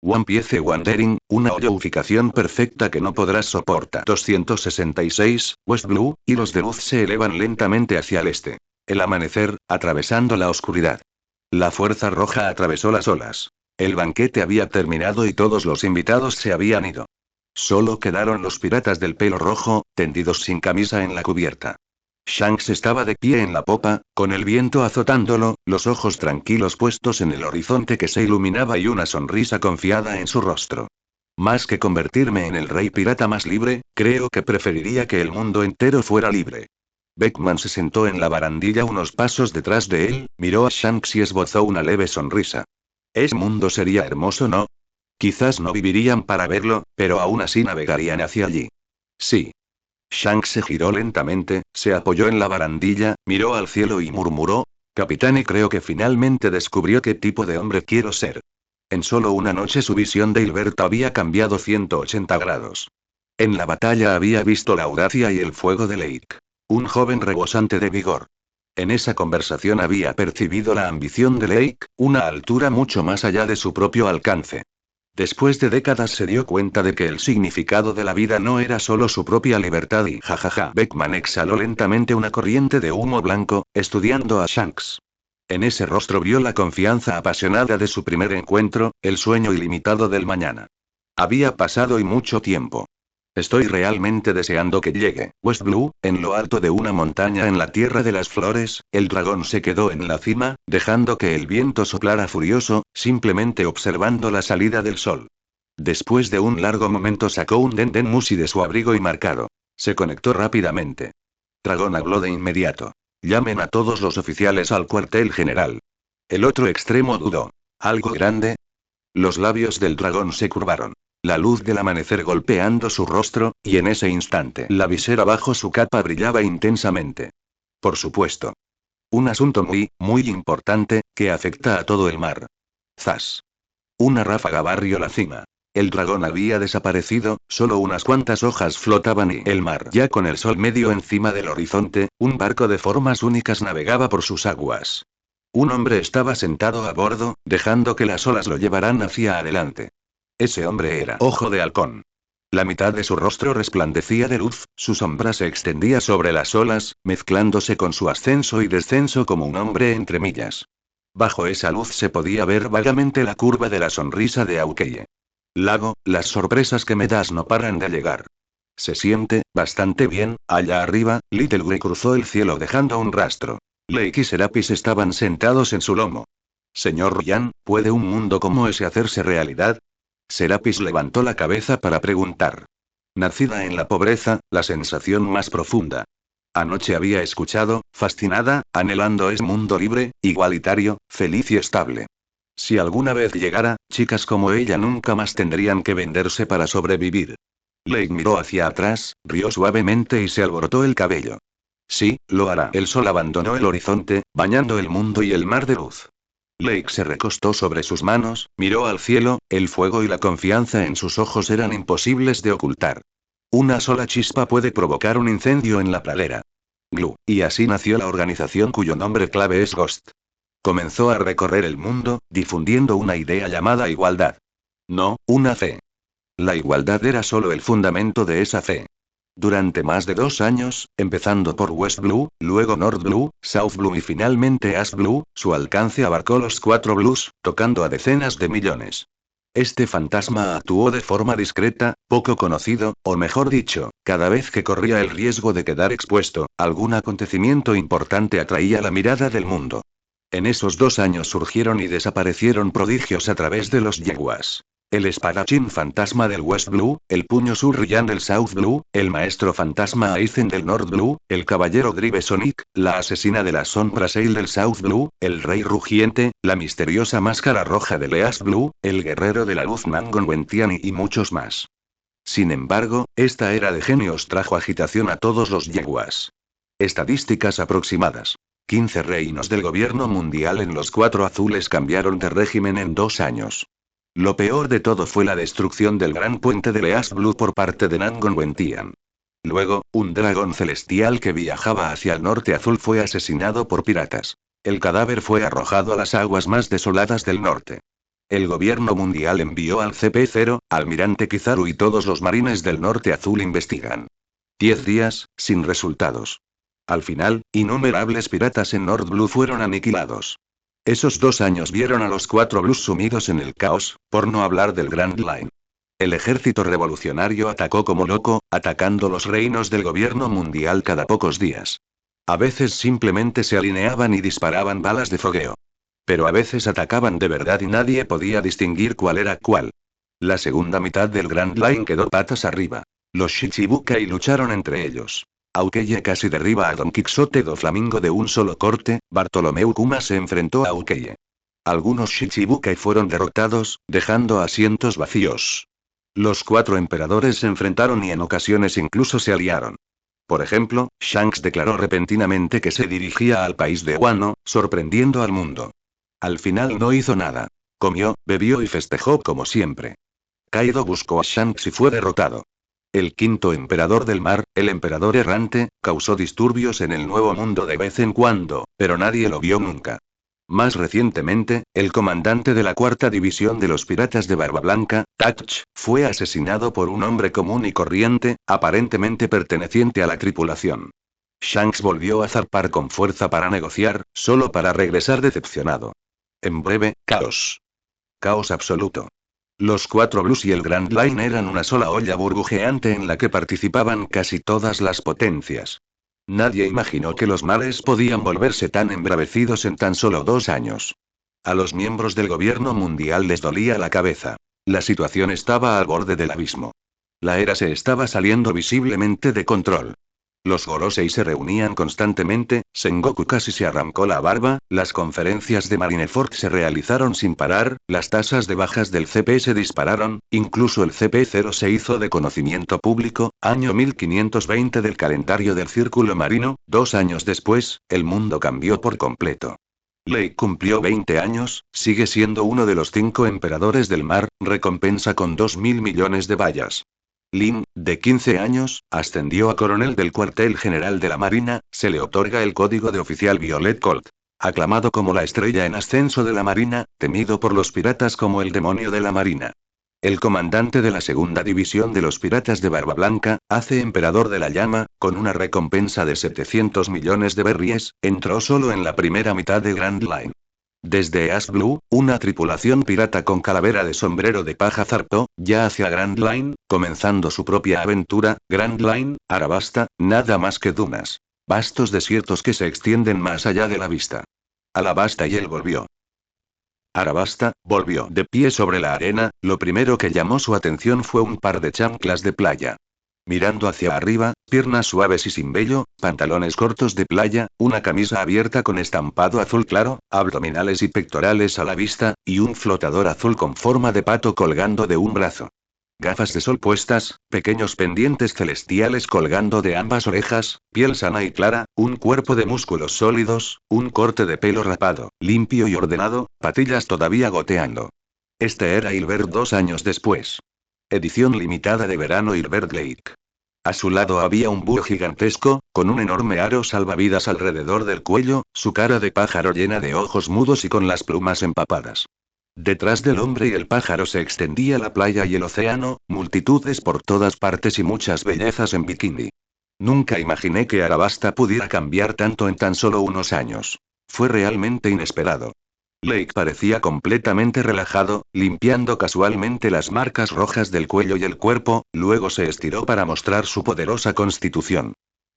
One Piece Wandering, una hoyoificación perfecta que no podrás soportar. 266, West Blue, hilos de luz se elevan lentamente hacia el este. El amanecer, atravesando la oscuridad. La fuerza roja atravesó las olas. El banquete había terminado y todos los invitados se habían ido. Solo quedaron los piratas del pelo rojo, tendidos sin camisa en la cubierta. Shanks estaba de pie en la popa, con el viento azotándolo, los ojos tranquilos puestos en el horizonte que se iluminaba y una sonrisa confiada en su rostro. Más que convertirme en el rey pirata más libre, creo que preferiría que el mundo entero fuera libre. Beckman se sentó en la barandilla unos pasos detrás de él, miró a Shanks y esbozó una leve sonrisa. Ese mundo sería hermoso, ¿no? Quizás no vivirían para verlo, pero aún así navegarían hacia allí. Sí. Shanks se giró lentamente, se apoyó en la barandilla, miró al cielo y murmuró: Capitán, y creo que finalmente descubrió qué tipo de hombre quiero ser. En solo una noche su visión de Hilbert había cambiado 180 grados. En la batalla había visto la audacia y el fuego de Lake. Un joven rebosante de vigor. En esa conversación había percibido la ambición de Lake, una altura mucho más allá de su propio alcance. Después de décadas se dio cuenta de que el significado de la vida no era solo su propia libertad y jajaja. Beckman exhaló lentamente una corriente de humo blanco, estudiando a Shanks. En ese rostro vio la confianza apasionada de su primer encuentro, el sueño ilimitado del mañana. Había pasado y mucho tiempo. Estoy realmente deseando que llegue. West Blue, en lo alto de una montaña en la Tierra de las Flores, el dragón se quedó en la cima, dejando que el viento soplara furioso, simplemente observando la salida del sol. Después de un largo momento sacó un Denden Mushi de su abrigo y marcado. Se conectó rápidamente. Dragón habló de inmediato. Llamen a todos los oficiales al cuartel general. El otro extremo dudó. ¿Algo grande? Los labios del dragón se curvaron. La luz del amanecer golpeando su rostro, y en ese instante la visera bajo su capa brillaba intensamente. Por supuesto. Un asunto muy, muy importante, que afecta a todo el mar. Zas. Una ráfaga barrió la cima. El dragón había desaparecido, solo unas cuantas hojas flotaban y el mar, ya con el sol medio encima del horizonte, un barco de formas únicas navegaba por sus aguas. Un hombre estaba sentado a bordo, dejando que las olas lo llevaran hacia adelante. Ese hombre era Ojo de Halcón. La mitad de su rostro resplandecía de luz, su sombra se extendía sobre las olas, mezclándose con su ascenso y descenso como un hombre entre millas. Bajo esa luz se podía ver vagamente la curva de la sonrisa de Aukeye. Lago, las sorpresas que me das no paran de llegar. Se siente, bastante bien, allá arriba. Littlewood cruzó el cielo dejando un rastro. Lake y Serapis estaban sentados en su lomo. Señor Ryan, ¿puede un mundo como ese hacerse realidad? Serapis levantó la cabeza para preguntar. Nacida en la pobreza, la sensación más profunda. Anoche había escuchado, fascinada, anhelando ese mundo libre, igualitario, feliz y estable. Si alguna vez llegara, chicas como ella nunca más tendrían que venderse para sobrevivir. Lake miró hacia atrás, rió suavemente y se alborotó el cabello. Sí, lo hará. El sol abandonó el horizonte, bañando el mundo y el mar de luz. Lake se recostó sobre sus manos, miró al cielo, el fuego y la confianza en sus ojos eran imposibles de ocultar. Una sola chispa puede provocar un incendio en la pradera. Glue. Y así nació la organización cuyo nombre clave es Ghost. Comenzó a recorrer el mundo, difundiendo una idea llamada igualdad. No, una fe. La igualdad era solo el fundamento de esa fe. Durante más de 2 años, empezando por West Blue, luego North Blue, South Blue y finalmente East Blue, su alcance abarcó los 4 blues, tocando a decenas de millones. Este fantasma actuó de forma discreta, poco conocido, o mejor dicho, cada vez que corría el riesgo de quedar expuesto, algún acontecimiento importante atraía la mirada del mundo. En esos 2 años surgieron y desaparecieron prodigios a través de los yeguas. El espadachín fantasma del West Blue, el puño Surryan del South Blue, el maestro fantasma Aizen del North Blue, el caballero Drive Sonic, la asesina de las sombras Ale del South Blue, el rey rugiente, la misteriosa máscara roja del East Blue, el guerrero de la luz Nangon Wentiani y muchos más. Sin embargo, esta era de genios trajo agitación a todos los yeguas. Estadísticas aproximadas. 15 reinos del gobierno mundial en los 4 azules cambiaron de régimen en 2 años. Lo peor de todo fue la destrucción del gran puente de East Blue por parte de Nangon Wentian. Luego, un dragón celestial que viajaba hacia el norte azul fue asesinado por piratas. El cadáver fue arrojado a las aguas más desoladas del norte. El gobierno mundial envió al CP0, almirante Kizaru y todos los marines del Norte Azul investigan. 10 días, sin resultados. Al final, innumerables piratas en North Blue fueron aniquilados. Esos 2 años vieron a los 4 Blues sumidos en el caos, por no hablar del Grand Line. El ejército revolucionario atacó como loco, atacando los reinos del gobierno mundial cada pocos días. A veces simplemente se alineaban y disparaban balas de fogueo. Pero a veces atacaban de verdad y nadie podía distinguir cuál era cuál. La segunda mitad del Grand Line quedó patas arriba. Los Shichibukai lucharon entre ellos. Aokeye casi derriba a Don Quixote do Flamingo de un solo corte, Bartolomeu Kuma se enfrentó a Aokeye. Algunos Shichibukai fueron derrotados, dejando asientos vacíos. Los 4 emperadores se enfrentaron y en ocasiones incluso se aliaron. Por ejemplo, Shanks declaró repentinamente que se dirigía al país de Wano, sorprendiendo al mundo. Al final no hizo nada. Comió, bebió y festejó como siempre. Kaido buscó a Shanks y fue derrotado. El 5º emperador del mar, el emperador errante, causó disturbios en el Nuevo Mundo de vez en cuando, pero nadie lo vio nunca. Más recientemente, el comandante de la 4ª división de los piratas de Barba Blanca, Tatch, fue asesinado por un hombre común y corriente, aparentemente perteneciente a la tripulación. Shanks volvió a zarpar con fuerza para negociar, solo para regresar decepcionado. En breve, caos. Caos absoluto. Los 4 Blues y el Grand Line eran una sola olla burbujeante en la que participaban casi todas las potencias. Nadie imaginó que los mares podían volverse tan embravecidos en tan solo 2 años. A los miembros del gobierno mundial les dolía la cabeza. La situación estaba al borde del abismo. La era se estaba saliendo visiblemente de control. Los Gorosei se reunían constantemente, Sengoku casi se arrancó la barba, las conferencias de Marineford se realizaron sin parar, las tasas de bajas del CP se dispararon, incluso el CP0 se hizo de conocimiento público, año 1520 del calendario del Círculo Marino. 2 años después, el mundo cambió por completo. Lake cumplió 20 años, sigue siendo uno de los 5 emperadores del mar, recompensa con 2.000 millones de bayas. Lin, de 15 años, ascendió a coronel del cuartel general de la Marina, se le otorga el código de oficial Violet Colt. Aclamado como la estrella en ascenso de la Marina, temido por los piratas como el demonio de la Marina. El comandante de la 2ª división de los piratas de Barba Blanca, hace emperador de la llama, con una recompensa de 700 millones de berries, entró solo en la primera mitad de Grand Line. Desde Ash Blue, una tripulación pirata con calavera de sombrero de paja zarpó, ya hacia Grand Line, comenzando su propia aventura. Grand Line, Arabasta, nada más que dunas. Vastos desiertos que se extienden más allá de la vista. Alabasta y él volvió. Arabasta, volvió de pie sobre la arena, lo primero que llamó su atención fue un par de chanclas de playa. Mirando hacia arriba, piernas suaves y sin vello, pantalones cortos de playa, una camisa abierta con estampado azul claro, abdominales y pectorales a la vista, y un flotador azul con forma de pato colgando de un brazo. Gafas de sol puestas, pequeños pendientes celestiales colgando de ambas orejas, piel sana y clara, un cuerpo de músculos sólidos, un corte de pelo rapado, limpio y ordenado, patillas todavía goteando. Este era Hilbert 2 años después. Edición limitada de verano Hilbert Lake. A su lado había un búho gigantesco, con un enorme aro salvavidas alrededor del cuello, su cara de pájaro llena de ojos mudos y con las plumas empapadas. Detrás del hombre y el pájaro se extendía la playa y el océano, multitudes por todas partes y muchas bellezas en bikini. Nunca imaginé que Arabasta pudiera cambiar tanto en tan solo unos años. Fue realmente inesperado. Lake parecía completamente relajado, limpiando casualmente las marcas rojas del cuello y el cuerpo, luego se estiró para mostrar su poderosa constitución.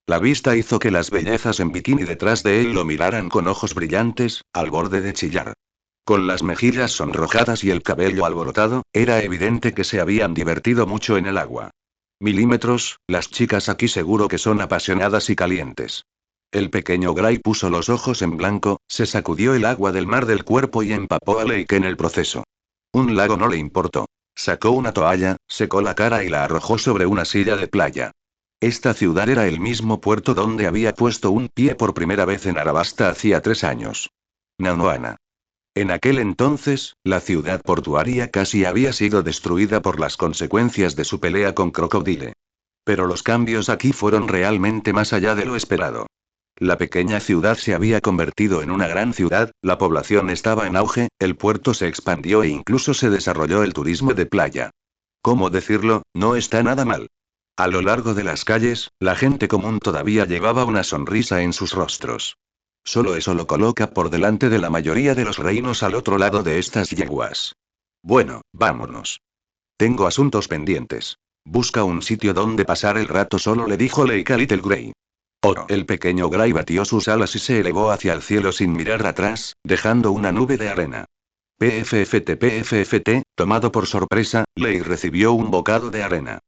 La vista hizo que las bellezas en bikini detrás de él lo miraran con ojos brillantes, al borde de chillar. Con las mejillas sonrojadas y el cabello alborotado, era evidente que se habían divertido mucho en el agua. Milímetros, las chicas aquí seguro que son apasionadas y calientes. El pequeño Gray puso los ojos en blanco, se sacudió el agua del mar del cuerpo y empapó a Lake en el proceso. Un lago no le importó. Sacó una toalla, secó la cara y la arrojó sobre una silla de playa. Esta ciudad era el mismo puerto donde había puesto un pie por primera vez en Arabasta hacía 3 años. Nanoana. En aquel entonces, la ciudad portuaria casi había sido destruida por las consecuencias de su pelea con Crocodile. Pero los cambios aquí fueron realmente más allá de lo esperado. La pequeña ciudad se había convertido en una gran ciudad, la población estaba en auge, el puerto se expandió e incluso se desarrolló el turismo de playa. ¿Cómo decirlo? No está nada mal. A lo largo de las calles, la gente común todavía llevaba una sonrisa en sus rostros. Solo eso lo coloca por delante de la mayoría de los reinos al otro lado de estas yeguas. Bueno, vámonos. Tengo asuntos pendientes. Busca un sitio donde pasar el rato solo, le dijo Lake a Little Grey. Oh, el pequeño Gray batió sus alas y se elevó hacia el cielo sin mirar atrás, dejando una nube de arena. PFFT, tomado por sorpresa, Lake recibió un bocado de arena.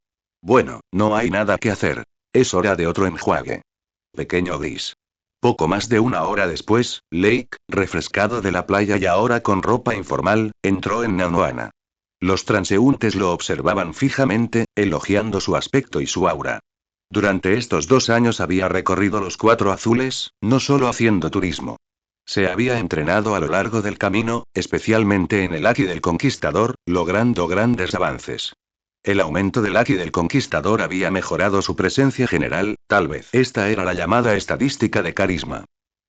Bueno, no hay nada que hacer. Es hora de otro enjuague. Pequeño gris. Poco más de una hora después, Lake, refrescado de la playa y ahora con ropa informal, entró en Nanoana. Los transeúntes lo observaban fijamente, elogiando su aspecto y su aura. Durante estos 2 años había recorrido los 4 azules, no solo haciendo turismo. Se había entrenado a lo largo del camino, especialmente en el Aki del Conquistador, logrando grandes avances. El aumento del Aki del Conquistador había mejorado su presencia general, tal vez esta era la llamada estadística de carisma.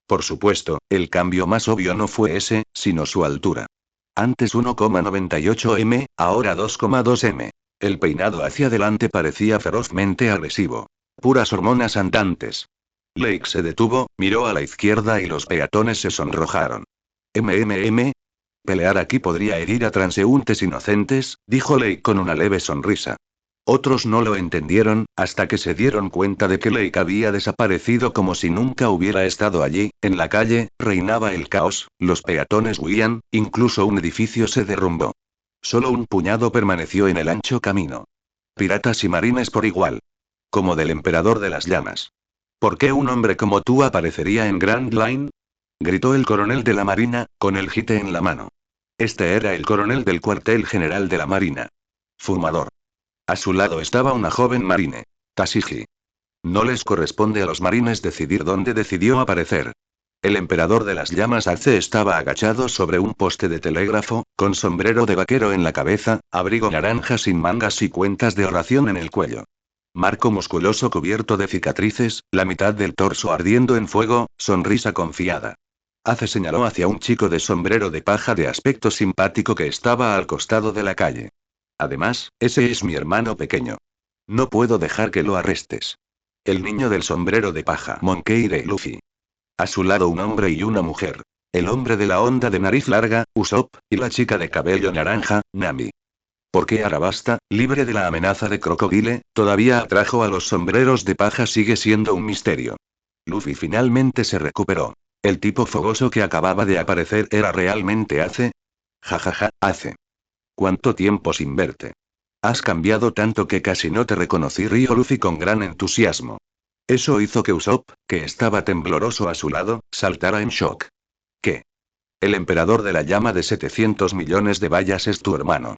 Por supuesto, el cambio más obvio no fue ese, sino su altura. Antes 1,98 m, ahora 2,2 m. El peinado hacia adelante parecía ferozmente agresivo. Puras hormonas andantes. Lake se detuvo, miró a la izquierda y los peatones se sonrojaron. MMM. Pelear aquí podría herir a transeúntes inocentes, dijo Lake con una leve sonrisa. Otros no lo entendieron, hasta que se dieron cuenta de que Lake había desaparecido como si nunca hubiera estado allí. En la calle, reinaba el caos, los peatones huían, incluso un edificio se derrumbó. Solo un puñado permaneció en el ancho camino. Piratas y marines por igual. Como del emperador de las llamas. ¿Por qué un hombre como tú aparecería en Grand Line? Gritó el coronel de la marina, con el jite en la mano. Este era el coronel del cuartel general de la marina. Fumador. A su lado estaba una joven marine. Tashigi. No les corresponde a los marines decidir dónde decidió aparecer. El emperador de las llamas Ace estaba agachado sobre un poste de telégrafo, con sombrero de vaquero en la cabeza, abrigo naranja sin mangas y cuentas de oración en el cuello. Marco musculoso cubierto de cicatrices, la mitad del torso ardiendo en fuego, sonrisa confiada. Ace señaló hacia un chico de sombrero de paja de aspecto simpático que estaba al costado de la calle. Además, ese es mi hermano pequeño. No puedo dejar que lo arrestes. El niño del sombrero de paja. Monkey y Luffy. A su lado un hombre y una mujer. El hombre de la onda de nariz larga, Usopp, y la chica de cabello naranja, Nami. ¿Por qué Arabasta, libre de la amenaza de Crocodile, todavía atrajo a los sombreros de paja? Sigue siendo un misterio. Luffy finalmente se recuperó. ¿El tipo fogoso que acababa de aparecer era realmente Ace? Jajaja, Ace. ¿Cuánto tiempo sin verte? Has cambiado tanto que casi no te reconocí, rió Luffy con gran entusiasmo. Eso hizo que Usopp, que estaba tembloroso a su lado, saltara en shock. ¿Qué? El emperador de la llama de 700 millones de bayas es tu hermano.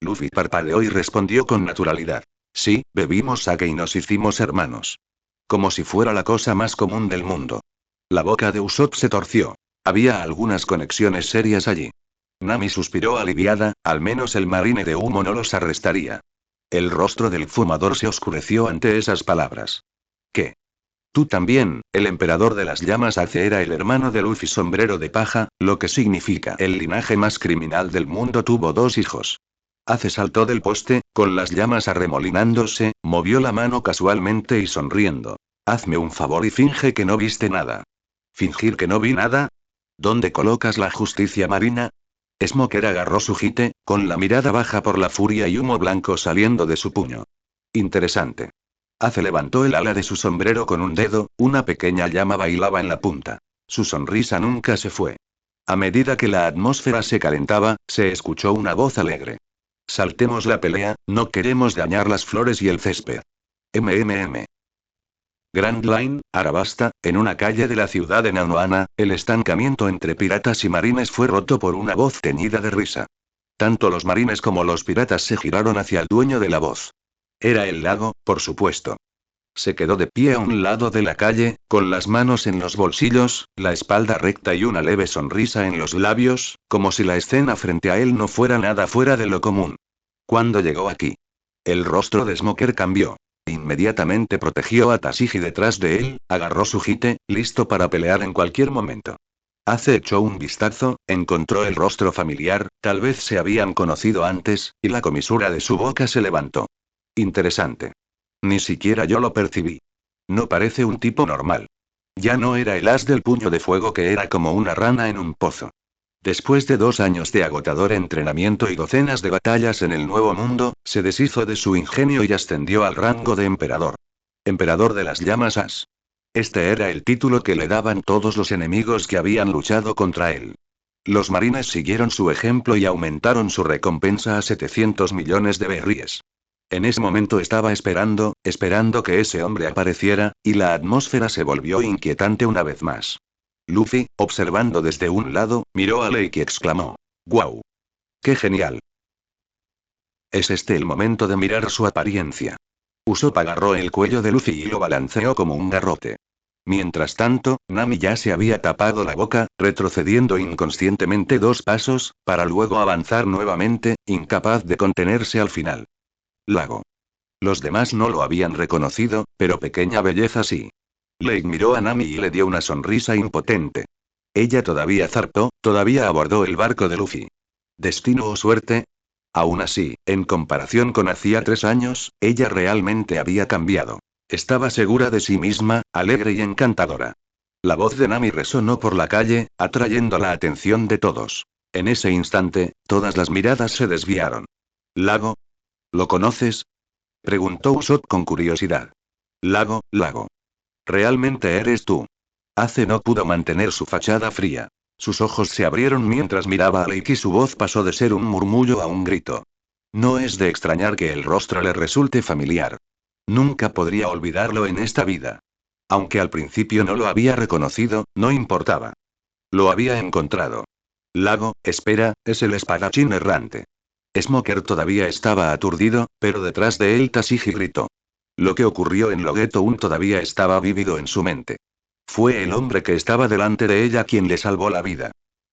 Luffy parpadeó y respondió con naturalidad. Sí, bebimos sake y nos hicimos hermanos. Como si fuera la cosa más común del mundo. La boca de Usopp se torció. Había algunas conexiones serias allí. Nami suspiró aliviada, al menos el marine de humo no los arrestaría. El rostro del fumador se oscureció ante esas palabras. ¿Qué? Tú también, el emperador de las llamas Ace era el hermano de Luffy sombrero de paja, lo que significa el linaje más criminal del mundo. Tuvo 2 hijos. Ace saltó del poste, con las llamas arremolinándose, movió la mano casualmente y sonriendo. Hazme un favor y finge que no viste nada. ¿Fingir que no vi nada? ¿Dónde colocas la justicia marina? Smoker agarró su jite, con la mirada baja por la furia y humo blanco saliendo de su puño. Interesante. Ace levantó el ala de su sombrero con un dedo, una pequeña llama bailaba en la punta. Su sonrisa nunca se fue. A medida que la atmósfera se calentaba, se escuchó una voz alegre. Saltemos la pelea, no queremos dañar las flores y el césped. MMM. Grand Line, Arabasta, en una calle de la ciudad de Nanoana, el estancamiento entre piratas y marines fue roto por una voz teñida de risa. Tanto los marines como los piratas se giraron hacia el dueño de la voz. Era el lago, por supuesto. Se quedó de pie a un lado de la calle, con las manos en los bolsillos, la espalda recta y una leve sonrisa en los labios, como si la escena frente a él no fuera nada fuera de lo común. ¿Cuándo llegó aquí? El rostro de Smoker cambió. Inmediatamente protegió a Tashigi detrás de él, agarró su jite, listo para pelear en cualquier momento. Ace echó un vistazo, encontró el rostro familiar, tal vez se habían conocido antes, y la comisura de su boca se levantó. Interesante. Ni siquiera yo lo percibí. No parece un tipo normal. Ya no era el as del puño de fuego que era como una rana en un pozo. Después de 2 años de agotador entrenamiento y docenas de batallas en el Nuevo Mundo, se deshizo de su ingenio y ascendió al rango de emperador. Emperador de las llamas As. Este era el título que le daban todos los enemigos que habían luchado contra él. Los marines siguieron su ejemplo y aumentaron su recompensa a 700 millones de berríes. En ese momento estaba esperando que ese hombre apareciera, y la atmósfera se volvió inquietante una vez más. Luffy, observando desde un lado, miró a Lake y exclamó: ¡Guau! ¡Qué genial! Es este el momento de mirar su apariencia. Usopp agarró el cuello de Luffy y lo balanceó como un garrote. Mientras tanto, Nami ya se había tapado la boca, retrocediendo inconscientemente 2 pasos, para luego avanzar nuevamente, incapaz de contenerse al final. Lago. Los demás no lo habían reconocido, pero Pequeña Belleza sí. Lake miró a Nami y le dio una sonrisa impotente. Ella todavía zarpó, todavía abordó el barco de Luffy. ¿Destino o suerte? Aún así, en comparación con hacía 3 años, ella realmente había cambiado. Estaba segura de sí misma, alegre y encantadora. La voz de Nami resonó por la calle, atrayendo la atención de todos. En ese instante, todas las miradas se desviaron. ¿Lago? ¿Lo conoces? Preguntó Usopp con curiosidad. Lago. ¿Realmente eres tú? Ace no pudo mantener su fachada fría. Sus ojos se abrieron mientras miraba a Lake y su voz pasó de ser un murmullo a un grito. No es de extrañar que el rostro le resulte familiar. Nunca podría olvidarlo en esta vida. Aunque al principio no lo había reconocido, no importaba. Lo había encontrado. Lago, espera, es el espadachín errante. Smoker todavía estaba aturdido, pero detrás de él Tashigi gritó. Lo que ocurrió en Logeto Un todavía estaba vívido en su mente. Fue el hombre que estaba delante de ella quien le salvó la vida.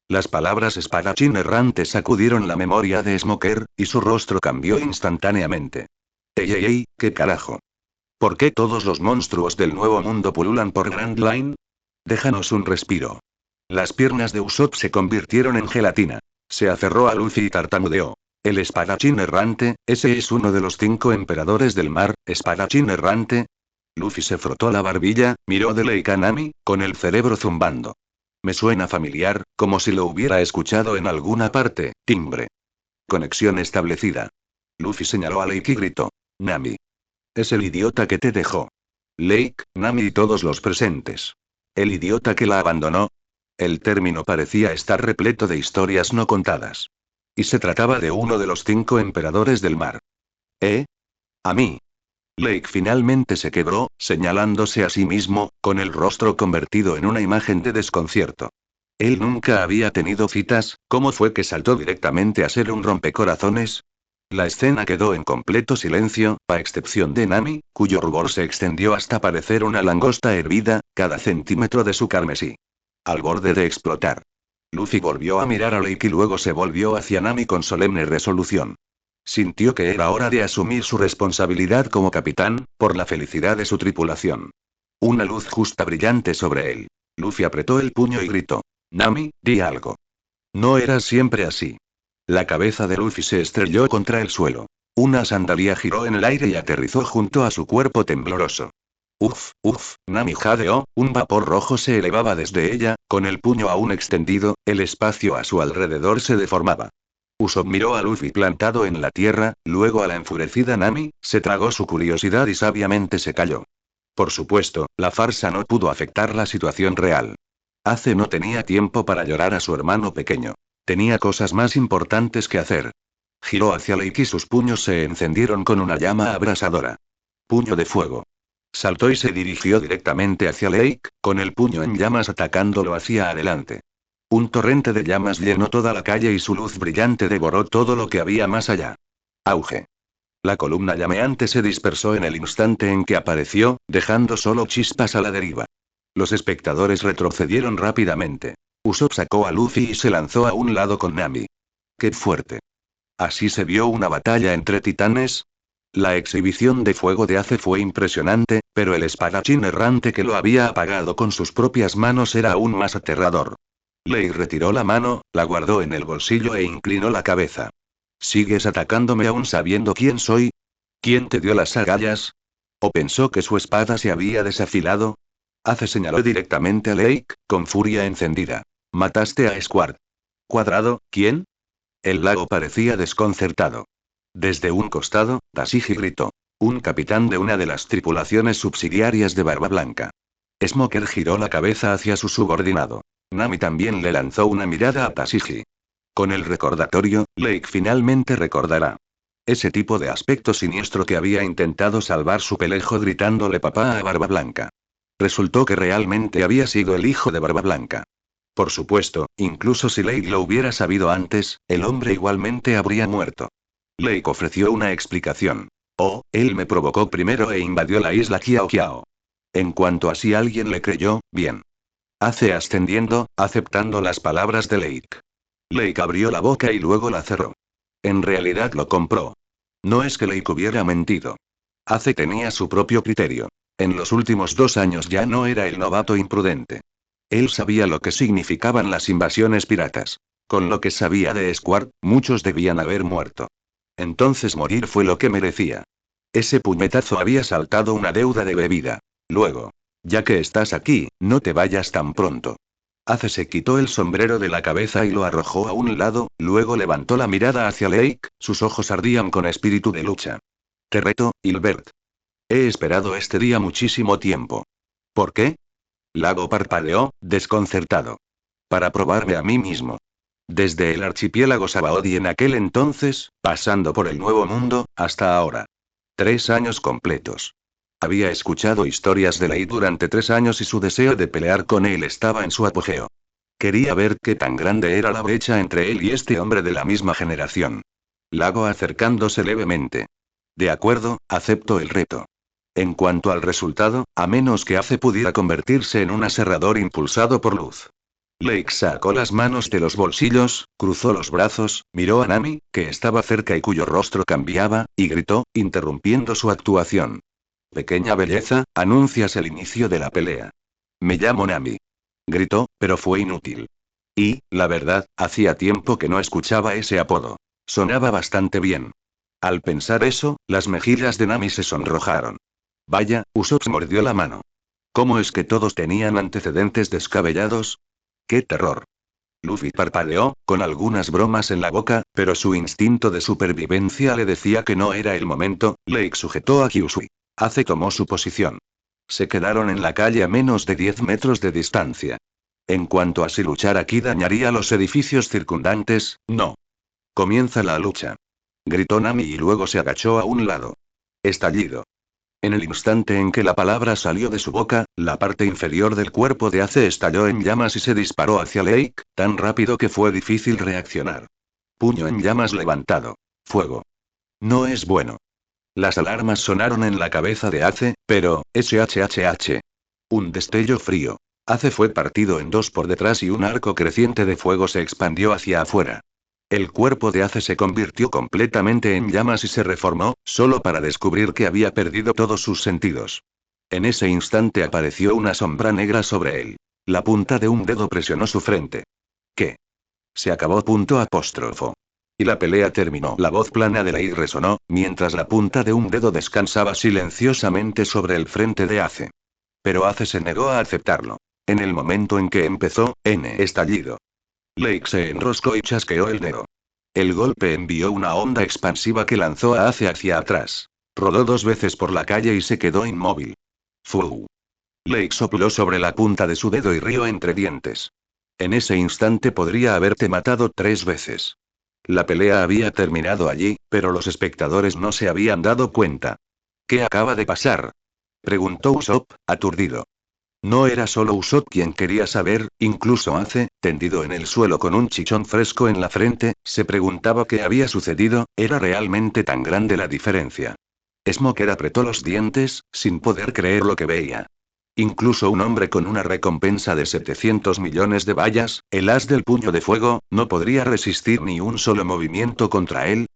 Las palabras espadachín errante sacudieron la memoria de Smoker, y su rostro cambió instantáneamente. ¡Ey, qué carajo! ¿Por qué todos los monstruos del Nuevo Mundo pululan por Grand Line? Déjanos un respiro. Las piernas de Usopp se convirtieron en gelatina. Se aferró a Luffy y tartamudeó. El espadachín errante, ese es uno de los 5 emperadores del mar, espadachín errante. Luffy se frotó la barbilla, miró de Lake a Nami, con el cerebro zumbando. Me suena familiar, como si lo hubiera escuchado en alguna parte, timbre. Conexión establecida. Luffy señaló a Lake y gritó. Nami. Es el idiota que te dejó. Lake, Nami y todos los presentes. ¿El idiota que la abandonó? El término parecía estar repleto de historias no contadas. Y se trataba de uno de los 5 emperadores del mar. ¿Eh? A mí. Lake finalmente se quebró, señalándose a sí mismo, con el rostro convertido en una imagen de desconcierto. Él nunca había tenido citas, ¿cómo fue que saltó directamente a ser un rompecorazones? La escena quedó en completo silencio, a excepción de Nami, cuyo rubor se extendió hasta parecer una langosta hervida, cada centímetro de su carmesí. Al borde de explotar. Luffy volvió a mirar a Lake y luego se volvió hacia Nami con solemne resolución. Sintió que era hora de asumir su responsabilidad como capitán, por la felicidad de su tripulación. Una luz justa brillante sobre él. Luffy apretó el puño y gritó. Nami, di algo. No eras siempre así. La cabeza de Luffy se estrelló contra el suelo. Una sandalia giró en el aire y aterrizó junto a su cuerpo tembloroso. Nami jadeó, un vapor rojo se elevaba desde ella, con el puño aún extendido, el espacio a su alrededor se deformaba. Usopp miró a Luffy plantado en la tierra, luego a la enfurecida Nami, se tragó su curiosidad y sabiamente se calló. Por supuesto, la farsa no pudo afectar la situación real. Ace no tenía tiempo para llorar a su hermano pequeño. Tenía cosas más importantes que hacer. Giró hacia Lake y sus puños se encendieron con una llama abrasadora. Puño de fuego. Saltó y se dirigió directamente hacia Lake, con el puño en llamas atacándolo hacia adelante. Un torrente de llamas llenó toda la calle y su luz brillante devoró todo lo que había más allá. Auge. La columna llameante se dispersó en el instante en que apareció, dejando solo chispas a la deriva. Los espectadores retrocedieron rápidamente. Usopp sacó a Luffy y se lanzó a un lado con Nami. ¡Qué fuerte! ¿Así se vio una batalla entre titanes? La exhibición de fuego de Ace fue impresionante, pero el espadachín errante que lo había apagado con sus propias manos era aún más aterrador. Lei retiró la mano, la guardó en el bolsillo e inclinó la cabeza. ¿Sigues atacándome aún sabiendo quién soy? ¿Quién te dio las agallas? ¿O pensó que su espada se había desafilado? Ace señaló directamente a Lake, con furia encendida. Mataste a Squart. Cuadrado, ¿quién? El lago parecía desconcertado. Desde un costado, Tashigi gritó. Un capitán de una de las tripulaciones subsidiarias de Barba Blanca. Smoker giró la cabeza hacia su subordinado. Nami también le lanzó una mirada a Tashigi. Con el recordatorio, Lake finalmente recordará. Ese tipo de aspecto siniestro que había intentado salvar su pelejo gritándole papá a Barba Blanca. Resultó que realmente había sido el hijo de Barba Blanca. Por supuesto, incluso si Lake lo hubiera sabido antes, el hombre igualmente habría muerto. Lake ofreció una explicación. Oh, él me provocó primero e invadió la isla Kiao Kiao. En cuanto a si alguien le creyó, bien. Hace ascendiendo, aceptando las palabras de Lake. Lake abrió la boca y luego la cerró. En realidad lo compró. No es que Lake hubiera mentido. Ace tenía su propio criterio. En los últimos 2 años ya no era el novato imprudente. Él sabía lo que significaban las invasiones piratas. Con lo que sabía de Squart, muchos debían haber muerto. Entonces morir fue lo que merecía. Ese puñetazo había saltado una deuda de bebida. Luego. Ya que estás aquí, no te vayas tan pronto. Ace se quitó el sombrero de la cabeza y lo arrojó a un lado, luego levantó la mirada hacia Lake, sus ojos ardían con espíritu de lucha. Te reto, Hilbert. He esperado este día muchísimo tiempo. ¿Por qué? Lago parpadeó, desconcertado. Para probarme a mí mismo. Desde el archipiélago Sabaody en aquel entonces, pasando por el Nuevo Mundo, hasta ahora. 3 años completos. Había escuchado historias de Lei durante 3 años y su deseo de pelear con él estaba en su apogeo. Quería ver qué tan grande era la brecha entre él y este hombre de la misma generación. Lago acercándose levemente. De acuerdo, acepto el reto. En cuanto al resultado, a menos que Ace pudiera convertirse en un aserrador impulsado por luz. Lake sacó las manos de los bolsillos, cruzó los brazos, miró a Nami, que estaba cerca y cuyo rostro cambiaba, y gritó, interrumpiendo su actuación. Pequeña belleza, anuncias el inicio de la pelea. Me llamo Nami. Gritó, pero fue inútil. Y, la verdad, hacía tiempo que no escuchaba ese apodo. Sonaba bastante bien. Al pensar eso, las mejillas de Nami se sonrojaron. Vaya, Usopp mordió la mano. ¿Cómo es que todos tenían antecedentes descabellados? ¡Qué terror! Luffy parpadeó, con algunas bromas en la boca, pero su instinto de supervivencia le decía que no era el momento. Lake sujetó a Kyusui. Ace tomó su posición. Se quedaron en la calle a menos de 10 metros de distancia. En cuanto a si luchar aquí dañaría los edificios circundantes, no. Comienza la lucha. Gritó Nami y luego se agachó a un lado. Estallido. En el instante en que la palabra salió de su boca, la parte inferior del cuerpo de Ace estalló en llamas y se disparó hacia Lake, tan rápido que fue difícil reaccionar. Puño en llamas levantado. Fuego. No es bueno. Las alarmas sonaron en la cabeza de Ace, pero, shhh. Un destello frío. Ace fue partido en 2 por detrás y un arco creciente de fuego se expandió hacia afuera. El cuerpo de Ace se convirtió completamente en llamas y se reformó, solo para descubrir que había perdido todos sus sentidos. En ese instante apareció una sombra negra sobre él. La punta de un dedo presionó su frente. ¿Qué? Se acabó. Y la pelea terminó. La voz plana de Lei resonó, mientras la punta de un dedo descansaba silenciosamente sobre el frente de Ace. Pero Ace se negó a aceptarlo. En el momento en que empezó, estallido. Lake se enroscó y chasqueó el dedo. El golpe envió una onda expansiva que lanzó a Ace hacia atrás. Rodó 2 veces por la calle y se quedó inmóvil. ¡Fu! Lake sopló sobre la punta de su dedo y rió entre dientes. En ese instante podría haberte matado 3 veces. La pelea había terminado allí, pero los espectadores no se habían dado cuenta. ¿Qué acaba de pasar? Preguntó Usopp, aturdido. No era solo Usopp quien quería saber, incluso Ace, tendido en el suelo con un chichón fresco en la frente, se preguntaba qué había sucedido. ¿Era realmente tan grande la diferencia? Smoker apretó los dientes, sin poder creer lo que veía. Incluso un hombre con una recompensa de 700 millones de bayas, el as del puño de fuego, no podría resistir ni un solo movimiento contra él.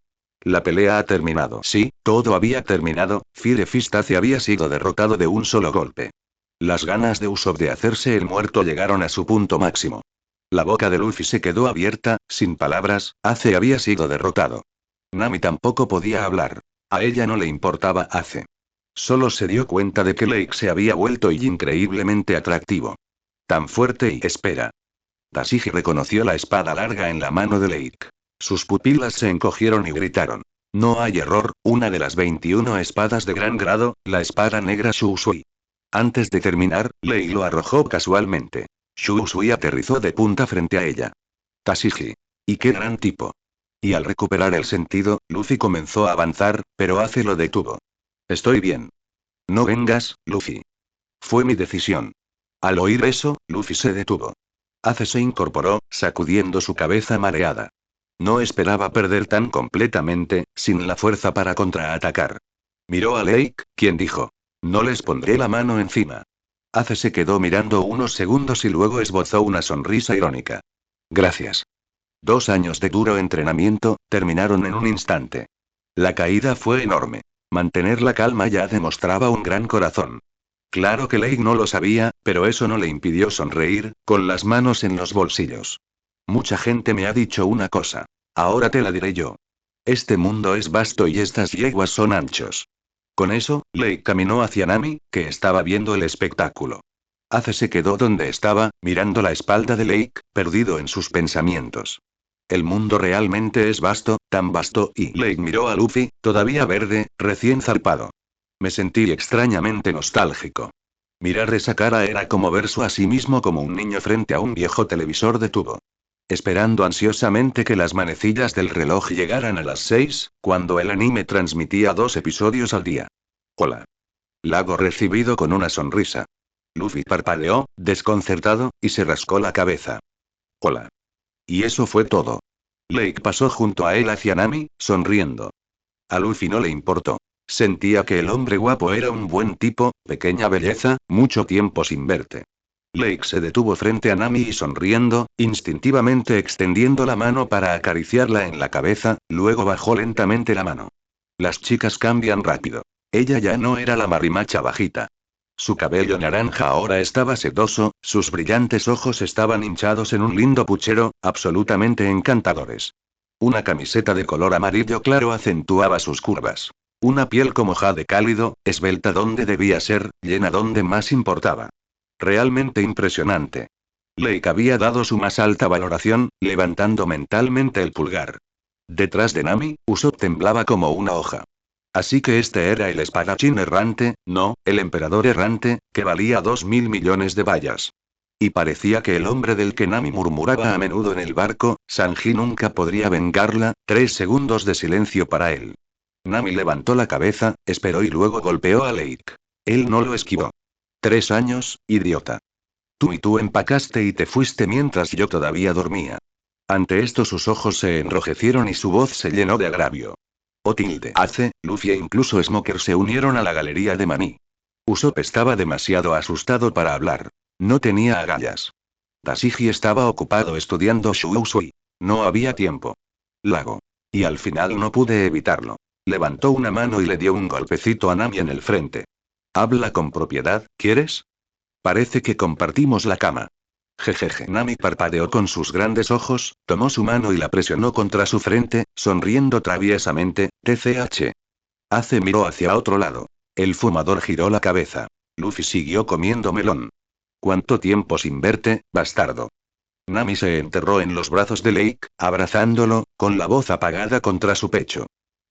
La pelea ha terminado. Sí, todo había terminado. Fire Fistace había sido derrotado de un solo golpe. Las ganas de Usopp de hacerse el muerto llegaron a su punto máximo. La boca de Luffy se quedó abierta, sin palabras. Ace había sido derrotado. Nami tampoco podía hablar. A ella no le importaba Ace. Solo se dio cuenta de que Lake se había vuelto increíblemente atractivo. Tan fuerte y espera. Tashigi reconoció la espada larga en la mano de Lake. Sus pupilas se encogieron y gritaron. No hay error, una de las 21 espadas de gran grado, la espada negra Shusui. Antes de terminar, Lei lo arrojó casualmente. Shusui aterrizó de punta frente a ella. Tashigi. Y qué gran tipo. Y al recuperar el sentido, Luffy comenzó a avanzar, pero Ace lo detuvo. Estoy bien. No vengas, Luffy. Fue mi decisión. Al oír eso, Luffy se detuvo. Ace se incorporó, sacudiendo su cabeza mareada. No esperaba perder tan completamente, sin la fuerza para contraatacar. Miró a Lake, quien dijo. No les pondré la mano encima. Ace se quedó mirando unos segundos y luego esbozó una sonrisa irónica. Gracias. 2 años de duro entrenamiento, terminaron en un instante. La caída fue enorme. Mantener la calma ya demostraba un gran corazón. Claro que Lake no lo sabía, pero eso no le impidió sonreír, con las manos en los bolsillos. Mucha gente me ha dicho una cosa. Ahora te la diré yo. Este mundo es vasto y estas yeguas son anchos. Con eso, Lake caminó hacia Nami, que estaba viendo el espectáculo. Ace se quedó donde estaba, mirando la espalda de Lake, perdido en sus pensamientos. El mundo realmente es vasto, tan vasto, y Lake miró a Luffy, todavía verde, recién zarpado. Me sentí extrañamente nostálgico. Mirar esa cara era como verse a sí mismo como un niño frente a un viejo televisor de tubo. Esperando ansiosamente que las manecillas del reloj llegaran a las 6, cuando el anime transmitía 2 episodios al día. Hola. Lago recibido con una sonrisa. Luffy parpadeó, desconcertado, y se rascó la cabeza. Hola. Y eso fue todo. Lake pasó junto a él hacia Nami, sonriendo. A Luffy no le importó. Sentía que el hombre guapo era un buen tipo, pequeña belleza, mucho tiempo sin verte. Lake se detuvo frente a Nami y sonriendo, instintivamente extendiendo la mano para acariciarla en la cabeza, luego bajó lentamente la mano. Las chicas cambian rápido. Ella ya no era la marimacha bajita. Su cabello naranja ahora estaba sedoso, sus brillantes ojos estaban hinchados en un lindo puchero, absolutamente encantadores. Una camiseta de color amarillo claro acentuaba sus curvas. Una piel como jade cálido, esbelta donde debía ser, llena donde más importaba. Realmente impresionante. Lake había dado su más alta valoración, levantando mentalmente el pulgar. Detrás de Nami, Usopp temblaba como una hoja. Así que este era el espadachín errante, no, el emperador errante, que valía 2.000 millones de bayas. Y parecía que el hombre del que Nami murmuraba a menudo en el barco, Sanji nunca podría vengarla. 3 segundos de silencio para él. Nami levantó la cabeza, esperó y luego golpeó a Lake. Él no lo esquivó. 3 años, idiota. Tú empacaste y te fuiste mientras yo todavía dormía. Ante esto sus ojos se enrojecieron y su voz se llenó de agravio. O tilde. Ace, Luffy e incluso Smoker se unieron a la galería de Maní. Usopp estaba demasiado asustado para hablar. No tenía agallas. Tashigi estaba ocupado estudiando Shusui. No había tiempo. Lago. Y al final no pude evitarlo. Levantó una mano y le dio un golpecito a Nami en el frente. Habla con propiedad, ¿quieres? Parece que compartimos la cama. Jejeje. Nami parpadeó con sus grandes ojos, tomó su mano y la presionó contra su frente, sonriendo traviesamente. TCH. Ace miró hacia otro lado. El fumador giró la cabeza. Luffy siguió comiendo melón. ¿Cuánto tiempo sin verte, bastardo? Nami se enterró en los brazos de Lake, abrazándolo, con la voz apagada contra su pecho.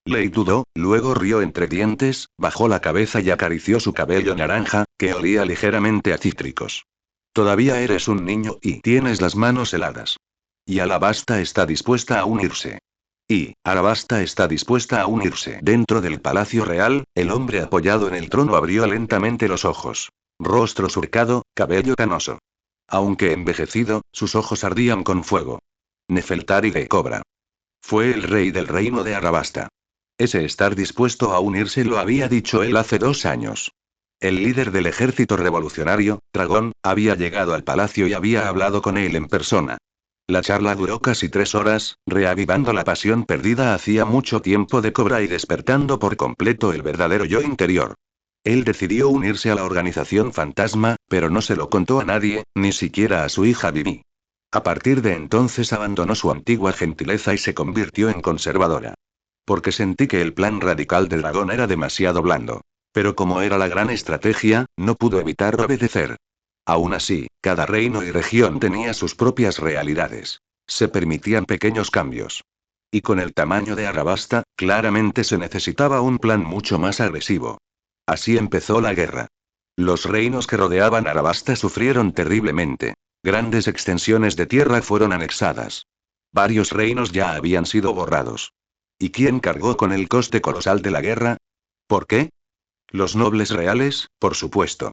Lake dudó, luego rió entre dientes, bajó la cabeza y acarició su cabello naranja, que olía ligeramente a cítricos. Todavía eres un niño y tienes las manos heladas. Y Alabasta está dispuesta a unirse. Y Alabasta está dispuesta a unirse. Dentro del Palacio Real, el hombre apoyado en el trono abrió lentamente los ojos. Rostro surcado, cabello canoso. Aunque envejecido, sus ojos ardían con fuego. Nefeltari de Cobra. Fue el rey del reino de Arabasta. Ese estar dispuesto a unirse lo había dicho él hace 2 años. El líder del ejército revolucionario, Dragón, había llegado al palacio y había hablado con él en persona. La charla duró casi 3 horas, reavivando la pasión perdida hacía mucho tiempo de Cobra y despertando por completo el verdadero yo interior. Él decidió unirse a la organización Fantasma, pero no se lo contó a nadie, ni siquiera a su hija Vivi. A partir de entonces abandonó su antigua gentileza y se convirtió en conservadora. Porque sentí que el plan radical de Dragón era demasiado blando. Pero como era la gran estrategia, no pudo evitar obedecer. Aún así, cada reino y región tenía sus propias realidades. Se permitían pequeños cambios. Y con el tamaño de Arabasta, claramente se necesitaba un plan mucho más agresivo. Así empezó la guerra. Los reinos que rodeaban Arabasta sufrieron terriblemente. Grandes extensiones de tierra fueron anexadas. Varios reinos ya habían sido borrados. ¿Y quién cargó con el coste colosal de la guerra? ¿Por qué? Los nobles reales, por supuesto.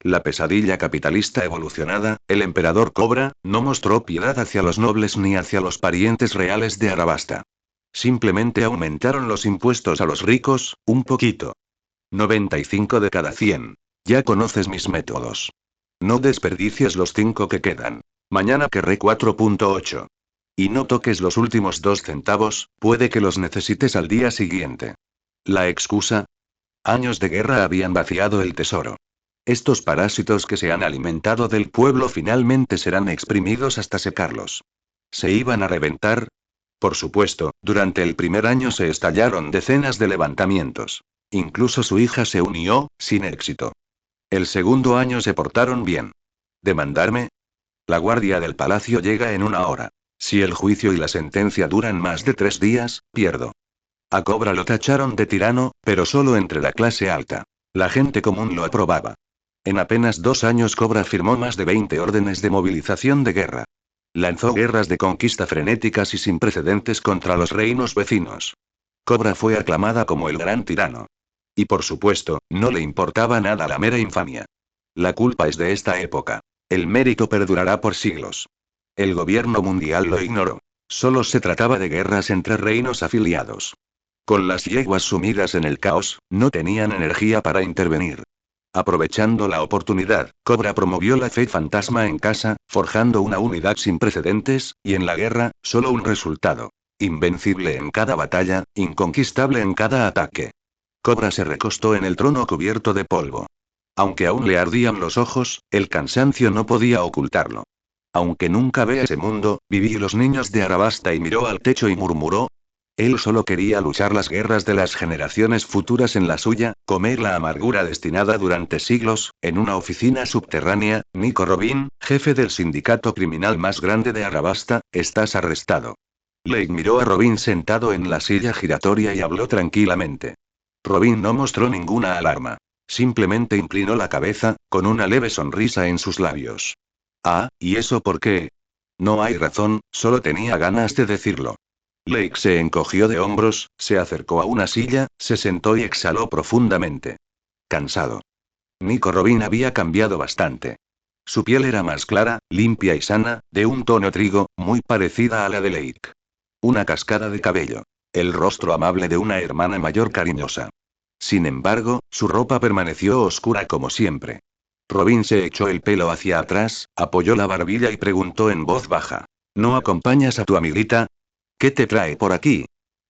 La pesadilla capitalista evolucionada, el emperador Cobra, no mostró piedad hacia los nobles ni hacia los parientes reales de Arabasta. Simplemente aumentaron los impuestos a los ricos, un poquito. 95 de cada 100. Ya conoces mis métodos. No desperdicies los 5 que quedan. Mañana querré 4.8. Y no toques los últimos 2 centavos, puede que los necesites al día siguiente. ¿La excusa? Años de guerra habían vaciado el tesoro. Estos parásitos que se han alimentado del pueblo finalmente serán exprimidos hasta secarlos. ¿Se iban a reventar? Por supuesto, durante el primer año se estallaron decenas de levantamientos. Incluso su hija se unió, sin éxito. El segundo año se portaron bien. ¿Demandarme? La guardia del palacio llega en 1 hora. Si el juicio y la sentencia duran más de 3 días, pierdo. A Cobra lo tacharon de tirano, pero solo entre la clase alta. La gente común lo aprobaba. En apenas 2 años Cobra firmó más de 20 órdenes de movilización de guerra. Lanzó guerras de conquista frenéticas y sin precedentes contra los reinos vecinos. Cobra fue aclamada como el gran tirano. Y por supuesto, no le importaba nada la mera infamia. La culpa es de esta época. El mérito perdurará por siglos. El gobierno mundial lo ignoró. Solo se trataba de guerras entre reinos afiliados. Con las yeguas sumidas en el caos, no tenían energía para intervenir. Aprovechando la oportunidad, Cobra promovió la fe fantasma en casa, forjando una unidad sin precedentes, y en la guerra, solo un resultado. Invencible en cada batalla, inconquistable en cada ataque. Cobra se recostó en el trono cubierto de polvo. Aunque aún le ardían los ojos, el cansancio no podía ocultarlo. Aunque nunca vea ese mundo, viví los niños de Arabasta y miró al techo y murmuró. Él solo quería luchar las guerras de las generaciones futuras en la suya, comer la amargura destinada durante siglos, en una oficina subterránea. Nico Robin, jefe del sindicato criminal más grande de Arabasta, estás arrestado. Lake miró a Robin sentado en la silla giratoria y habló tranquilamente. Robin no mostró ninguna alarma. Simplemente inclinó la cabeza, con una leve sonrisa en sus labios. Ah, ¿y eso por qué? No hay razón, solo tenía ganas de decirlo. Lake se encogió de hombros, se acercó a una silla, se sentó y exhaló profundamente. Cansado. Nico Robin había cambiado bastante. Su piel era más clara, limpia y sana, de un tono trigo, muy parecida a la de Lake. Una cascada de cabello. El rostro amable de una hermana mayor cariñosa. Sin embargo, su ropa permaneció oscura como siempre. Robin se echó el pelo hacia atrás, apoyó la barbilla y preguntó en voz baja. ¿No acompañas a tu amiguita? ¿Qué te trae por aquí?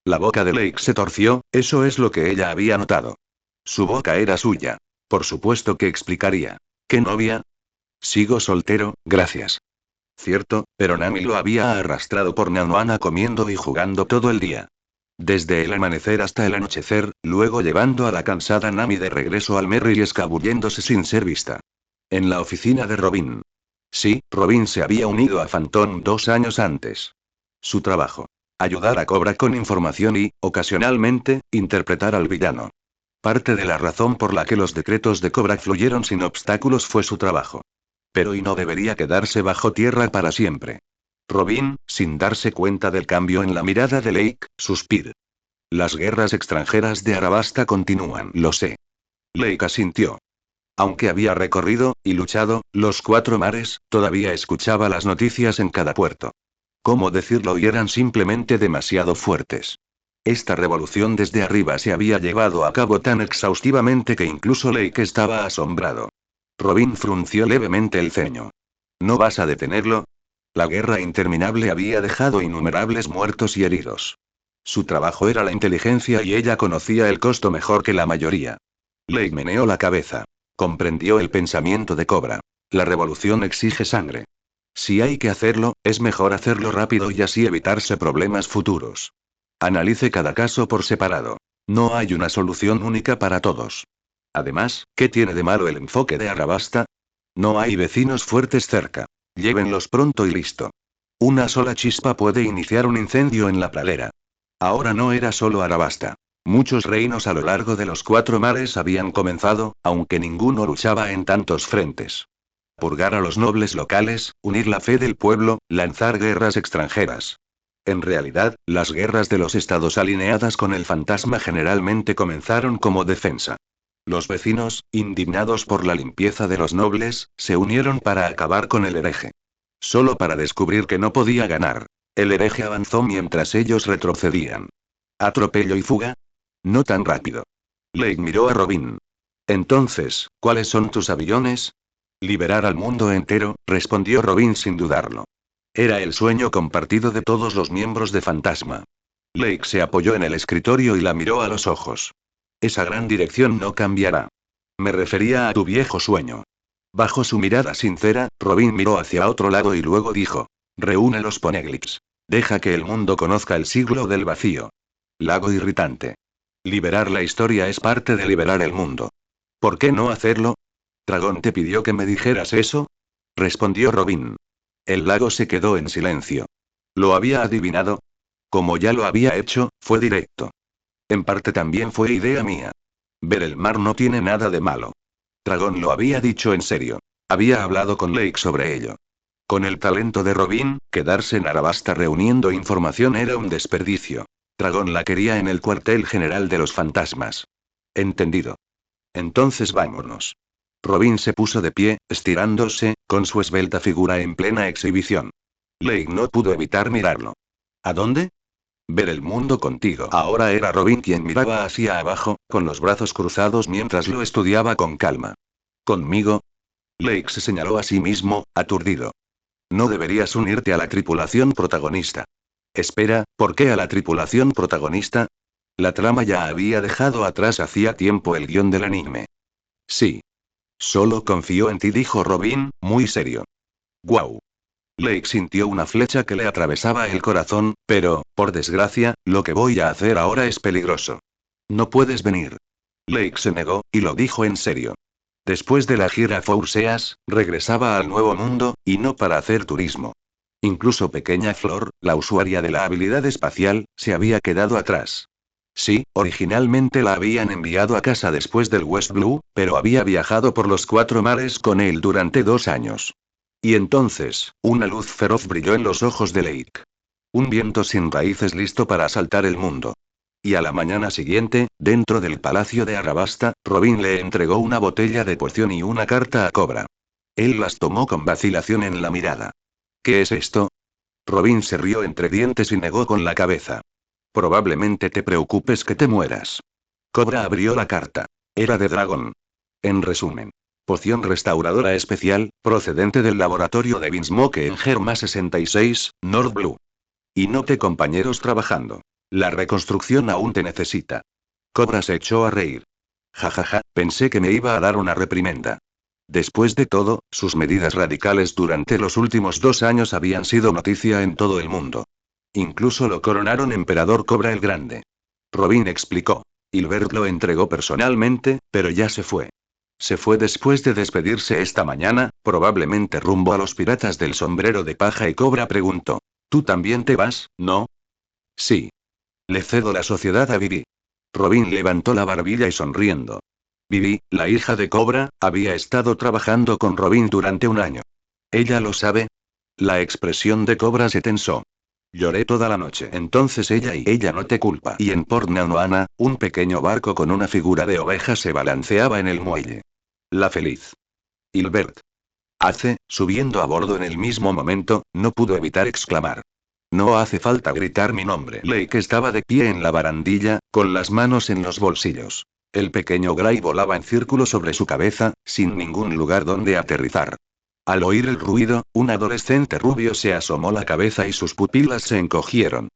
La boca de Lake se torció, eso es lo que ella había notado. Su boca era suya. Por supuesto que explicaría. ¿Qué novia? Sigo soltero, gracias. Cierto, pero Nami lo había arrastrado por Nanoana comiendo y jugando todo el día. Desde el amanecer hasta el anochecer, luego llevando a la cansada Nami de regreso al Merry y escabulléndose sin ser vista. En la oficina de Robin. Sí, Robin se había unido a Phantom 2 años antes. Su trabajo. Ayudar a Cobra con información y, ocasionalmente, interpretar al villano. Parte de la razón por la que los decretos de Cobra fluyeron sin obstáculos fue su trabajo. Pero y no debería quedarse bajo tierra para siempre. Robin, sin darse cuenta del cambio en la mirada de Lake, suspiró. Las guerras extranjeras de Arabasta continúan, lo sé. Lake asintió. Aunque había recorrido, y luchado, los 4 mares, todavía escuchaba las noticias en cada puerto. ¿Cómo decirlo? Y eran simplemente demasiado fuertes. Esta revolución desde arriba se había llevado a cabo tan exhaustivamente que incluso Lake estaba asombrado. Robin frunció levemente el ceño. ¿No vas a detenerlo? La guerra interminable había dejado innumerables muertos y heridos. Su trabajo era la inteligencia y ella conocía el costo mejor que la mayoría. Lake meneó la cabeza. Comprendió el pensamiento de Cobra. La revolución exige sangre. Si hay que hacerlo, es mejor hacerlo rápido y así evitarse problemas futuros. Analice cada caso por separado. No hay una solución única para todos. Además, ¿qué tiene de malo el enfoque de Arabasta? No hay vecinos fuertes cerca. Llévenlos pronto y listo. Una sola chispa puede iniciar un incendio en la pradera. Ahora no era solo Arabasta. Muchos reinos a lo largo de los 4 mares habían comenzado, aunque ninguno luchaba en tantos frentes. Purgar a los nobles locales, unir la fe del pueblo, lanzar guerras extranjeras. En realidad, las guerras de los estados alineadas con el fantasma generalmente comenzaron como defensa. Los vecinos, indignados por la limpieza de los nobles, se unieron para acabar con el hereje. Solo para descubrir que no podía ganar. El hereje avanzó mientras ellos retrocedían. ¿Atropello y fuga? No tan rápido. Lake miró a Robin. Entonces, ¿cuáles son tus aviones? Liberar al mundo entero, respondió Robin sin dudarlo. Era el sueño compartido de todos los miembros de Fantasma. Lake se apoyó en el escritorio y la miró a los ojos. Esa gran dirección no cambiará. Me refería a tu viejo sueño. Bajo su mirada sincera, Robin miró hacia otro lado y luego dijo: reúne los Poneglyphs. Deja que el mundo conozca el siglo del vacío. Lago irritante. Liberar la historia es parte de liberar el mundo. ¿Por qué no hacerlo? ¿Dragón te pidió que me dijeras eso? Respondió Robin. El lago se quedó en silencio. ¿Lo había adivinado? Como ya lo había hecho, fue directo. En parte también fue idea mía. Ver el mar no tiene nada de malo. Dragón lo había dicho en serio. Había hablado con Lake sobre ello. Con el talento de Robin, quedarse en Arabasta reuniendo información era un desperdicio. Dragón la quería en el cuartel general de los fantasmas. Entendido. Entonces vámonos. Robin se puso de pie, estirándose, con su esbelta figura en plena exhibición. Lake no pudo evitar mirarlo. ¿A dónde? Ver el mundo contigo. Ahora era Robin quien miraba hacia abajo, con los brazos cruzados mientras lo estudiaba con calma. ¿Conmigo? Lake se señaló a sí mismo, aturdido. No deberías unirte a la tripulación protagonista. Espera, ¿por qué a la tripulación protagonista? La trama ya había dejado atrás hacía tiempo el guión del anime. Sí. Solo confío en ti, dijo Robin, muy serio. Guau. Lake sintió una flecha que le atravesaba el corazón, pero, por desgracia, lo que voy a hacer ahora es peligroso. No puedes venir. Lake se negó, y lo dijo en serio. Después de la gira Fouseas, regresaba al Nuevo Mundo, y no para hacer turismo. Incluso Pequeña Flor, la usuaria de la habilidad espacial, se había quedado atrás. Sí, originalmente la habían enviado a casa después del West Blue, pero había viajado por los 4 mares con él durante 2 años. Y entonces, una luz feroz brilló en los ojos de Lake. Un viento sin raíces listo para asaltar el mundo. Y a la mañana siguiente, dentro del palacio de Arabasta, Robin le entregó una botella de poción y una carta a Cobra. Él las tomó con vacilación en la mirada. ¿Qué es esto? Robin se rió entre dientes y negó con la cabeza. Probablemente te preocupes que te mueras. Cobra abrió la carta. Era de dragón. En resumen. Poción restauradora especial, procedente del laboratorio de Vinsmoke en Germa 66, North Blue. Y note compañeros trabajando. La reconstrucción aún te necesita. Cobra se echó a reír. Jajaja, pensé que me iba a dar una reprimenda. Después de todo, sus medidas radicales durante los últimos 2 años habían sido noticia en todo el mundo. Incluso lo coronaron emperador Cobra el Grande. Robin explicó. Hilbert lo entregó personalmente, pero ya se fue. Se fue después de despedirse esta mañana, probablemente rumbo a los piratas del sombrero de paja, y Cobra preguntó. ¿Tú también te vas, no? Sí. Le cedo la sociedad a Vivi. Robin levantó la barbilla y sonriendo. Vivi, la hija de Cobra, había estado trabajando con Robin durante 1 año. ¿Ella lo sabe? La expresión de Cobra se tensó. Lloré toda la noche. Entonces ella no te culpa. Y en Port Nauana, un pequeño barco con una figura de oveja se balanceaba en el muelle. La feliz. Hilbert. Subiendo a bordo en el mismo momento, no pudo evitar exclamar. No hace falta gritar mi nombre. Lake estaba de pie en la barandilla, con las manos en los bolsillos. El pequeño Gray volaba en círculo sobre su cabeza, sin ningún lugar donde aterrizar. Al oír el ruido, un adolescente rubio se asomó la cabeza y sus pupilas se encogieron.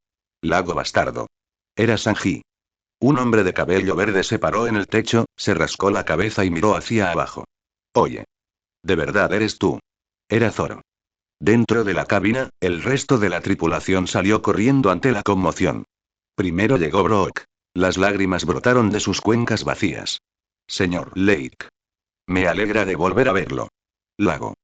Lago bastardo. Era Sanji. Un hombre de cabello verde se paró en el techo, se rascó la cabeza y miró hacia abajo. Oye. ¿De verdad eres tú? Era Zoro. Dentro de la cabina, el resto de la tripulación salió corriendo ante la conmoción. Primero llegó Brook. Las lágrimas brotaron de sus cuencas vacías. Señor Lake. Me alegra de volver a verlo. Lago.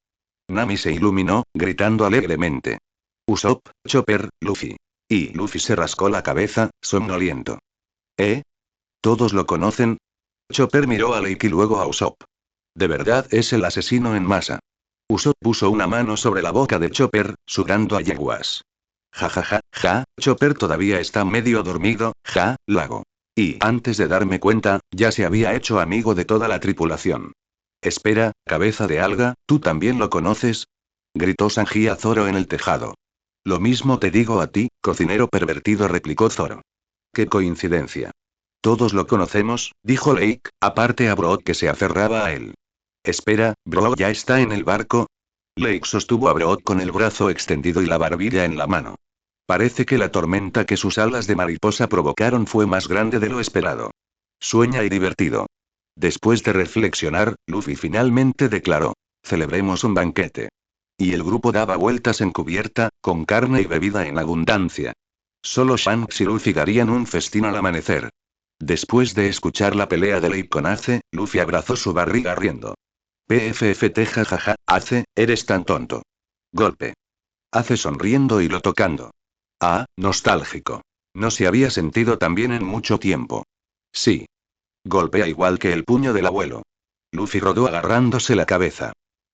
Nami se iluminó, gritando alegremente. Usopp, Chopper, Luffy. Y Luffy se rascó la cabeza, somnoliento. ¿Eh? ¿Todos lo conocen? Chopper miró a Lake y luego a Usopp. ¿De verdad es el asesino en masa? Usopp puso una mano sobre la boca de Chopper, sudando a yeguas. Ja ja ja, ja, Chopper todavía está medio dormido, ja, Lago. Y antes de darme cuenta, ya se había hecho amigo de toda la tripulación. Espera, cabeza de alga, ¿tú también lo conoces? Gritó Sanji a Zoro en el tejado. Lo mismo te digo a ti, cocinero pervertido, replicó Zoro. ¡Qué coincidencia! Todos lo conocemos, dijo Lake, aparte a Brook que se aferraba a él. Espera, ¿Brook ya está en el barco? Lake sostuvo a Brook con el brazo extendido y la barbilla en la mano. Parece que la tormenta que sus alas de mariposa provocaron fue más grande de lo esperado. Sueña y divertido. Después de reflexionar, Luffy finalmente declaró. Celebremos un banquete. Y el grupo daba vueltas en cubierta, con carne y bebida en abundancia. Solo Shanks y Luffy darían un festín al amanecer. Después de escuchar la pelea de Lake con Ace, Luffy abrazó su barriga riendo. PFFT jajaja, Ace, eres tan tonto. Golpe. Ace sonriendo y lo tocando. Ah, nostálgico. No se había sentido tan bien en mucho tiempo. Sí. Golpea igual que el puño del abuelo. Luffy rodó agarrándose la cabeza.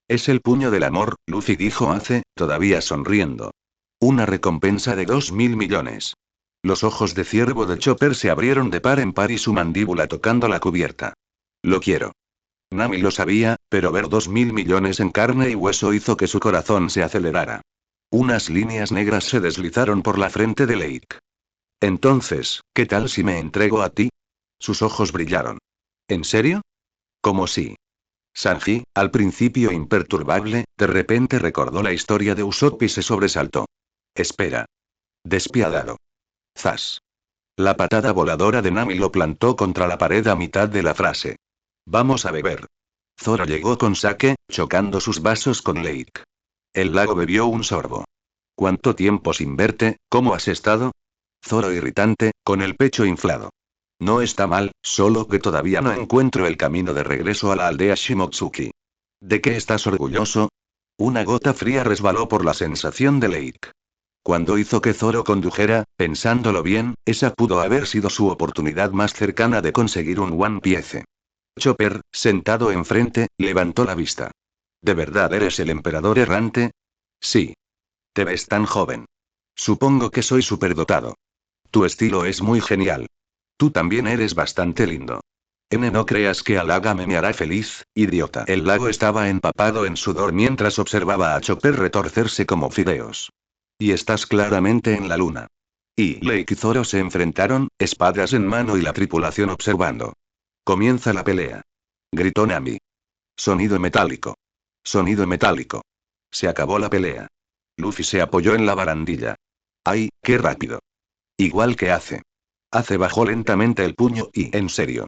Es el puño del amor, Luffy dijo Ace, todavía sonriendo. Una recompensa de 2.000 millones. Los ojos de ciervo de Chopper se abrieron de par en par y su mandíbula tocando la cubierta. Lo quiero. Nami lo sabía, pero ver 2.000 millones en carne y hueso hizo que su corazón se acelerara. Unas líneas negras se deslizaron por la frente de Lake. Entonces, ¿qué tal si me entrego a ti? Sus ojos brillaron. ¿En serio? ¿Cómo si? Sanji, al principio imperturbable, de repente recordó la historia de Usopp y se sobresaltó. Espera. Despiadado. Zas. La patada voladora de Nami lo plantó contra la pared a mitad de la frase. Vamos a beber. Zoro llegó con sake, chocando sus vasos con Lake. El lago bebió un sorbo. ¿Cuánto tiempo sin verte? ¿Cómo has estado? Zoro irritante, con el pecho inflado. No está mal, solo que todavía no encuentro el camino de regreso a la aldea Shimotsuki. ¿De qué estás orgulloso? Una gota fría resbaló por la sensación de Lake. Cuando hizo que Zoro condujera, pensándolo bien, esa pudo haber sido su oportunidad más cercana de conseguir un One Piece. Chopper, sentado enfrente, levantó la vista. ¿De verdad eres el emperador errante? Sí. Te ves tan joven. Supongo que soy superdotado. Tu estilo es muy genial. Tú también eres bastante lindo. No creas que halagame me hará feliz, idiota. El lago estaba empapado en sudor mientras observaba a Chopper retorcerse como fideos. Y estás claramente en la luna. Y Lake y Zoro se enfrentaron, espadas en mano y la tripulación observando. Comienza la pelea. Gritó Nami. Sonido metálico. Sonido metálico. Se acabó la pelea. Luffy se apoyó en la barandilla. ¡Ay, qué rápido! Igual que Ace. Ace bajó lentamente el puño y, en serio.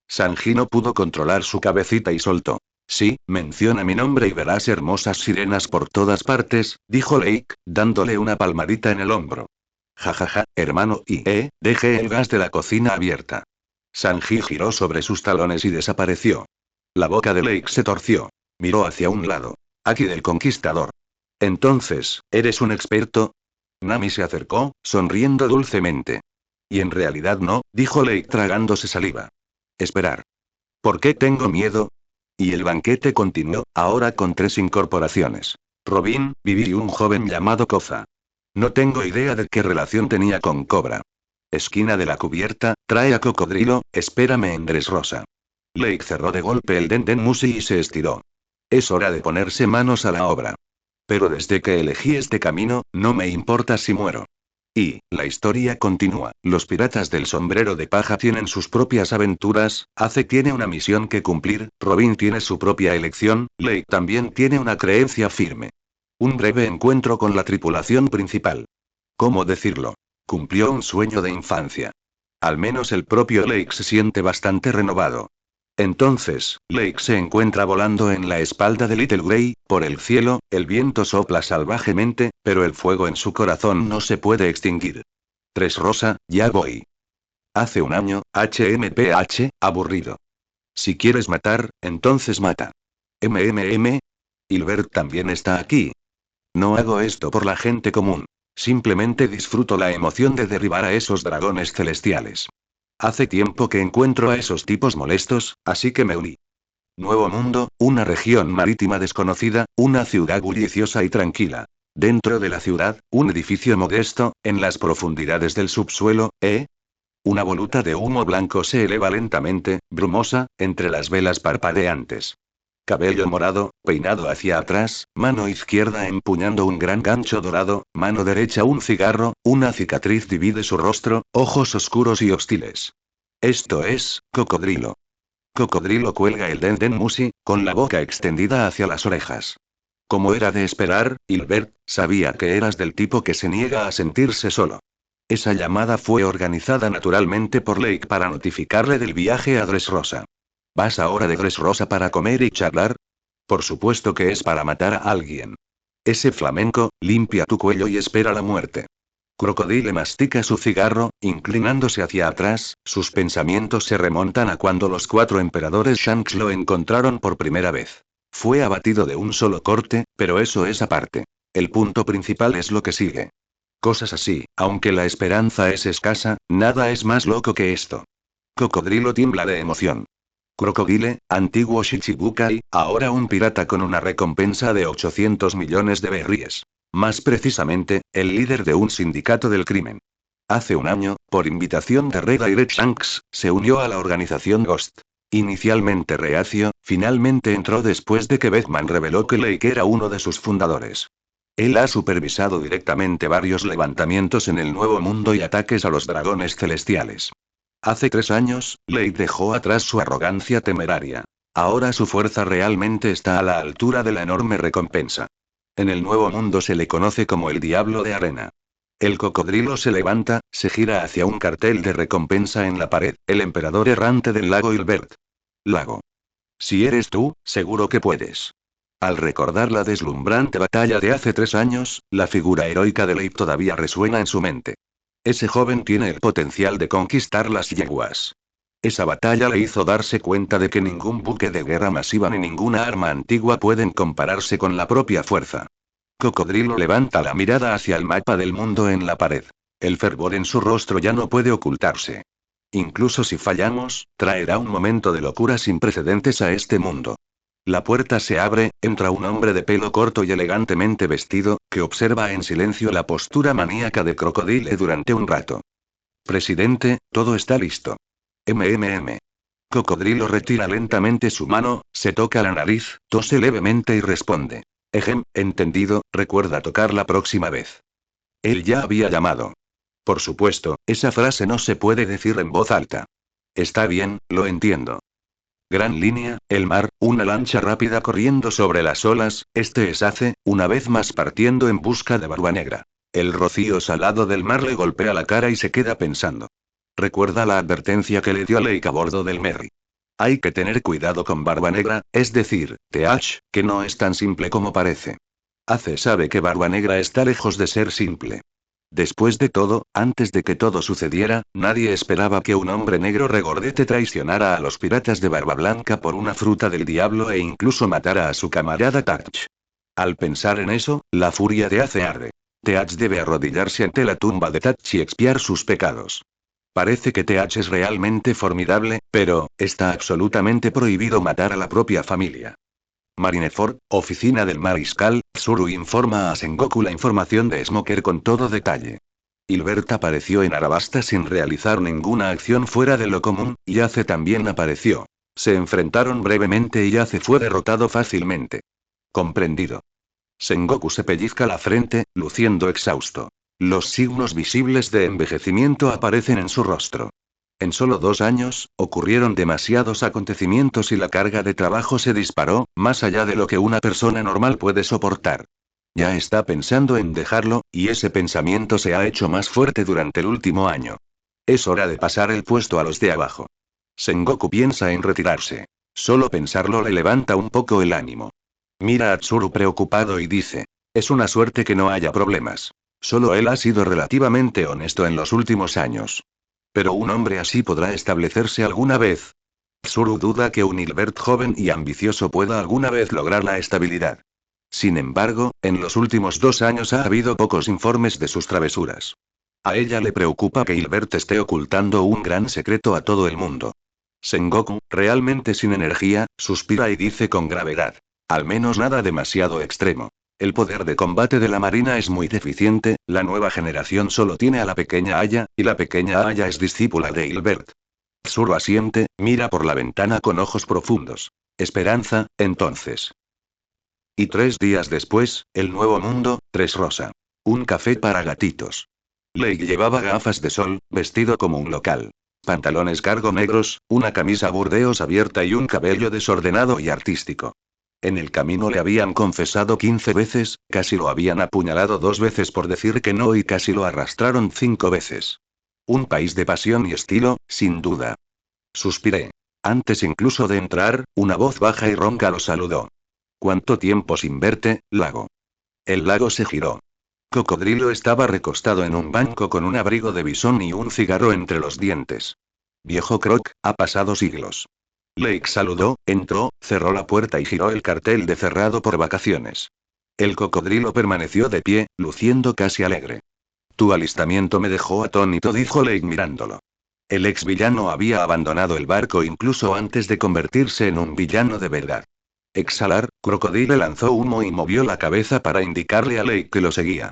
Sanji no pudo controlar su cabecita y soltó. Sí, menciona mi nombre y verás hermosas sirenas por todas partes, dijo Lake, dándole una palmadita en el hombro. Jajaja, hermano, dejé el gas de la cocina abierta. Sanji giró sobre sus talones y desapareció. La boca de Lake se torció. Miró hacia un lado. Aquí del conquistador. Entonces, ¿eres un experto? Nami se acercó, sonriendo dulcemente. Y en realidad no, dijo Lake tragándose saliva. Esperar. ¿Por qué tengo miedo? Y el banquete continuó, ahora con 3 incorporaciones. Robin, Vivi y un joven llamado Koza. No tengo idea de qué relación tenía con Cobra. Esquina de la cubierta, trae a Cocodrilo, espérame en Dressrosa. Lake cerró de golpe el Denden Mushi y se estiró. Es hora de ponerse manos a la obra. Pero desde que elegí este camino, no me importa si muero. Y, la historia continúa. Los piratas del sombrero de paja tienen sus propias aventuras, Ace tiene una misión que cumplir, Robin tiene su propia elección, Lake también tiene una creencia firme. Un breve encuentro con la tripulación principal. ¿Cómo decirlo? Cumplió un sueño de infancia. Al menos el propio Lake se siente bastante renovado. Entonces, Lake se encuentra volando en la espalda de Little Grey, por el cielo, el viento sopla salvajemente, pero el fuego en su corazón no se puede extinguir. Dressrosa, ya voy. Hace un año, HMPH, aburrido. Si quieres matar, entonces mata. Hilbert también está aquí. No hago esto por la gente común. Simplemente disfruto la emoción de derribar a esos dragones celestiales. Hace tiempo que encuentro a esos tipos molestos, así que me uní. Nuevo mundo, una región marítima desconocida, una ciudad bulliciosa y tranquila. Dentro de la ciudad, un edificio modesto, en las profundidades del subsuelo, una voluta de humo blanco se eleva lentamente, brumosa, entre las velas parpadeantes. Cabello morado, peinado hacia atrás, mano izquierda empuñando un gran gancho dorado, mano derecha un cigarro, una cicatriz divide su rostro, ojos oscuros y hostiles. Esto es, Cocodrilo. Cocodrilo cuelga el Den Den Musi, con la boca extendida hacia las orejas. Como era de esperar, Hilbert, sabía que eras del tipo que se niega a sentirse solo. Esa llamada fue organizada naturalmente por Lake para notificarle del viaje a Dressrosa. ¿Vas ahora de Dressrosa para comer y charlar? Por supuesto que es para matar a alguien. Ese flamenco, limpia tu cuello y espera la muerte. Crocodile mastica su cigarro, inclinándose hacia atrás, sus pensamientos se remontan a cuando los 4 emperadores Shanks lo encontraron por primera vez. Fue abatido de un solo corte, pero eso es aparte. El punto principal es lo que sigue. Cosas así, aunque la esperanza es escasa, nada es más loco que esto. Cocodrilo tiembla de emoción. Crocodile, antiguo Shichibukai, ahora un pirata con una recompensa de 800 millones de berries. Más precisamente, el líder de un sindicato del crimen. Hace un año, por invitación de Red Direct Shanks, se unió a la organización Ghost. Inicialmente reacio, finalmente entró después de que Beckman reveló que Lake era uno de sus fundadores. Él ha supervisado directamente varios levantamientos en el Nuevo Mundo y ataques a los dragones celestiales. Hace 3 años, Lake dejó atrás su arrogancia temeraria. Ahora su fuerza realmente está a la altura de la enorme recompensa. En el Nuevo Mundo se le conoce como el Diablo de Arena. El cocodrilo se levanta, se gira hacia un cartel de recompensa en la pared, el emperador errante del lago Hilbert. Lago. Si eres tú, seguro que puedes. Al recordar la deslumbrante batalla de hace 3 años, la figura heroica de Leif todavía resuena en su mente. Ese joven tiene el potencial de conquistar las yeguas. Esa batalla le hizo darse cuenta de que ningún buque de guerra masiva ni ninguna arma antigua pueden compararse con la propia fuerza. Cocodrilo levanta la mirada hacia el mapa del mundo en la pared. El fervor en su rostro ya no puede ocultarse. Incluso si fallamos, traerá un momento de locura sin precedentes a este mundo. La puerta se abre, entra un hombre de pelo corto y elegantemente vestido, que observa en silencio la postura maníaca de Crocodile durante un rato. Presidente, todo está listo. Cocodrilo retira lentamente su mano, se toca la nariz, tose levemente y responde. Entendido, recuerda tocar la próxima vez. Él ya había llamado. Por supuesto, esa frase no se puede decir en voz alta. Está bien, lo entiendo. Gran línea, el mar, una lancha rápida corriendo sobre las olas, este es Ace, una vez más partiendo en busca de Barbanegra. El rocío salado del mar le golpea la cara y se queda pensando. Recuerda la advertencia que le dio Lake a bordo del Merry. Hay que tener cuidado con Barbanegra, es decir, TH, que no es tan simple como parece. Ace sabe que Barbanegra está lejos de ser simple. Después de todo, antes de que todo sucediera, nadie esperaba que un hombre negro regordete traicionara a los piratas de Barba Blanca por una fruta del diablo e incluso matara a su camarada Tatch. Al pensar en eso, la furia de Ace arde. Teach debe arrodillarse ante la tumba de Tatch y expiar sus pecados. Parece que Teach es realmente formidable, pero, está absolutamente prohibido matar a la propia familia. Marineford, oficina del mariscal, Tsuru informa a Sengoku la información de Smoker con todo detalle. Hilbert apareció en Arabasta sin realizar ninguna acción fuera de lo común, y Ace también apareció. Se enfrentaron brevemente y Ace fue derrotado fácilmente. Comprendido. Sengoku se pellizca la frente, luciendo exhausto. Los signos visibles de envejecimiento aparecen en su rostro. En solo 2 años, ocurrieron demasiados acontecimientos y la carga de trabajo se disparó, más allá de lo que una persona normal puede soportar. Ya está pensando en dejarlo, y ese pensamiento se ha hecho más fuerte durante el último año. Es hora de pasar el puesto a los de abajo. Sengoku piensa en retirarse. Solo pensarlo le levanta un poco el ánimo. Mira a Tsuru preocupado y dice: es una suerte que no haya problemas. Solo él ha sido relativamente honesto en los últimos años. Pero un hombre así podrá establecerse alguna vez. Tsuru duda que un Hilbert joven y ambicioso pueda alguna vez lograr la estabilidad. Sin embargo, en los últimos 2 años ha habido pocos informes de sus travesuras. A ella le preocupa que Hilbert esté ocultando un gran secreto a todo el mundo. Sengoku, realmente sin energía, suspira y dice con gravedad: al menos nada demasiado extremo. El poder de combate de la Marina es muy deficiente, la nueva generación solo tiene a la pequeña Aya, y la pequeña Aya es discípula de Hilbert. Tsuru asiente, mira por la ventana con ojos profundos. Esperanza, entonces. Y 3 días después, el nuevo mundo, Dressrosa. Un café para gatitos. Lake llevaba gafas de sol, vestido como un local. Pantalones cargo negros, una camisa burdeos abierta y un cabello desordenado y artístico. En el camino le habían confesado 15 veces, casi lo habían apuñalado 2 veces por decir que no y casi lo arrastraron 5 veces. Un país de pasión y estilo, sin duda. Suspiré. Antes incluso de entrar, una voz baja y ronca lo saludó. ¿Cuánto tiempo sin verte, Lago? El lago se giró. Cocodrilo estaba recostado en un banco con un abrigo de bisón y un cigarro entre los dientes. Viejo Croc, ha pasado siglos. Lake saludó, entró, cerró la puerta y giró el cartel de cerrado por vacaciones. El cocodrilo permaneció de pie, luciendo casi alegre. Tu alistamiento me dejó atónito, dijo Lake mirándolo. El ex villano había abandonado el barco incluso antes de convertirse en un villano de verdad. Exhalar, Crocodile lanzó humo y movió la cabeza para indicarle a Lake que lo seguía.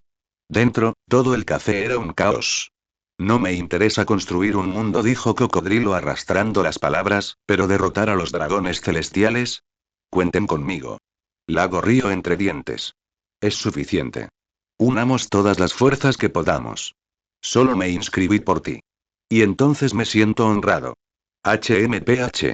Dentro, todo el café era un caos. No me interesa construir un mundo, dijo Cocodrilo arrastrando las palabras, pero derrotar a los dragones celestiales. Cuenten conmigo. Lago río entre dientes. Es suficiente. Unamos todas las fuerzas que podamos. Solo me inscribí por ti. Y entonces me siento honrado. HMPH.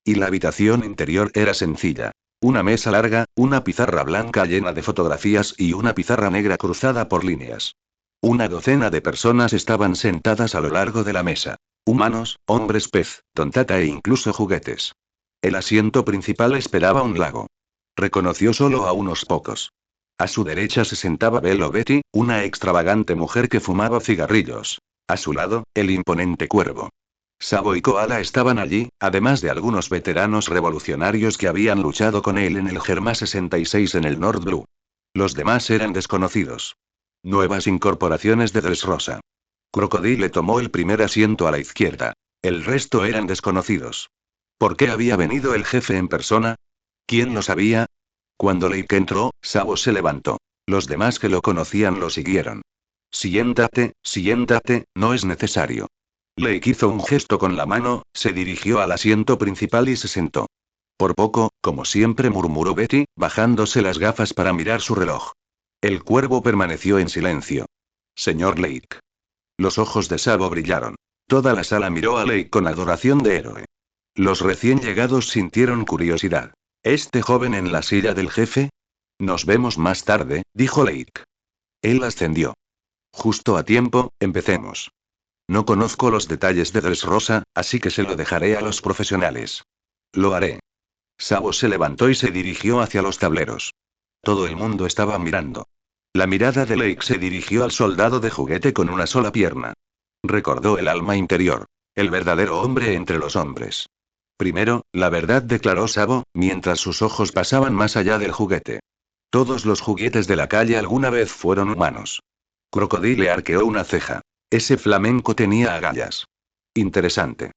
Y la habitación interior era sencilla. Una mesa larga, una pizarra blanca llena de fotografías y una pizarra negra cruzada por líneas. Una docena de personas estaban sentadas a lo largo de la mesa. Humanos, hombres pez, tontata e incluso juguetes. El asiento principal esperaba un lago. Reconoció solo a unos pocos. A su derecha se sentaba Belo Betty, una extravagante mujer que fumaba cigarrillos. A su lado, el imponente cuervo. Sabo y Koala estaban allí, además de algunos veteranos revolucionarios que habían luchado con él en el Germa 66 en el North Blue. Los demás eran desconocidos. Nuevas incorporaciones de Dressrosa. Crocodile tomó el primer asiento a la izquierda. El resto eran desconocidos. ¿Por qué había venido el jefe en persona? ¿Quién lo sabía? Cuando Lake entró, Sabo se levantó. Los demás que lo conocían lo siguieron. Siéntate, no es necesario. Lake hizo un gesto con la mano, se dirigió al asiento principal y se sentó. Por poco, como siempre, murmuró Betty, bajándose las gafas para mirar su reloj. El cuervo permaneció en silencio. Señor Lake. Los ojos de Sabo brillaron. Toda la sala miró a Lake con adoración de héroe. Los recién llegados sintieron curiosidad. ¿Este joven en la silla del jefe? Nos vemos más tarde, dijo Lake. Él ascendió. Justo a tiempo, empecemos. No conozco los detalles de Dressrosa, así que se lo dejaré a los profesionales. Lo haré. Sabo se levantó y se dirigió hacia los tableros. Todo el mundo estaba mirando. La mirada de Lake se dirigió al soldado de juguete con una sola pierna. Recordó el alma interior. El verdadero hombre entre los hombres. Primero, la verdad, declaró Sabo, mientras sus ojos pasaban más allá del juguete. Todos los juguetes de la calle alguna vez fueron humanos. Crocodile arqueó una ceja. Ese flamenco tenía agallas. Interesante.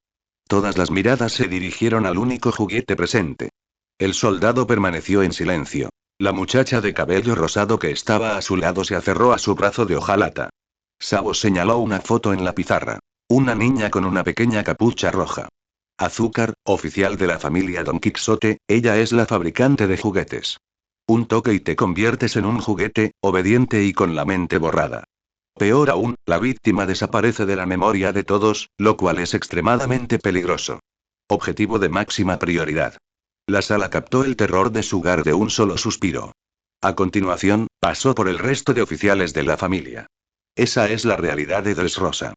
Todas las miradas se dirigieron al único juguete presente. El soldado permaneció en silencio. La muchacha de cabello rosado que estaba a su lado se aferró a su brazo de hojalata. Sabo señaló una foto en la pizarra. Una niña con una pequeña capucha roja. Azúcar, oficial de la familia Don Quixote, ella es la fabricante de juguetes. Un toque y te conviertes en un juguete, obediente y con la mente borrada. Peor aún, la víctima desaparece de la memoria de todos, lo cual es extremadamente peligroso. Objetivo de máxima prioridad. La sala captó el terror de Sugar de un solo suspiro. A continuación, pasó por el resto de oficiales de la familia. Esa es la realidad de Dressrosa.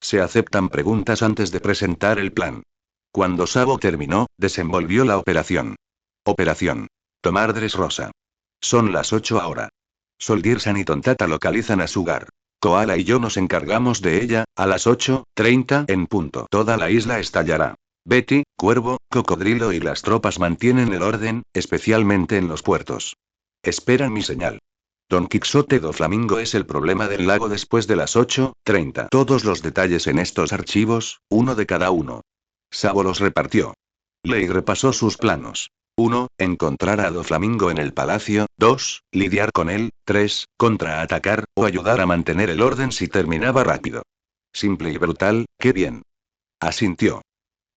Se aceptan preguntas antes de presentar el plan. Cuando Sabo terminó, desenvolvió la operación. Operación. Tomar Dressrosa. Son las 8 ahora. Soldirsan y Tontata localizan a Sugar. Koala y yo nos encargamos de ella, a las 8:30 en punto. Toda la isla estallará. Betty, Cuervo, Cocodrilo y las tropas mantienen el orden, especialmente en los puertos. Esperan mi señal. Don Quixote do Flamingo es el problema del lago después de las 8:30. Todos los detalles en estos archivos, uno de cada uno. Sabo los repartió. Ley repasó sus planos. 1. Encontrar a Doflamingo en el palacio. 2. Lidiar con él. 3. Contraatacar, o ayudar a mantener el orden si terminaba rápido. Simple y brutal, qué bien. Asintió.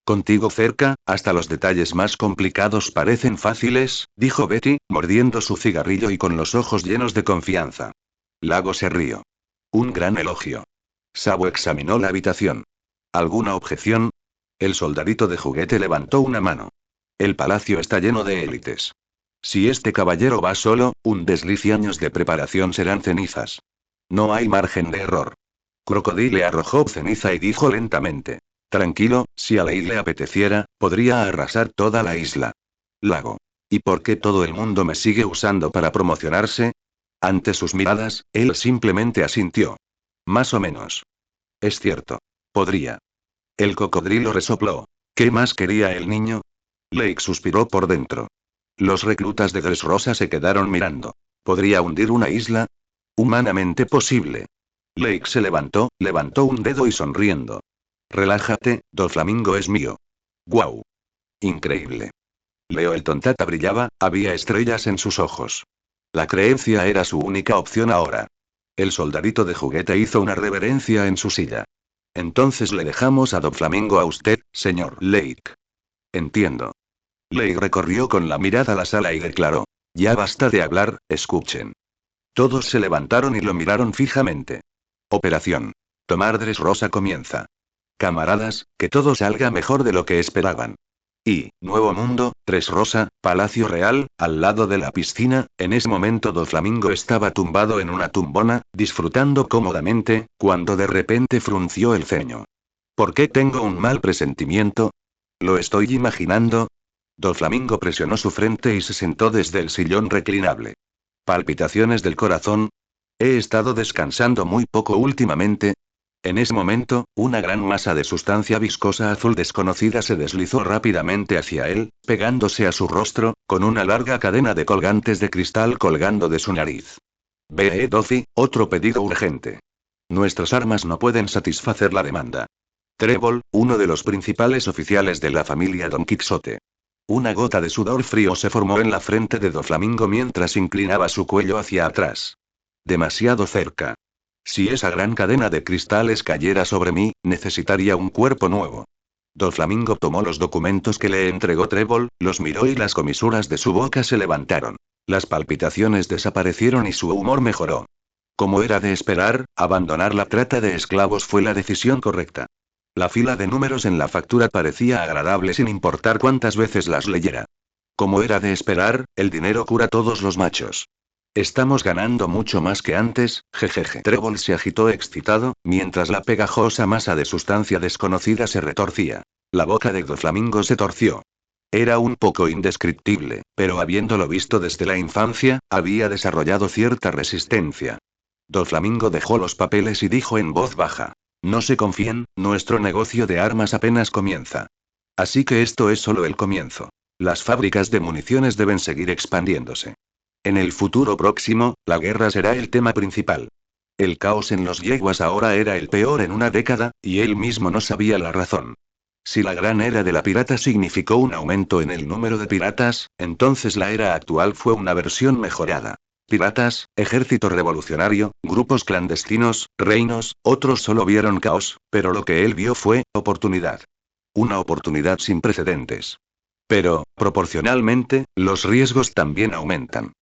Contigo cerca, hasta los detalles más complicados parecen fáciles, dijo Betty, mordiendo su cigarrillo y con los ojos llenos de confianza. Lago se rió. Un gran elogio. Sabo examinó la habitación. ¿Alguna objeción? El soldadito de juguete levantó una mano. El palacio está lleno de élites. Si este caballero va solo, un desliz y años de preparación serán cenizas. No hay margen de error. Crocodile arrojó ceniza y dijo lentamente. Tranquilo, si a Ley le apeteciera, podría arrasar toda la isla. Lago. ¿Y por qué todo el mundo me sigue usando para promocionarse? Ante sus miradas, él simplemente asintió. Más o menos. Es cierto. Podría. El cocodrilo resopló. ¿Qué más quería el niño? Lake suspiró por dentro. Los reclutas de Dressrosa se quedaron mirando. ¿Podría hundir una isla? Humanamente posible. Lake se levantó un dedo y sonriendo. Relájate, Doflamingo es mío. ¡Guau! Increíble. Leo el Tontata brillaba, había estrellas en sus ojos. La creencia era su única opción ahora. El soldadito de juguete hizo una reverencia en su silla. Entonces le dejamos a Doflamingo a usted, señor Lake. Entiendo. Lake recorrió con la mirada la sala y declaró. Ya basta de hablar, escuchen. Todos se levantaron y lo miraron fijamente. Operación. Tomar Dressrosa comienza. Camaradas, que todo salga mejor de lo que esperaban. Y, Nuevo Mundo, Dressrosa, Palacio Real, al lado de la piscina, en ese momento Doflamingo estaba tumbado en una tumbona, disfrutando cómodamente, cuando de repente frunció el ceño. ¿Por qué tengo un mal presentimiento? ¿Lo estoy imaginando? Doflamingo presionó su frente y se sentó desde el sillón reclinable. ¿Palpitaciones del corazón? He estado descansando muy poco últimamente. En ese momento, una gran masa de sustancia viscosa azul desconocida se deslizó rápidamente hacia él, pegándose a su rostro, con una larga cadena de colgantes de cristal colgando de su nariz. B.E. Doffy, otro pedido urgente. Nuestras armas no pueden satisfacer la demanda. Trébol, uno de los principales oficiales de la familia Don Quixote. Una gota de sudor frío se formó en la frente de Doflamingo mientras inclinaba su cuello hacia atrás. Demasiado cerca. Si esa gran cadena de cristales cayera sobre mí, necesitaría un cuerpo nuevo. Doflamingo tomó los documentos que le entregó Trébol, los miró y las comisuras de su boca se levantaron. Las palpitaciones desaparecieron y su humor mejoró. Como era de esperar, abandonar la trata de esclavos fue la decisión correcta. La fila de números en la factura parecía agradable sin importar cuántas veces las leyera. Como era de esperar, el dinero cura todos los machos. Estamos ganando mucho más que antes, jejeje. Trébol se agitó excitado, mientras la pegajosa masa de sustancia desconocida se retorcía. La boca de Doflamingo se torció. Era un poco indescriptible, pero habiéndolo visto desde la infancia, había desarrollado cierta resistencia. Doflamingo dejó los papeles y dijo en voz baja. No se confíen, nuestro negocio de armas apenas comienza. Así que esto es solo el comienzo. Las fábricas de municiones deben seguir expandiéndose. En el futuro próximo, la guerra será el tema principal. El caos en los yeguas ahora era el peor en una década, y él mismo no sabía la razón. Si la gran era de la pirata significó un aumento en el número de piratas, entonces la era actual fue una versión mejorada. Piratas, ejército revolucionario, grupos clandestinos, reinos, otros solo vieron caos, pero lo que él vio fue oportunidad. Una oportunidad sin precedentes. Pero, proporcionalmente, los riesgos también aumentan.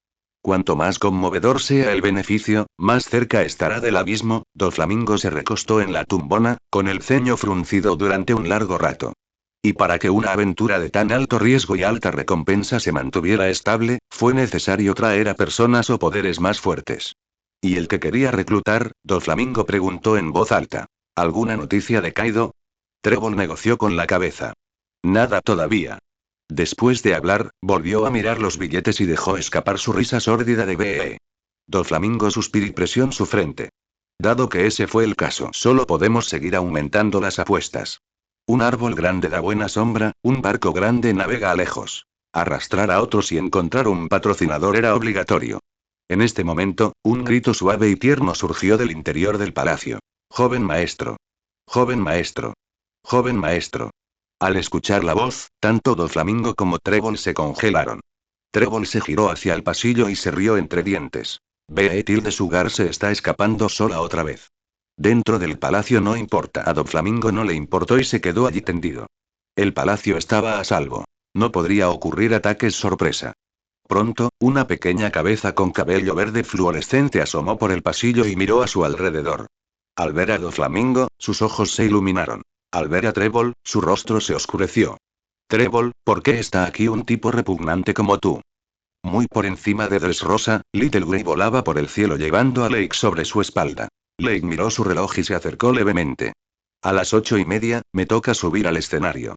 Cuanto más conmovedor sea el beneficio, más cerca estará del abismo. Doflamingo se recostó en la tumbona, con el ceño fruncido durante un largo rato. Y para que una aventura de tan alto riesgo y alta recompensa se mantuviera estable, fue necesario traer a personas o poderes más fuertes. ¿Y el que quería reclutar? Doflamingo preguntó en voz alta. ¿Alguna noticia de Kaido? Trébol negoció con la cabeza. Nada todavía. Después de hablar, volvió a mirar los billetes y dejó escapar su risa sórdida de BE. Doflamingo suspiró y presionó su frente. Dado que ese fue el caso, solo podemos seguir aumentando las apuestas. Un árbol grande da buena sombra, un barco grande navega a lejos. Arrastrar a otros y encontrar un patrocinador era obligatorio. En este momento, un grito suave y tierno surgió del interior del palacio. Joven maestro. Joven maestro. Joven maestro. Al escuchar la voz, tanto Doflamingo como Trébol se congelaron. Trébol se giró hacia el pasillo y se rió entre dientes. Beetil Sugar se está escapando sola otra vez. Dentro del palacio no importa. A Doflamingo no le importó y se quedó allí tendido. El palacio estaba a salvo. No podría ocurrir ataques sorpresa. Pronto, una pequeña cabeza con cabello verde fluorescente asomó por el pasillo y miró a su alrededor. Al ver a Doflamingo, sus ojos se iluminaron. Al ver a Trébol, su rostro se oscureció. Trébol, ¿por qué está aquí un tipo repugnante como tú? Muy por encima de Dressrosa, Little Grey volaba por el cielo llevando a Lake sobre su espalda. Lake miró su reloj y se acercó levemente. A las 8:30, me toca subir al escenario.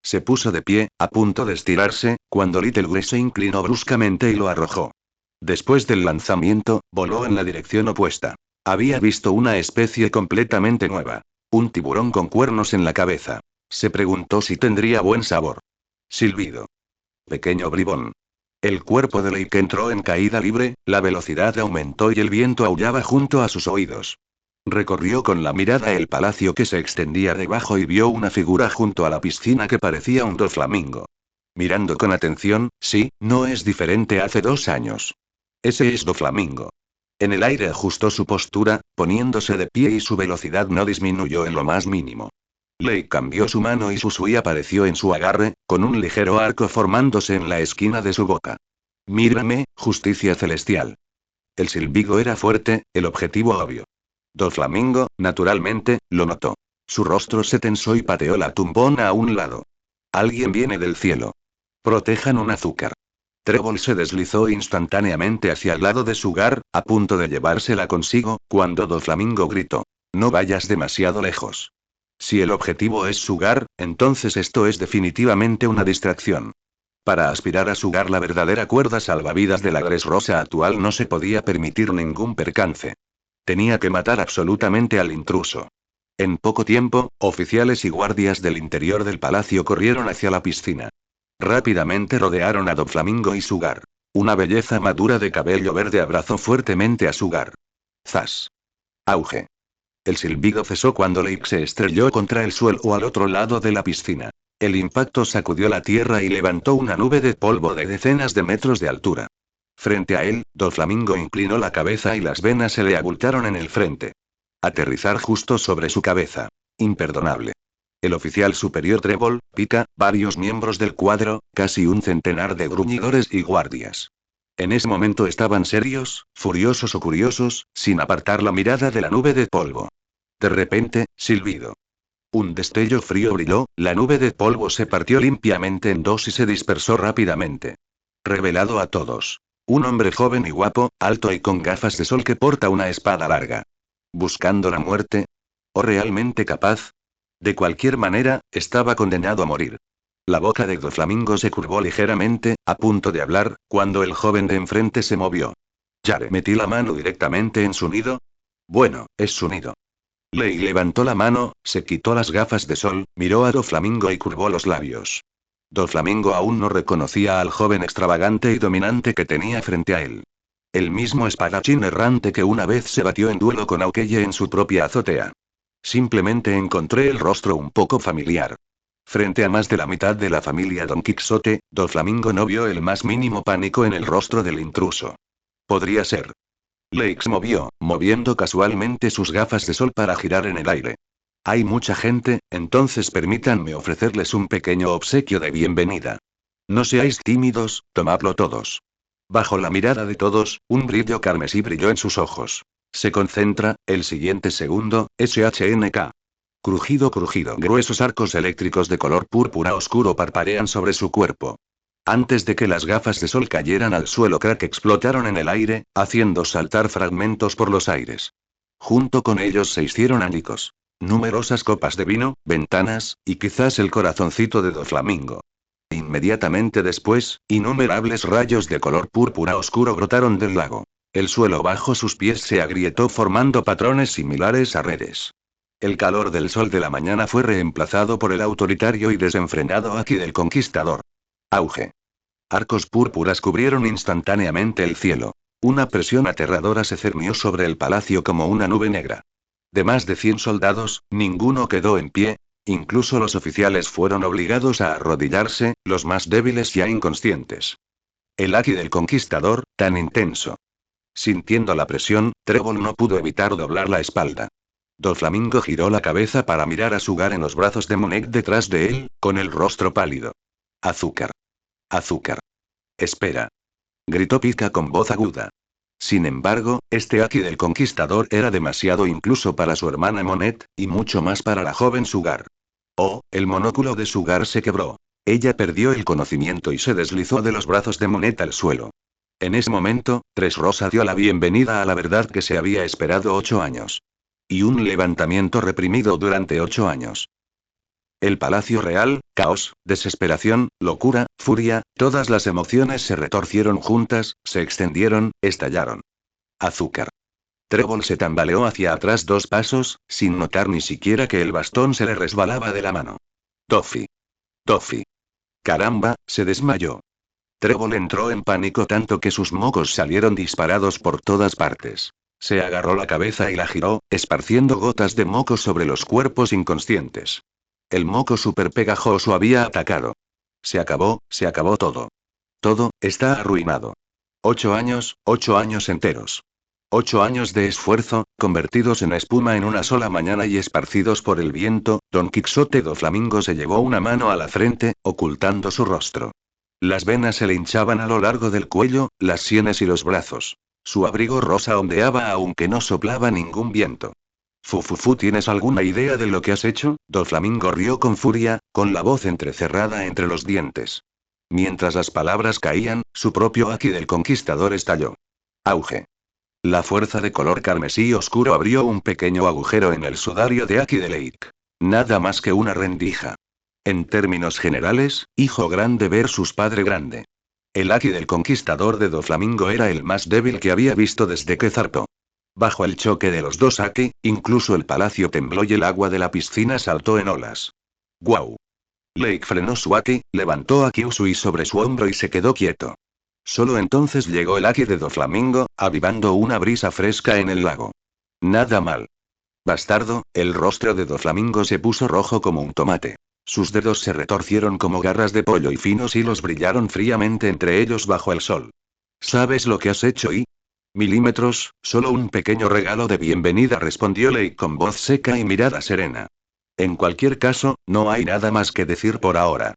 Se puso de pie, a punto de estirarse, cuando Little Grey se inclinó bruscamente y lo arrojó. Después del lanzamiento, voló en la dirección opuesta. Había visto una especie completamente nueva. Un tiburón con cuernos en la cabeza. Se preguntó si tendría buen sabor. Silbido. Pequeño bribón. El cuerpo de Lake entró en caída libre, la velocidad aumentó y el viento aullaba junto a sus oídos. Recorrió con la mirada el palacio que se extendía debajo y vio una figura junto a la piscina que parecía un doflamingo. Mirando con atención, sí, no es diferente hace 2 años. Ese es Doflamingo. En el aire ajustó su postura, poniéndose de pie y su velocidad no disminuyó en lo más mínimo. Lake cambió su mano y Susui apareció en su agarre, con un ligero arco formándose en la esquina de su boca. Mírame, justicia celestial. El silbido era fuerte, el objetivo obvio. Doflamingo, naturalmente, lo notó. Su rostro se tensó y pateó la tumbona a un lado. Alguien viene del cielo. Protejan un azúcar. Trébol se deslizó instantáneamente hacia el lado de Sugar, a punto de llevársela consigo, cuando Doflamingo gritó. No vayas demasiado lejos. Si el objetivo es Sugar, entonces esto es definitivamente una distracción. Para aspirar a Sugar, la verdadera cuerda salvavidas de la Dressrosa actual, no se podía permitir ningún percance. Tenía que matar absolutamente al intruso. En poco tiempo, oficiales y guardias del interior del palacio corrieron hacia la piscina. Rápidamente rodearon a Doflamingo y Sugar. Una belleza madura de cabello verde abrazó fuertemente a Sugar. ¡Zas! Auge. El silbido cesó cuando Lake se estrelló contra el suelo al otro lado de la piscina. El impacto sacudió la tierra y levantó una nube de polvo de decenas de metros de altura. Frente a él, Doflamingo inclinó la cabeza y las venas se le abultaron en el frente. Aterrizar justo sobre su cabeza. Imperdonable. El oficial superior Trébol, Pika, varios miembros del cuadro, casi un centenar de gruñidores y guardias. En ese momento estaban serios, furiosos o curiosos, sin apartar la mirada de la nube de polvo. De repente, silbido. Un destello frío brilló, la nube de polvo se partió limpiamente en dos y se dispersó rápidamente. Revelado a todos. Un hombre joven y guapo, alto y con gafas de sol que porta una espada larga. ¿Buscando la muerte? ¿O realmente capaz? De cualquier manera, estaba condenado a morir. La boca de Doflamingo se curvó ligeramente, a punto de hablar, cuando el joven de enfrente se movió. ¿Yare metí la mano directamente en su nido? Bueno, es su nido. Lei levantó la mano, se quitó las gafas de sol, miró a Doflamingo y curvó los labios. Doflamingo aún no reconocía al joven extravagante y dominante que tenía frente a él. El mismo espadachín errante que una vez se batió en duelo con Aokeye en su propia azotea. Simplemente encontré el rostro un poco familiar. Frente a más de la mitad de la familia Don Quixote, Doflamingo no vio el más mínimo pánico en el rostro del intruso. Podría ser. Lake se movió, moviendo casualmente sus gafas de sol para girar en el aire. Hay mucha gente, entonces permítanme ofrecerles un pequeño obsequio de bienvenida. No seáis tímidos, tomadlo todos. Bajo la mirada de todos, un brillo carmesí brilló en sus ojos. Se concentra, el siguiente segundo, SHNK. Crujido, crujido. Gruesos arcos eléctricos de color púrpura oscuro parpadean sobre su cuerpo. Antes de que las gafas de sol cayeran al suelo, crack explotaron en el aire, haciendo saltar fragmentos por los aires. Junto con ellos se hicieron ánicos. Numerosas copas de vino, ventanas, y quizás el corazoncito de Doflamingo. Inmediatamente después, innumerables rayos de color púrpura oscuro brotaron del lago. El suelo bajo sus pies se agrietó formando patrones similares a redes. El calor del sol de la mañana fue reemplazado por el autoritario y desenfrenado Aki del Conquistador. Auge. Arcos púrpuras cubrieron instantáneamente el cielo. Una presión aterradora se cernió sobre el palacio como una nube negra. De más de 100 soldados, ninguno quedó en pie, incluso los oficiales fueron obligados a arrodillarse, los más débiles ya inconscientes. El Aki del Conquistador, tan intenso. Sintiendo la presión, Trébol no pudo evitar doblar la espalda. Doflamingo giró la cabeza para mirar a Sugar en los brazos de Monek detrás de él, con el rostro pálido. Azúcar. Azúcar. Espera. Gritó Pizca con voz aguda. Sin embargo, este Aki del Conquistador era demasiado incluso para su hermana Monet, y mucho más para la joven Sugar. Oh, el monóculo de Sugar se quebró. Ella perdió el conocimiento y se deslizó de los brazos de Monet al suelo. En ese momento, Rosa dio la bienvenida a la verdad que se había esperado 8 años. Y un levantamiento reprimido durante 8 años. El palacio real, caos, desesperación, locura, furia, todas las emociones se retorcieron juntas, se extendieron, estallaron. Azúcar. Trébol se tambaleó hacia atrás 2 pasos, sin notar ni siquiera que el bastón se le resbalaba de la mano. Toffee. Toffee. Caramba, se desmayó. Trébol entró en pánico tanto que sus mocos salieron disparados por todas partes. Se agarró la cabeza y la giró, esparciendo gotas de moco sobre los cuerpos inconscientes. El moco super pegajoso había atacado. Se acabó todo. Todo, está arruinado. 8 años enteros. 8 años de esfuerzo, convertidos en espuma en una sola mañana y esparcidos por el viento. Don Quixote Doflamingo se llevó una mano a la frente, ocultando su rostro. Las venas se le hinchaban a lo largo del cuello, las sienes y los brazos. Su abrigo rosa ondeaba aunque no soplaba ningún viento. Fufufu, ¿tienes alguna idea de lo que has hecho? Doflamingo rió con furia, con la voz entrecerrada entre los dientes. Mientras las palabras caían, su propio Aki del Conquistador estalló. Auge. La fuerza de color carmesí oscuro abrió un pequeño agujero en el sudario de Aki de Lake. Nada más que una rendija. En términos generales, hijo grande versus padre grande. El Aki del Conquistador de Doflamingo era el más débil que había visto desde que zarpó. Bajo el choque de los dos Aki, incluso el palacio tembló y el agua de la piscina saltó en olas. ¡Guau! Lake frenó su Aki, levantó a Kyusui sobre su hombro y se quedó quieto. Solo entonces llegó el Aki de Doflamingo, avivando una brisa fresca en el lago. Nada mal. Bastardo, el rostro de Doflamingo se puso rojo como un tomate. Sus dedos se retorcieron como garras de pollo y finos hilos brillaron fríamente entre ellos bajo el sol. ¿Sabes lo que has hecho y? Milímetros, solo un pequeño regalo de bienvenida, respondió Lake con voz seca y mirada serena. En cualquier caso, no hay nada más que decir por ahora.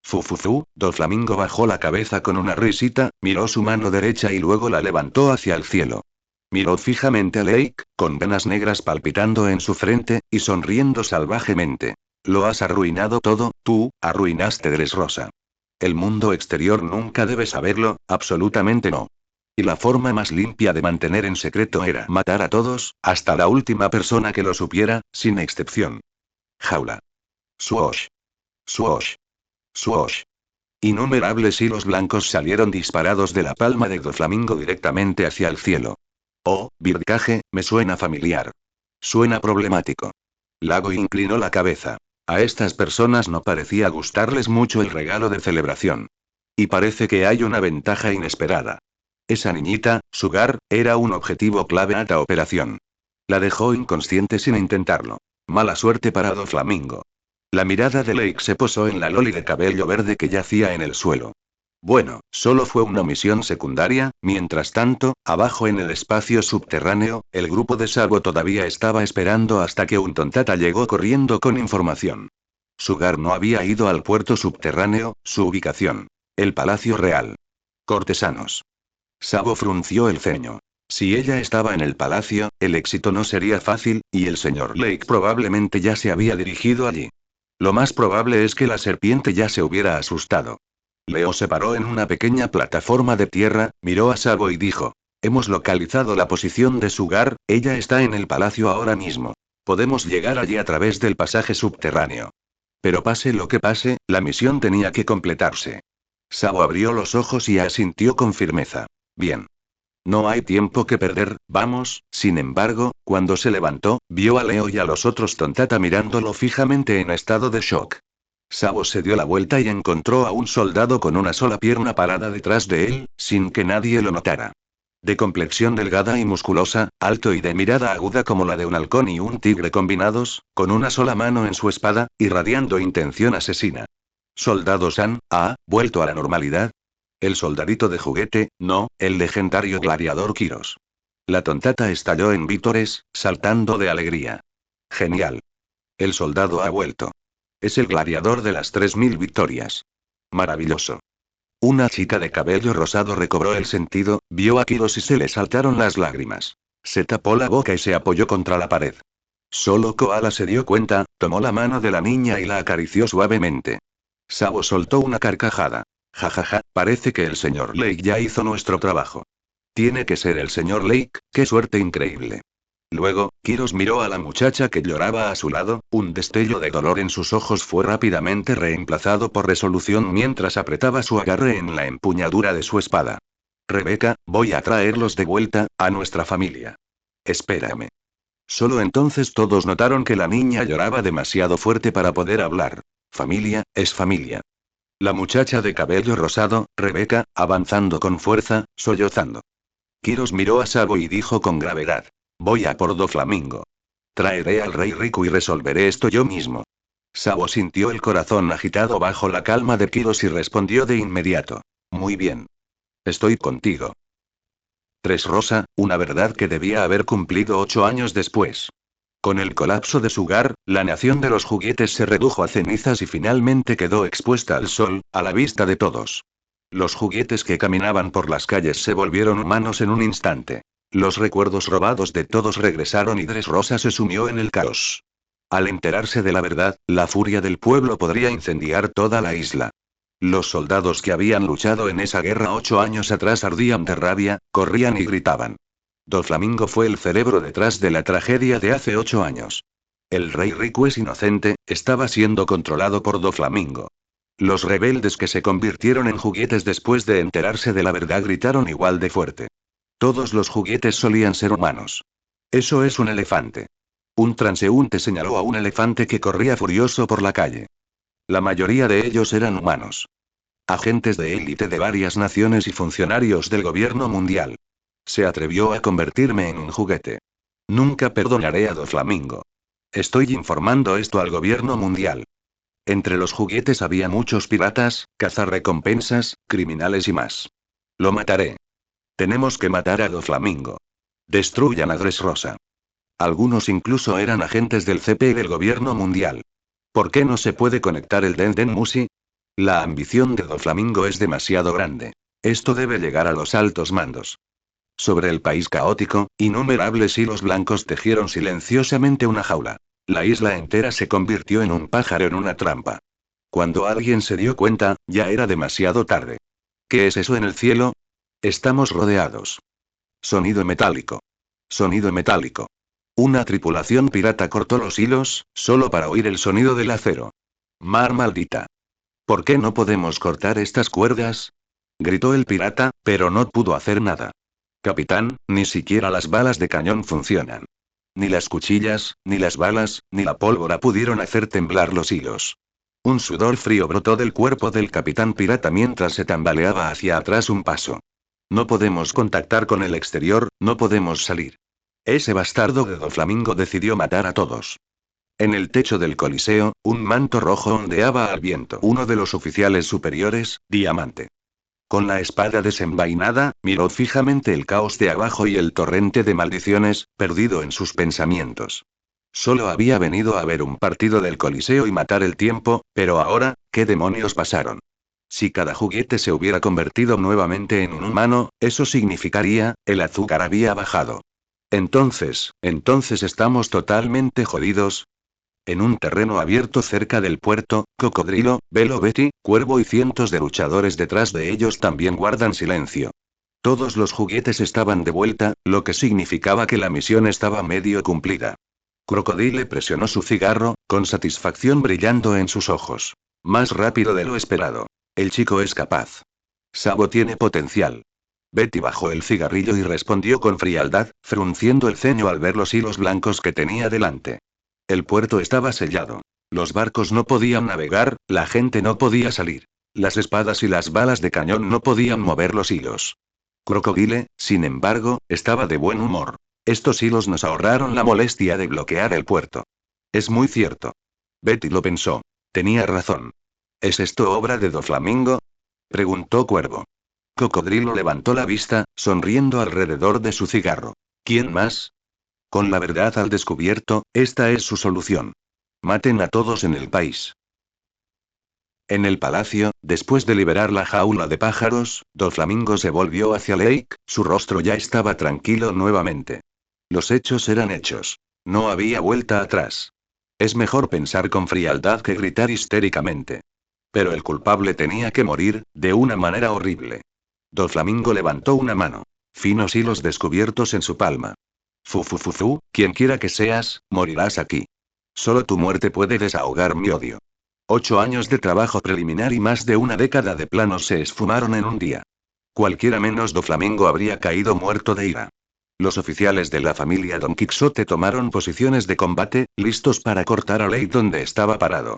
Fufufu, Doflamingo bajó la cabeza con una risita, miró su mano derecha y luego la levantó hacia el cielo. Miró fijamente a Lake, con venas negras palpitando en su frente, y sonriendo salvajemente. Lo has arruinado todo, tú, arruinaste Dressrosa. El mundo exterior nunca debe saberlo, absolutamente no. Y la forma más limpia de mantener en secreto era matar a todos, hasta la última persona que lo supiera, sin excepción. Jaula. Swoosh. Swoosh. Swoosh. Innumerables hilos blancos salieron disparados de la palma de Doflamingo directamente hacia el cielo. Oh, Birdcage, me suena familiar. Suena problemático. Lago inclinó la cabeza. A estas personas no parecía gustarles mucho el regalo de celebración. Y parece que hay una ventaja inesperada. Esa niñita, Sugar, era un objetivo clave a esta operación. La dejó inconsciente sin intentarlo. Mala suerte para Doflamingo. La mirada de Lake se posó en la loli de cabello verde que yacía en el suelo. Bueno, solo fue una misión secundaria. Mientras tanto, abajo en el espacio subterráneo, el grupo de Sabo todavía estaba esperando hasta que un tontata llegó corriendo con información. Sugar no había ido al puerto subterráneo, su ubicación. El Palacio Real. Cortesanos. Sabo frunció el ceño. Si ella estaba en el palacio, el éxito no sería fácil, y el señor Lake probablemente ya se había dirigido allí. Lo más probable es que la serpiente ya se hubiera asustado. Leo se paró en una pequeña plataforma de tierra, miró a Sabo y dijo: Hemos localizado la posición de Sugar, ella está en el palacio ahora mismo. Podemos llegar allí a través del pasaje subterráneo. Pero pase lo que pase, la misión tenía que completarse. Sabo abrió los ojos y asintió con firmeza. Bien. No hay tiempo que perder, vamos. Sin embargo, cuando se levantó, vio a Leo y a los otros Tontata mirándolo fijamente en estado de shock. Sabo se dio la vuelta y encontró a un soldado con una sola pierna parada detrás de él, sin que nadie lo notara. De complexión delgada y musculosa, alto y de mirada aguda como la de un halcón y un tigre combinados, con una sola mano en su espada, irradiando intención asesina. Soldado San, ¿ha vuelto a la normalidad? El soldadito de juguete, no, el legendario gladiador Kiros. La Tontata estalló en vítores, saltando de alegría. Genial. El soldado ha vuelto. Es el gladiador de las 3000 victorias. Maravilloso. Una chica de cabello rosado recobró el sentido, vio a Kiros y se le saltaron las lágrimas. Se tapó la boca y se apoyó contra la pared. Solo Koala se dio cuenta, tomó la mano de la niña y la acarició suavemente. Sabo soltó una carcajada. Jajaja, parece que el señor Lake ya hizo nuestro trabajo. Tiene que ser el señor Lake, qué suerte increíble. Luego, Kiros miró a la muchacha que lloraba a su lado, un destello de dolor en sus ojos fue rápidamente reemplazado por resolución mientras apretaba su agarre en la empuñadura de su espada. Rebeca, voy a traerlos de vuelta, a nuestra familia. Espérame. Solo entonces todos notaron que la niña lloraba demasiado fuerte para poder hablar. Familia, es familia. La muchacha de cabello rosado, Rebeca, avanzando con fuerza, sollozando. Kiros miró a Sabo y dijo con gravedad: Voy a por Doflamingo. Traeré al rey Riku y resolveré esto yo mismo. Sabo sintió el corazón agitado bajo la calma de Kiros y respondió de inmediato: Muy bien. Estoy contigo. Rosa, una verdad que debía haber cumplido 8 años después. Con el colapso de Sugar, la nación de los juguetes se redujo a cenizas y finalmente quedó expuesta al sol, a la vista de todos. Los juguetes que caminaban por las calles se volvieron humanos en un instante. Los recuerdos robados de todos regresaron y Rosa se sumió en el caos. Al enterarse de la verdad, la furia del pueblo podría incendiar toda la isla. Los soldados que habían luchado en esa guerra 8 años atrás ardían de rabia, corrían y gritaban. Doflamingo fue el cerebro detrás de la tragedia de hace 8 años. El rey Riku es inocente, estaba siendo controlado por Doflamingo. Los rebeldes que se convirtieron en juguetes después de enterarse de la verdad gritaron igual de fuerte. Todos los juguetes solían ser humanos. Eso es un elefante. Un transeúnte señaló a un elefante que corría furioso por la calle. La mayoría de ellos eran humanos. Agentes de élite de varias naciones y funcionarios del gobierno mundial. Se atrevió a convertirme en un juguete. Nunca perdonaré a Doflamingo. Estoy informando esto al gobierno mundial. Entre los juguetes había muchos piratas, cazarrecompensas, criminales y más. Lo mataré. Tenemos que matar a Doflamingo. Destruyan a Dressrosa. Algunos incluso eran agentes del CP y del gobierno mundial. ¿Por qué no se puede conectar el Den Musi? La ambición de Doflamingo es demasiado grande. Esto debe llegar a los altos mandos. Sobre el país caótico, innumerables hilos blancos tejieron silenciosamente una jaula. La isla entera se convirtió en un pájaro en una trampa. Cuando alguien se dio cuenta, ya era demasiado tarde. ¿Qué es eso en el cielo? Estamos rodeados. Sonido metálico. Sonido metálico. Una tripulación pirata cortó los hilos, solo para oír el sonido del acero. Mar maldita. ¿Por qué no podemos cortar estas cuerdas? Gritó el pirata, pero no pudo hacer nada. Capitán, ni siquiera las balas de cañón funcionan. Ni las cuchillas, ni las balas, ni la pólvora pudieron hacer temblar los hilos. Un sudor frío brotó del cuerpo del capitán pirata mientras se tambaleaba hacia atrás un paso. No podemos contactar con el exterior, no podemos salir. Ese bastardo de Doflamingo decidió matar a todos. En el techo del coliseo, un manto rojo ondeaba al viento. Uno de los oficiales superiores, Diamante. Con la espada desenvainada, miró fijamente el caos de abajo y el torrente de maldiciones, perdido en sus pensamientos. Solo había venido a ver un partido del coliseo y matar el tiempo, pero ahora, ¿qué demonios pasaron? Si cada juguete se hubiera convertido nuevamente en un humano, eso significaría, el azúcar había bajado. Entonces estamos totalmente jodidos. En un terreno abierto cerca del puerto, Cocodrilo, Velo Betty, Cuervo y cientos de luchadores detrás de ellos también guardan silencio. Todos los juguetes estaban de vuelta, lo que significaba que la misión estaba medio cumplida. Crocodile presionó su cigarro, con satisfacción brillando en sus ojos. Más rápido de lo esperado. El chico es capaz. Sabo tiene potencial. Betty bajó el cigarrillo y respondió con frialdad, frunciendo el ceño al ver los hilos blancos que tenía delante. El puerto estaba sellado. Los barcos no podían navegar, la gente no podía salir. Las espadas y las balas de cañón no podían mover los hilos. Crocodile, sin embargo, estaba de buen humor. Estos hilos nos ahorraron la molestia de bloquear el puerto. Es muy cierto. Betty lo pensó. Tenía razón. ¿Es esto obra de Doflamingo? Preguntó Cuervo. Cocodrilo levantó la vista, sonriendo alrededor de su cigarro. ¿Quién más? Con la verdad al descubierto, esta es su solución. Maten a todos en el país. En el palacio, después de liberar la jaula de pájaros, Doflamingo se volvió hacia Lake, su rostro ya estaba tranquilo nuevamente. Los hechos eran hechos. No había vuelta atrás. Es mejor pensar con frialdad que gritar histéricamente. Pero el culpable tenía que morir, de una manera horrible. Doflamingo levantó una mano. Finos hilos descubiertos en su palma. Fu, quien quiera que seas, morirás aquí. Solo tu muerte puede desahogar mi odio. 8 años de trabajo preliminar y más de una década de planos se esfumaron en un día. Cualquiera menos Doflamingo habría caído muerto de ira. Los oficiales de la familia Don Quixote tomaron posiciones de combate, listos para cortar a Lake donde estaba parado.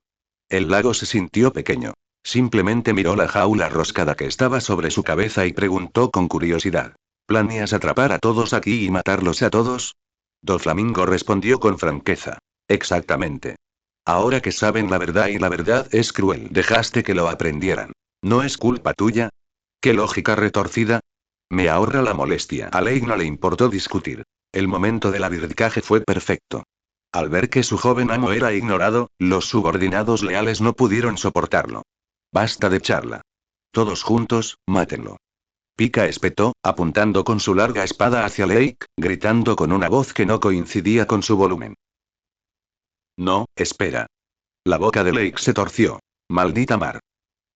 El lago se sintió pequeño. Simplemente miró la jaula roscada que estaba sobre su cabeza y preguntó con curiosidad. ¿Planeas atrapar a todos aquí y matarlos a todos? Doflamingo respondió con franqueza. Exactamente. Ahora que saben la verdad y la verdad es cruel, dejaste que lo aprendieran. ¿No es culpa tuya? ¿Qué lógica retorcida? Me ahorra la molestia. A Lake no le importó discutir. El momento del arbitraje fue perfecto. Al ver que su joven amo era ignorado, los subordinados leales no pudieron soportarlo. Basta de charla. Todos juntos, mátenlo. Pika espetó, apuntando con su larga espada hacia Lake, gritando con una voz que no coincidía con su volumen. No, espera. La boca de Lake se torció. Maldita mar.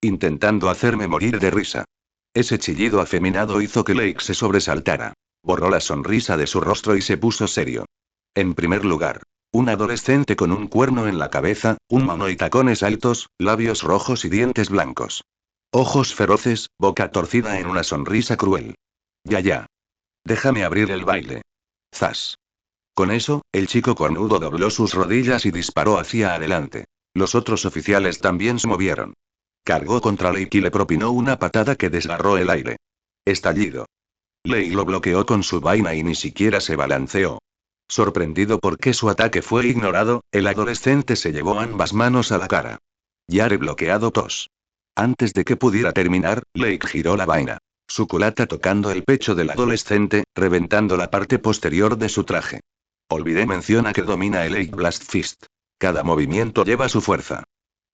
Intentando hacerme morir de risa. Ese chillido afeminado hizo que Lake se sobresaltara. Borró la sonrisa de su rostro y se puso serio. En primer lugar, un adolescente con un cuerno en la cabeza, un mano y tacones altos, labios rojos y dientes blancos. Ojos feroces, boca torcida en una sonrisa cruel. Ya. Déjame abrir el baile. Zas. Con eso, el chico cornudo dobló sus rodillas y disparó hacia adelante. Los otros oficiales también se movieron. Cargó contra Lake y le propinó una patada que desgarró el aire. Estallido. Lake lo bloqueó con su vaina y ni siquiera se balanceó. Sorprendido porque su ataque fue ignorado, el adolescente se llevó ambas manos a la cara. Ya rebloqueado tos. Antes de que pudiera terminar, Lake giró la vaina. Su culata tocando el pecho del adolescente, reventando la parte posterior de su traje. Olvidé menciona que domina el Lake Blast Fist. Cada movimiento lleva su fuerza.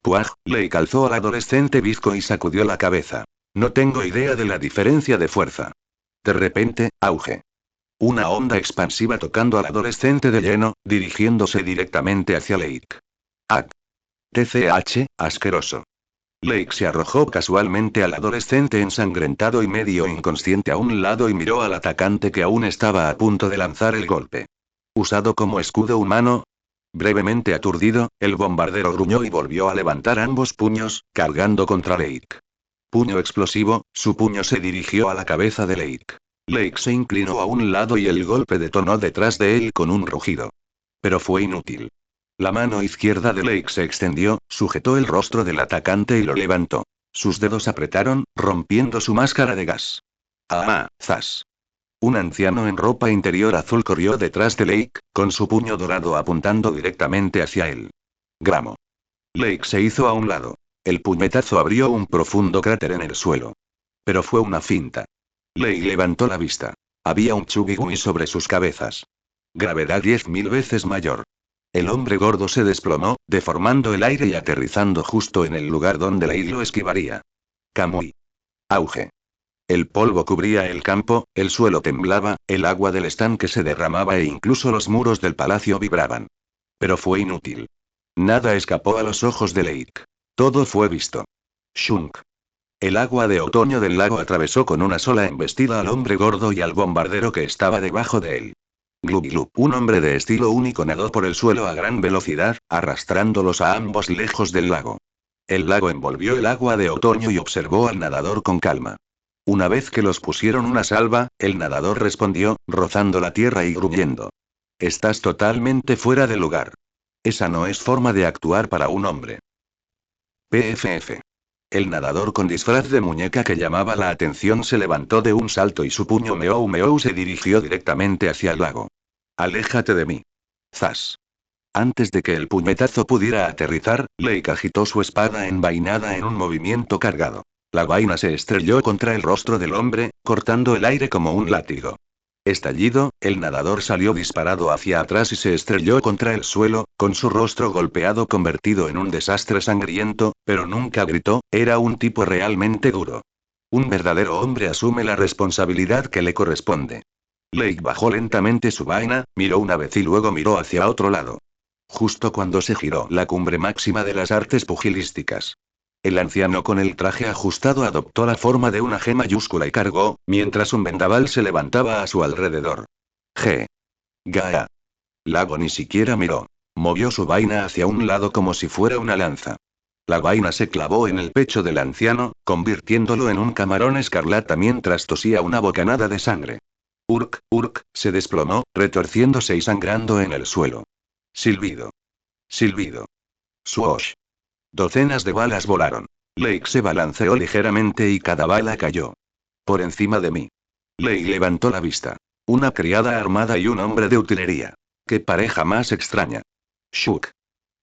Puaj, Lake alzó al adolescente bizco y sacudió la cabeza. No tengo idea de la diferencia de fuerza. De repente, auge. Una onda expansiva tocando al adolescente de lleno, dirigiéndose directamente hacia Lake. ¡Ac! TCH, asqueroso. Lake se arrojó casualmente al adolescente ensangrentado y medio inconsciente a un lado y miró al atacante que aún estaba a punto de lanzar el golpe. ¿Usado como escudo humano? Brevemente aturdido, el bombardero gruñó y volvió a levantar ambos puños, cargando contra Lake. Puño explosivo, su puño se dirigió a la cabeza de Lake. Lake se inclinó a un lado y el golpe detonó detrás de él con un rugido. Pero fue inútil. La mano izquierda de Lake se extendió, sujetó el rostro del atacante y lo levantó. Sus dedos apretaron, rompiendo su máscara de gas. Zas. Un anciano en ropa interior azul corrió detrás de Lake, con su puño dorado apuntando directamente hacia él. Gramo. Lake se hizo a un lado. El puñetazo abrió un profundo cráter en el suelo. Pero fue una finta. Lake levantó la vista. Había un chugigui sobre sus cabezas. Gravedad 10.000 veces mayor. El hombre gordo se desplomó, deformando el aire y aterrizando justo en el lugar donde Lake lo esquivaría. Kamui. Auge. El polvo cubría el campo, el suelo temblaba, el agua del estanque se derramaba e incluso los muros del palacio vibraban. Pero fue inútil. Nada escapó a los ojos de Lake. Todo fue visto. Shunk. El agua de otoño del lago atravesó con una sola embestida al hombre gordo y al bombardero que estaba debajo de él. Glub glub. Un hombre de estilo único nadó por el suelo a gran velocidad, arrastrándolos a ambos lejos del lago. El lago envolvió el agua de otoño y observó al nadador con calma. Una vez que los pusieron una salva, el nadador respondió, rozando la tierra y gruñendo. Estás totalmente fuera de lugar. Esa no es forma de actuar para un hombre. PFF. El nadador con disfraz de muñeca que llamaba la atención se levantó de un salto y su puño meou meou se dirigió directamente hacia el lago. Aléjate de mí. Zas. Antes de que el puñetazo pudiera aterrizar, Lake agitó su espada envainada en un movimiento cargado. La vaina se estrelló contra el rostro del hombre, cortando el aire como un látigo. Estallido, el nadador salió disparado hacia atrás y se estrelló contra el suelo, con su rostro golpeado convertido en un desastre sangriento, pero nunca gritó, era un tipo realmente duro. Un verdadero hombre asume la responsabilidad que le corresponde. Lake bajó lentamente su vaina, miró una vez y luego miró hacia otro lado. Justo cuando se giró la cumbre máxima de las artes pugilísticas. El anciano con el traje ajustado adoptó la forma de una G mayúscula y cargó, mientras un vendaval se levantaba a su alrededor. G. Gaa. Lago ni siquiera miró. Movió su vaina hacia un lado como si fuera una lanza. La vaina se clavó en el pecho del anciano, convirtiéndolo en un camarón escarlata mientras tosía una bocanada de sangre. Urk, urk, se desplomó, retorciéndose y sangrando en el suelo. Silbido. Silbido. Swoosh. Docenas de balas volaron. Lake se balanceó ligeramente y cada bala cayó. Por encima de mí. Lake levantó la vista. Una criada armada y un hombre de utilería. ¡Qué pareja más extraña! Shuk.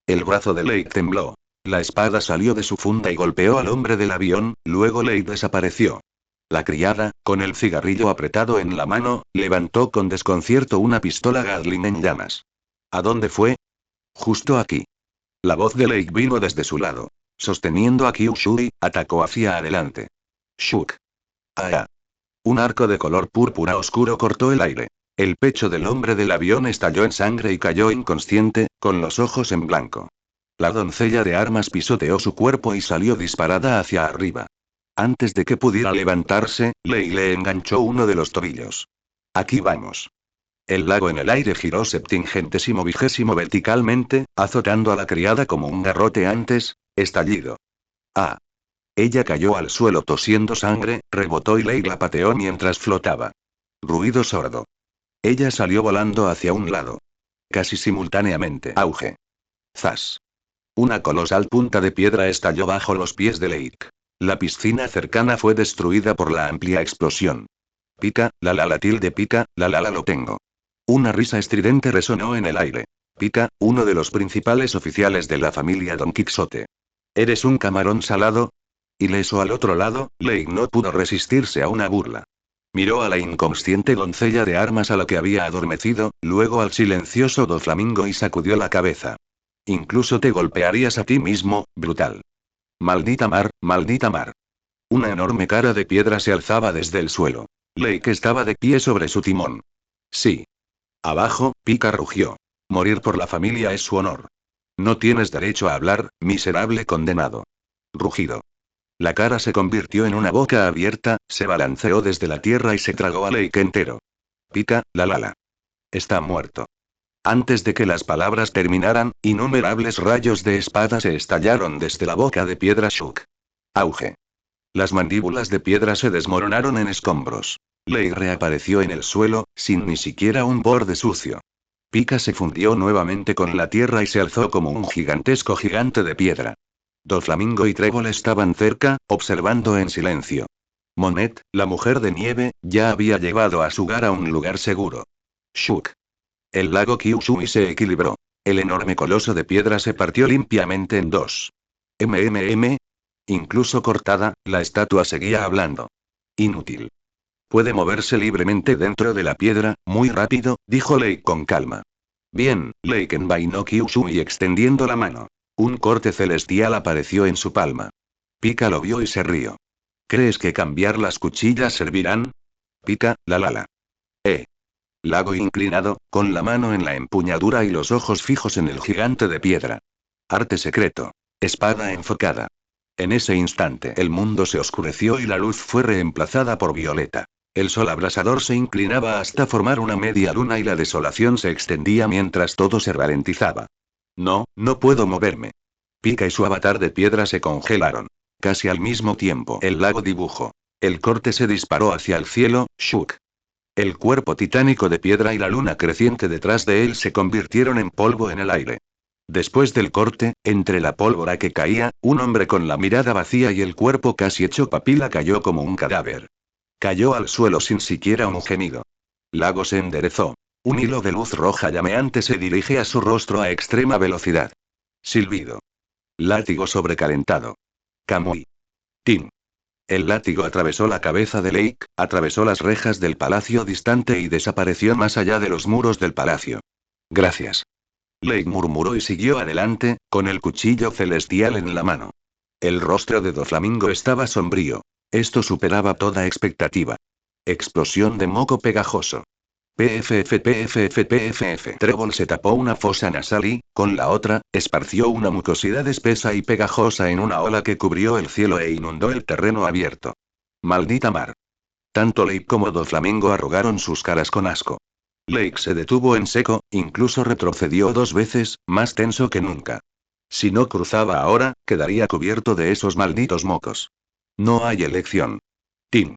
El brazo de Lake tembló. La espada salió de su funda y golpeó al hombre del avión, luego Lake desapareció. La criada, con el cigarrillo apretado en la mano, levantó con desconcierto una pistola Gatling en llamas. ¿A dónde fue? Justo aquí. La voz de Lake vino desde su lado. Sosteniendo a Kyushui, atacó hacia adelante. Shuk. Ah. Un arco de color púrpura oscuro cortó el aire. El pecho del hombre del avión estalló en sangre y cayó inconsciente, con los ojos en blanco. La doncella de armas pisoteó su cuerpo y salió disparada hacia arriba. Antes de que pudiera levantarse, Lei le enganchó uno de los tobillos. Aquí vamos. El lago en el aire giró septingentésimo vigésimo verticalmente, azotando a la criada como un garrote antes, estallido. Ah. Ella cayó al suelo tosiendo sangre, rebotó y Lei la pateó mientras flotaba. Ruido sordo. Ella salió volando hacia un lado. Casi simultáneamente. Auge. Zas. Una colosal punta de piedra estalló bajo los pies de Lake. La piscina cercana fue destruida por la amplia explosión. Pica, la tilde pica, la lo tengo. Una risa estridente resonó en el aire. Pica, uno de los principales oficiales de la familia Don Quixote. ¿Eres un camarón salado? Ileso al otro lado, Lake no pudo resistirse a una burla. Miró a la inconsciente doncella de armas a la que había adormecido, luego al silencioso Doflamingo y sacudió la cabeza. Incluso te golpearías a ti mismo, brutal. Maldita mar, maldita mar. Una enorme cara de piedra se alzaba desde el suelo. Lake estaba de pie sobre su timón. Sí. Abajo, Pika rugió. Morir por la familia es su honor. No tienes derecho a hablar, miserable condenado. Rugido. La cara se convirtió en una boca abierta, se balanceó desde la tierra y se tragó a Lake entero. Pika, la. Está muerto. Antes de que las palabras terminaran, innumerables rayos de espada se estallaron desde la boca de piedra Shuk. Auge. Las mandíbulas de piedra se desmoronaron en escombros. Lei reapareció en el suelo, sin ni siquiera un borde sucio. Pika se fundió nuevamente con la tierra y se alzó como un gigantesco gigante de piedra. Doflamingo y Trébol estaban cerca, observando en silencio. Monet, la mujer de nieve, ya había llevado a Sugar a un lugar seguro. Shuk. El lago Kyushui se equilibró. El enorme coloso de piedra se partió limpiamente en dos. Incluso cortada, la estatua seguía hablando. Inútil. Puede moverse libremente dentro de la piedra, muy rápido, dijo Lake con calma. Bien, Lake envainó Kyushui extendiendo la mano. Un corte celestial apareció en su palma. Pika lo vio y se rió. ¿Crees que cambiar las cuchillas servirán? Pica, la. Lago inclinado, con la mano en la empuñadura y los ojos fijos en el gigante de piedra. Arte secreto. Espada enfocada. En ese instante el mundo se oscureció y la luz fue reemplazada por violeta. El sol abrasador se inclinaba hasta formar una media luna y la desolación se extendía mientras todo se ralentizaba. No puedo moverme. Pika y su avatar de piedra se congelaron. Casi al mismo tiempo el lago dibujó. El corte se disparó hacia el cielo, Shuk. El cuerpo titánico de piedra y la luna creciente detrás de él se convirtieron en polvo en el aire. Después del corte, entre la pólvora que caía, un hombre con la mirada vacía y el cuerpo casi hecho papila cayó como un cadáver. Cayó al suelo sin siquiera un gemido. Lago se enderezó. Un hilo de luz roja llameante se dirige a su rostro a extrema velocidad. Silbido. Látigo sobrecalentado. Kamui. Tin. El látigo atravesó la cabeza de Lake, atravesó las rejas del palacio distante y desapareció más allá de los muros del palacio. Gracias. Lake murmuró y siguió adelante, con el cuchillo celestial en la mano. El rostro de Doflamingo estaba sombrío. Esto superaba toda expectativa. Explosión de moco pegajoso. PFF. Trébol se tapó una fosa nasal y, con la otra, esparció una mucosidad espesa y pegajosa en una ola que cubrió el cielo e inundó el terreno abierto. Maldita mar. Tanto Lake como Doflamingo arrugaron sus caras con asco. Lake se detuvo en seco, incluso retrocedió 2 veces, más tenso que nunca. Si no cruzaba ahora, quedaría cubierto de esos malditos mocos. No hay elección. Tim.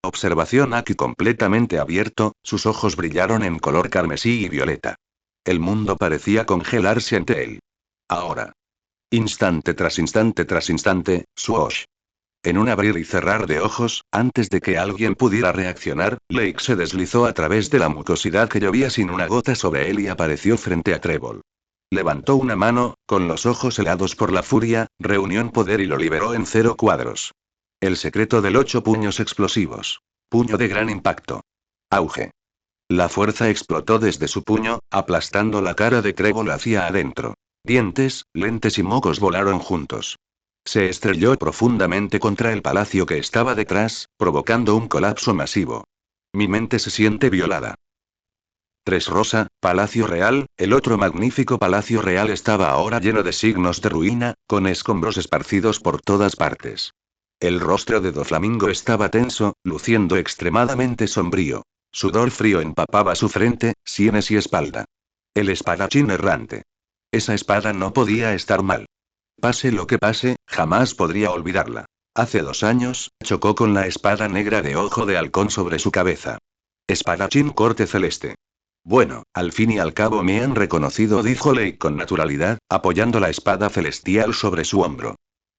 Observación aquí completamente abierto, sus ojos brillaron en color carmesí y violeta. El mundo parecía congelarse ante él. Ahora. Instante tras instante tras instante, swoosh. En un abrir y cerrar de ojos, antes de que alguien pudiera reaccionar, Lake se deslizó a través de la mucosidad que llovía sin una gota sobre él y apareció frente a Trébol. Levantó una mano, con los ojos helados por la furia, reunió en poder y lo liberó en 0 cuadros. El secreto del 8 puños explosivos. Puño de gran impacto. Auge. La fuerza explotó desde su puño, aplastando la cara de Trébol hacia adentro. Dientes, lentes y mocos volaron juntos. Se estrelló profundamente contra el palacio que estaba detrás, provocando un colapso masivo. Mi mente se siente violada. 3 Rosa, Palacio Real, el otro magnífico Palacio Real estaba ahora lleno de signos de ruina, con escombros esparcidos por todas partes. El rostro de Doflamingo estaba tenso, luciendo extremadamente sombrío. Sudor frío empapaba su frente, sienes y espalda. El espadachín errante. Esa espada no podía estar mal. Pase lo que pase, jamás podría olvidarla. Hace 2 años, chocó con la espada negra de ojo de halcón sobre su cabeza. Espadachín corte celeste. Bueno, al fin y al cabo me han reconocido, dijo Lake con naturalidad, apoyando la espada celestial sobre su hombro.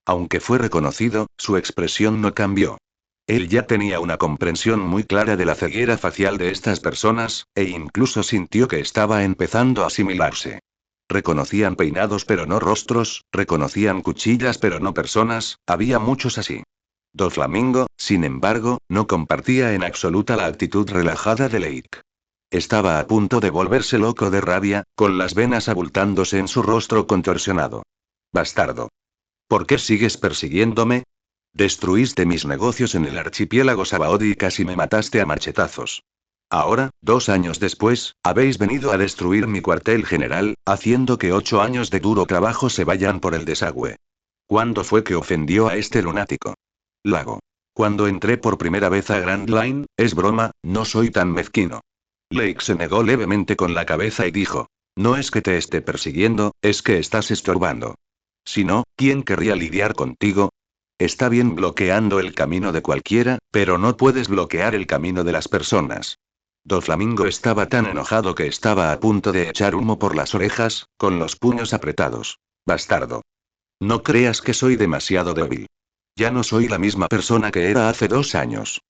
Aunque fue reconocido, su expresión no cambió. Él ya tenía una comprensión muy clara de la ceguera facial de estas personas, e incluso sintió que estaba empezando a asimilarse. Reconocían peinados pero no rostros, reconocían cuchillas pero no personas, había muchos así. Doflamingo, sin embargo, no compartía en absoluta la actitud relajada de Lake. Estaba a punto de volverse loco de rabia, con las venas abultándose en su rostro contorsionado. Bastardo. ¿Por qué sigues persiguiéndome? Destruiste mis negocios en el archipiélago Sabaody y casi me mataste a machetazos. Ahora, 2 años después, habéis venido a destruir mi cuartel general, haciendo que 8 años de duro trabajo se vayan por el desagüe. ¿Cuándo fue que ofendió a este lunático? Lago. Cuando entré por primera vez a Grand Line, es broma, no soy tan mezquino. Lake se negó levemente con la cabeza y dijo. No es que te esté persiguiendo, es que estás estorbando. Si no, ¿quién querría lidiar contigo? Está bien bloqueando el camino de cualquiera, pero no puedes bloquear el camino de las personas. Doflamingo estaba tan enojado que estaba a punto de echar humo por las orejas, con los puños apretados. Bastardo. No creas que soy demasiado débil. Ya no soy la misma persona que era hace 2 años.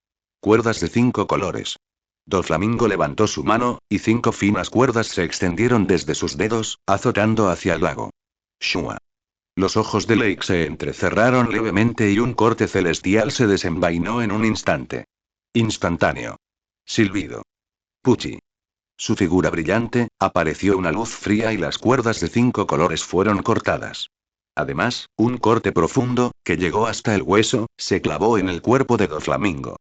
Cuerdas de 5 colores. Doflamingo levantó su mano, y 5 finas cuerdas se extendieron desde sus dedos, azotando hacia el lago. Shua. Los ojos de Lake se entrecerraron levemente y un corte celestial se desenvainó en un instante. Instantáneo. Silbido. Puchi. Su figura brillante, apareció una luz fría y las cuerdas de 5 colores fueron cortadas. Además, un corte profundo, que llegó hasta el hueso, se clavó en el cuerpo de Doflamingo.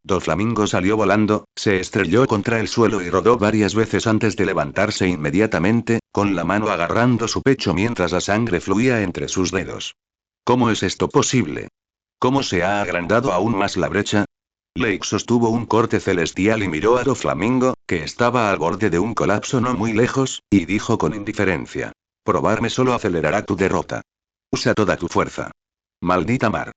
Doflamingo salió volando, se estrelló contra el suelo y rodó varias veces antes de levantarse inmediatamente, con la mano agarrando su pecho mientras la sangre fluía entre sus dedos. ¿Cómo es esto posible? ¿Cómo se ha agrandado aún más la brecha? Lake sostuvo un corte celestial y miró a Doflamingo, que estaba al borde de un colapso no muy lejos, y dijo con indiferencia. Probarme solo acelerará tu derrota. Usa toda tu fuerza. Maldita mar.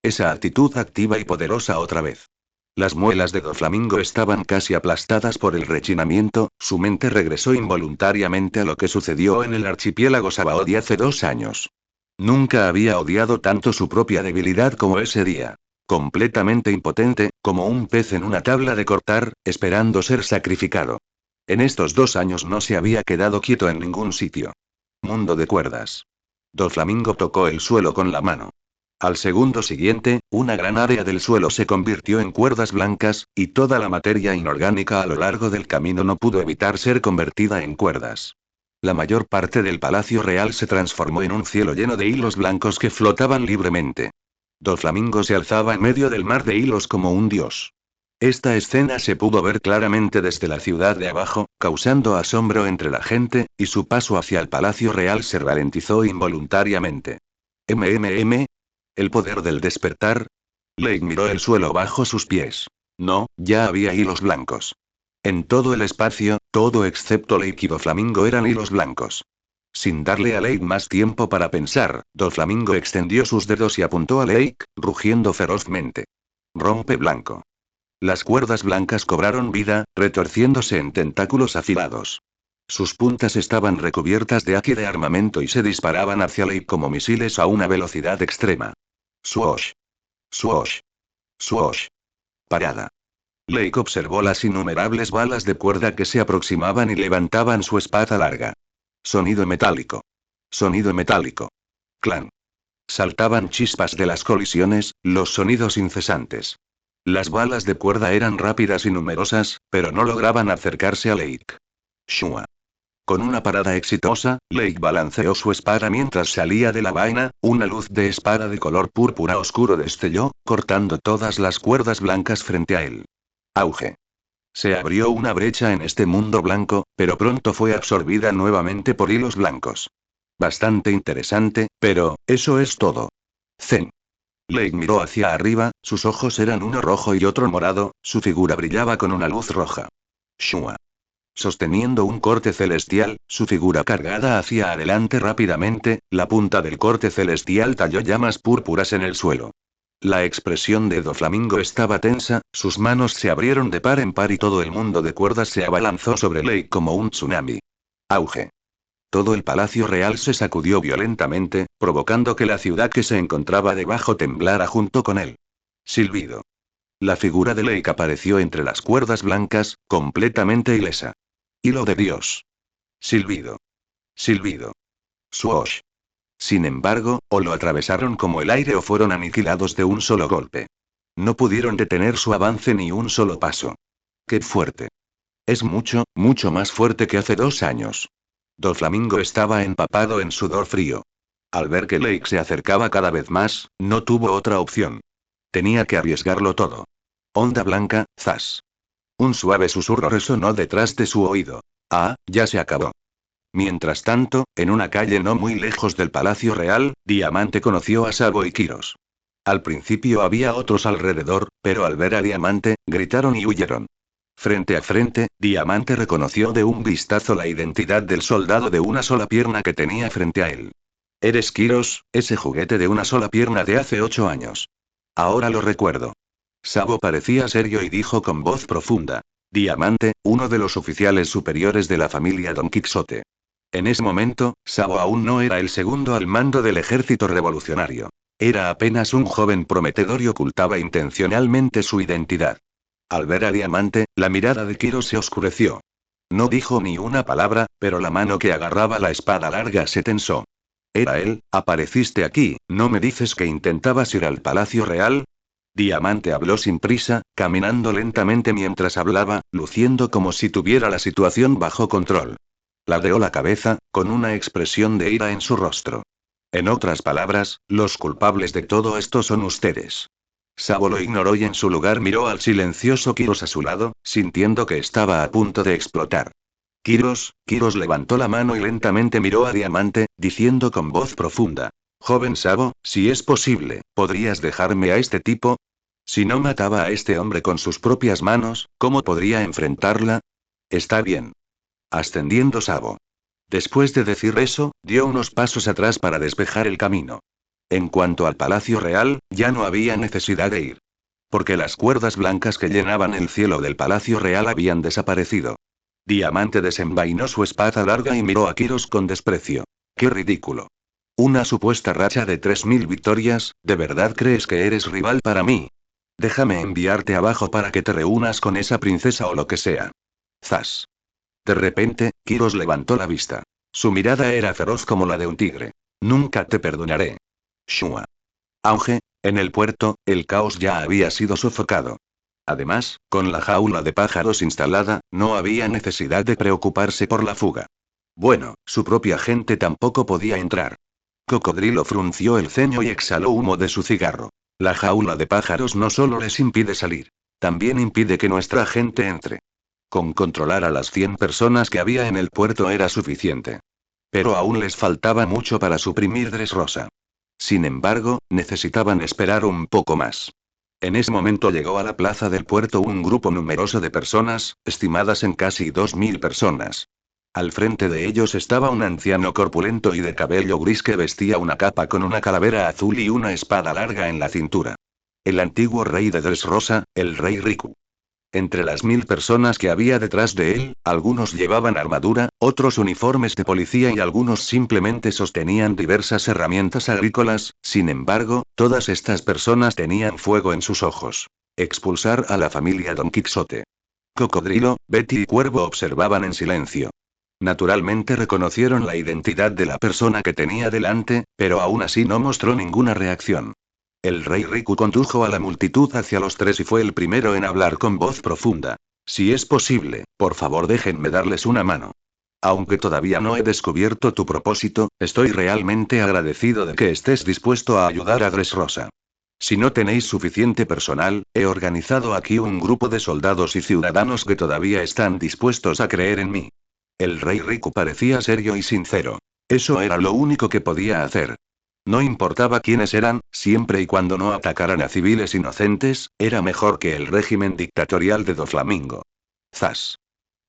Esa actitud activa y poderosa otra vez. Las muelas de Doflamingo estaban casi aplastadas por el rechinamiento, su mente regresó involuntariamente a lo que sucedió en el archipiélago Sabaody hace 2 años. Nunca había odiado tanto su propia debilidad como ese día. Completamente impotente, como un pez en una tabla de cortar, esperando ser sacrificado. En estos 2 años no se había quedado quieto en ningún sitio. Mundo de cuerdas. Doflamingo tocó el suelo con la mano. Al segundo siguiente, una gran área del suelo se convirtió en cuerdas blancas, y toda la materia inorgánica a lo largo del camino no pudo evitar ser convertida en cuerdas. La mayor parte del palacio real se transformó en un cielo lleno de hilos blancos que flotaban libremente. Doflamingo se alzaba en medio del mar de hilos como un dios. Esta escena se pudo ver claramente desde la ciudad de abajo, causando asombro entre la gente, y su paso hacia el palacio real se ralentizó involuntariamente. ¿El poder del despertar? Lake miró el suelo bajo sus pies. No, ya había hilos blancos. En todo el espacio, todo excepto Lake y Doflamingo eran hilos blancos. Sin darle a Lake más tiempo para pensar, Doflamingo extendió sus dedos y apuntó a Lake, rugiendo ferozmente. Rompe blanco. Las cuerdas blancas cobraron vida, retorciéndose en tentáculos afilados. Sus puntas estaban recubiertas de haki de armamento y se disparaban hacia Lake como misiles a una velocidad extrema. Swoosh. Swoosh. Swoosh. Parada. Lake observó las innumerables balas de cuerda que se aproximaban y levantaban su espada larga. Sonido metálico. Sonido metálico. Clan. Saltaban chispas de las colisiones, los sonidos incesantes. Las balas de cuerda eran rápidas y numerosas, pero no lograban acercarse a Lake. Shua. Con una parada exitosa, Lake balanceó su espada mientras salía de la vaina, una luz de espada de color púrpura oscuro destelló, cortando todas las cuerdas blancas frente a él. Auge. Se abrió una brecha en este mundo blanco, pero pronto fue absorbida nuevamente por hilos blancos. Bastante interesante, pero, eso es todo. Zen. Lake miró hacia arriba, sus ojos eran uno rojo y otro morado, su figura brillaba con una luz roja. Shua. Sosteniendo un corte celestial, su figura cargada hacia adelante rápidamente, la punta del corte celestial talló llamas púrpuras en el suelo. La expresión de Doflamingo estaba tensa, sus manos se abrieron de par en par y todo el mundo de cuerdas se abalanzó sobre Lake como un tsunami. Auge. Todo el palacio real se sacudió violentamente, provocando que la ciudad que se encontraba debajo temblara junto con él. Silbido. La figura de Lake apareció entre las cuerdas blancas, completamente ilesa. Hilo de Dios. Silbido. Silbido. Swoosh. Sin embargo, o lo atravesaron como el aire o fueron aniquilados de un solo golpe. No pudieron detener su avance ni un solo paso. ¡Qué fuerte! Es mucho, mucho más fuerte que hace 2 años. Doflamingo estaba empapado en sudor frío. Al ver que Lake se acercaba cada vez más, no tuvo otra opción. Tenía que arriesgarlo todo. Onda blanca, zas. Un suave susurro resonó detrás de su oído. Ya se acabó. Mientras tanto, en una calle no muy lejos del Palacio Real, Diamante conoció a Sabo y Kiros. Al principio había otros alrededor, pero al ver a Diamante, gritaron y huyeron. Frente a frente, Diamante reconoció de un vistazo la identidad del soldado de una sola pierna que tenía frente a él. Eres Kiros, ese juguete de una sola pierna de hace 8 años. Ahora lo recuerdo. Sabo parecía serio y dijo con voz profunda. Diamante, uno de los oficiales superiores de la familia Don Quixote. En ese momento, Sabo aún no era el segundo al mando del ejército revolucionario. Era apenas un joven prometedor y ocultaba intencionalmente su identidad. Al ver a Diamante, la mirada de Kiros se oscureció. No dijo ni una palabra, pero la mano que agarraba la espada larga se tensó. Era él, apareciste aquí, ¿no me dices que intentabas ir al Palacio Real? Diamante habló sin prisa, caminando lentamente mientras hablaba, luciendo como si tuviera la situación bajo control. Ladeó la cabeza, con una expresión de ira en su rostro. En otras palabras, los culpables de todo esto son ustedes. Sabo lo ignoró y en su lugar miró al silencioso Kiros a su lado, sintiendo que estaba a punto de explotar. Kiros levantó la mano y lentamente miró a Diamante, diciendo con voz profunda. Joven Sabo, si es posible, ¿podrías dejarme a este tipo? Si no mataba a este hombre con sus propias manos, ¿cómo podría enfrentarla? Está bien. Ascendiendo Sabo. Después de decir eso, dio unos pasos atrás para despejar el camino. En cuanto al Palacio Real, ya no había necesidad de ir. Porque las cuerdas blancas que llenaban el cielo del Palacio Real habían desaparecido. Diamante desenvainó su espada larga y miró a Kiros con desprecio. ¡Qué ridículo! Una supuesta racha de 3000 victorias, ¿de verdad crees que eres rival para mí? Déjame enviarte abajo para que te reúnas con esa princesa o lo que sea. Zas. De repente, Kiros levantó la vista. Su mirada era feroz como la de un tigre. Nunca te perdonaré. Shua. Auge, en el puerto, el caos ya había sido sofocado. Además, con la jaula de pájaros instalada, no había necesidad de preocuparse por la fuga. Bueno, su propia gente tampoco podía entrar. Cocodrilo frunció el ceño y exhaló humo de su cigarro. La jaula de pájaros no solo les impide salir, también impide que nuestra gente entre. Con controlar a las 100 personas que había en el puerto era suficiente. Pero aún les faltaba mucho para suprimir Dressrosa. Sin embargo, necesitaban esperar un poco más. En ese momento llegó a la plaza del puerto un grupo numeroso de personas, estimadas en casi 2000 personas. Al frente de ellos estaba un anciano corpulento y de cabello gris que vestía una capa con una calavera azul y una espada larga en la cintura. El antiguo rey de Dressrosa, el rey Riku. Entre las 1000 personas que había detrás de él, algunos llevaban armadura, otros uniformes de policía y algunos simplemente sostenían diversas herramientas agrícolas. Sin embargo, todas estas personas tenían fuego en sus ojos. Expulsar a la familia Don Quixote. Cocodrilo, Betty y Cuervo observaban en silencio. Naturalmente reconocieron la identidad de la persona que tenía delante, pero aún así no mostró ninguna reacción. El rey Riku condujo a la multitud hacia los tres y fue el primero en hablar con voz profunda. Si es posible, por favor déjenme darles una mano. Aunque todavía no he descubierto tu propósito, estoy realmente agradecido de que estés dispuesto a ayudar a Dressrosa. Si no tenéis suficiente personal, he organizado aquí un grupo de soldados y ciudadanos que todavía están dispuestos a creer en mí. El rey Riku parecía serio y sincero. Eso era lo único que podía hacer. No importaba quiénes eran, siempre y cuando no atacaran a civiles inocentes, era mejor que el régimen dictatorial de Doflamingo. Zas.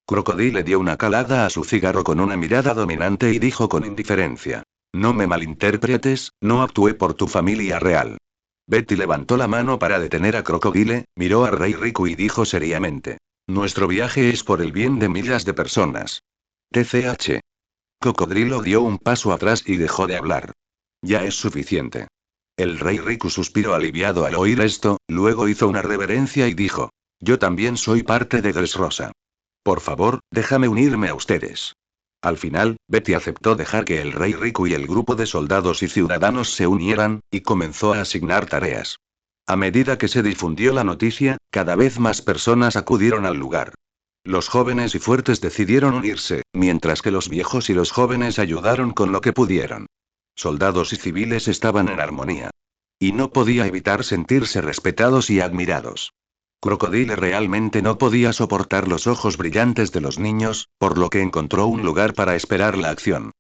Crocodile le dio una calada a su cigarro con una mirada dominante y dijo con indiferencia. No me malinterpretes, no actué por tu familia real. Betty levantó la mano para detener a Crocodile, miró a Rey Riku y dijo seriamente. Nuestro viaje es por el bien de miles de personas. TCH. Cocodrilo dio un paso atrás y dejó de hablar. Ya es suficiente. El rey Riku suspiró aliviado al oír esto, luego hizo una reverencia y dijo. Yo también soy parte de Dressrosa. Por favor, déjame unirme a ustedes. Al final, Betty aceptó dejar que el rey Riku y el grupo de soldados y ciudadanos se unieran, y comenzó a asignar tareas. A medida que se difundió la noticia, cada vez más personas acudieron al lugar. Los jóvenes y fuertes decidieron unirse, mientras que los viejos y los jóvenes ayudaron con lo que pudieron. Soldados y civiles estaban en armonía. Y no podía evitar sentirse respetados y admirados. Crocodile realmente no podía soportar los ojos brillantes de los niños, por lo que encontró un lugar para esperar la acción.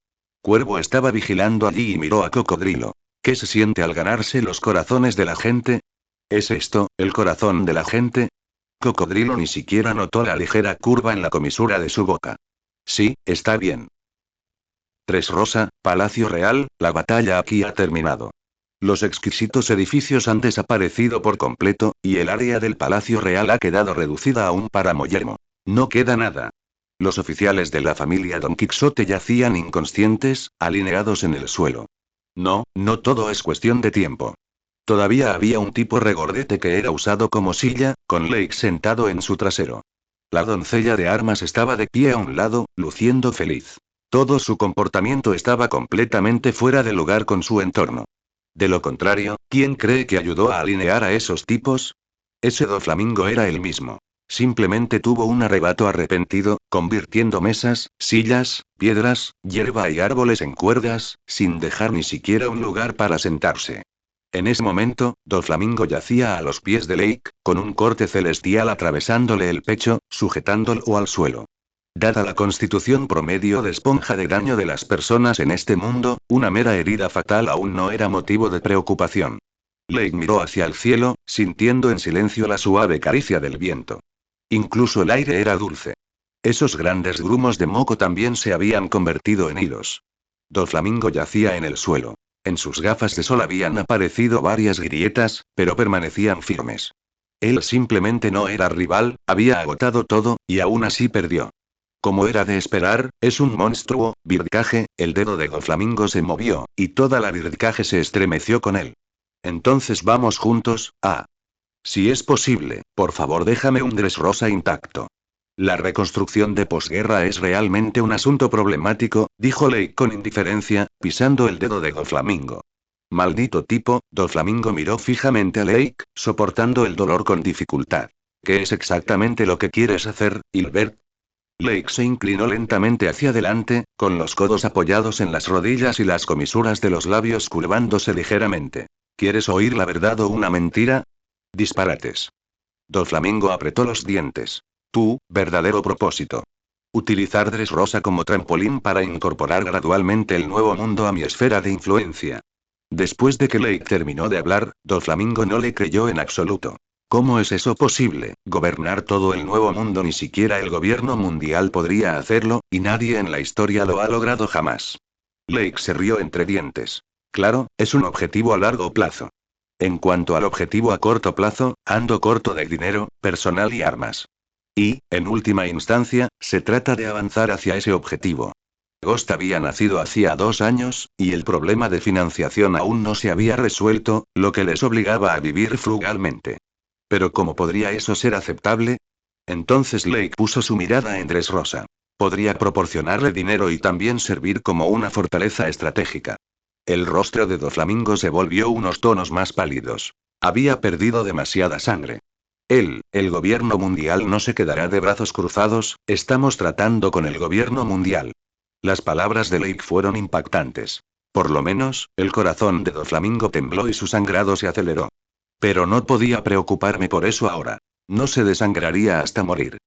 Cuervo estaba vigilando allí y miró a Cocodrilo. ¿Qué se siente al ganarse los corazones de la gente? ¿Es esto, el corazón de la gente? Cocodrilo ni siquiera notó la ligera curva en la comisura de su boca. Sí, está bien. Dressrosa, Palacio Real, la batalla aquí ha terminado. Los exquisitos edificios han desaparecido por completo, y el área del Palacio Real ha quedado reducida a un páramo yermo. No queda nada. Los oficiales de la familia Don Quixote yacían inconscientes, alineados en el suelo. No, no todo es cuestión de tiempo. Todavía había un tipo regordete que era usado como silla, con Lake sentado en su trasero. La doncella de armas estaba de pie a un lado, luciendo feliz. Todo su comportamiento estaba completamente fuera de lugar con su entorno. De lo contrario, ¿quién cree que ayudó a alinear a esos tipos? Ese Doflamingo era el mismo. Simplemente tuvo un arrebato arrepentido, convirtiendo mesas, sillas, piedras, hierba y árboles en cuerdas, sin dejar ni siquiera un lugar para sentarse. En ese momento, Doflamingo yacía a los pies de Lake, con un corte celestial atravesándole el pecho, sujetándolo al suelo. Dada la constitución promedio de esponja de daño de las personas en este mundo, una mera herida fatal aún no era motivo de preocupación. Lake miró hacia el cielo, sintiendo en silencio la suave caricia del viento. Incluso el aire era dulce. Esos grandes grumos de moco también se habían convertido en hilos. Doflamingo yacía en el suelo. En sus gafas de sol habían aparecido varias grietas, pero permanecían firmes. Él simplemente no era rival, había agotado todo, y aún así perdió. Como era de esperar, es un monstruo, Birdcage, el dedo de Doflamingo se movió, y toda la Birdcage se estremeció con él. Entonces vamos juntos, Si es posible, por favor déjame un Dressrosa intacto. La reconstrucción de posguerra es realmente un asunto problemático, dijo Lake con indiferencia, pisando el dedo de Doflamingo. Maldito tipo, Doflamingo miró fijamente a Lake, soportando el dolor con dificultad. ¿Qué es exactamente lo que quieres hacer, Hilbert? Lake se inclinó lentamente hacia adelante, con los codos apoyados en las rodillas y las comisuras de los labios curvándose ligeramente. ¿Quieres oír la verdad o una mentira? Disparates. Doflamingo apretó los dientes. Tu verdadero propósito. Utilizar Dressrosa como trampolín para incorporar gradualmente el nuevo mundo a mi esfera de influencia. Después de que Lake terminó de hablar, Doflamingo no le creyó en absoluto. ¿Cómo es eso posible? Gobernar todo el nuevo mundo, ni siquiera el gobierno mundial podría hacerlo, y nadie en la historia lo ha logrado jamás. Lake se rió entre dientes. Claro, es un objetivo a largo plazo. En cuanto al objetivo a corto plazo, ando corto de dinero, personal y armas. Y, en última instancia, se trata de avanzar hacia ese objetivo. Ghost había nacido hacía 2 años, y el problema de financiación aún no se había resuelto, lo que les obligaba a vivir frugalmente. Pero ¿cómo podría eso ser aceptable? Entonces Lake puso su mirada en Dressrosa. Podría proporcionarle dinero y también servir como una fortaleza estratégica. El rostro de Doflamingo se volvió unos tonos más pálidos. Había perdido demasiada sangre. El gobierno mundial no se quedará de brazos cruzados, estamos tratando con el gobierno mundial. Las palabras de Lake fueron impactantes. Por lo menos, el corazón de Doflamingo tembló y su sangrado se aceleró. Pero no podía preocuparme por eso ahora. No se desangraría hasta morir.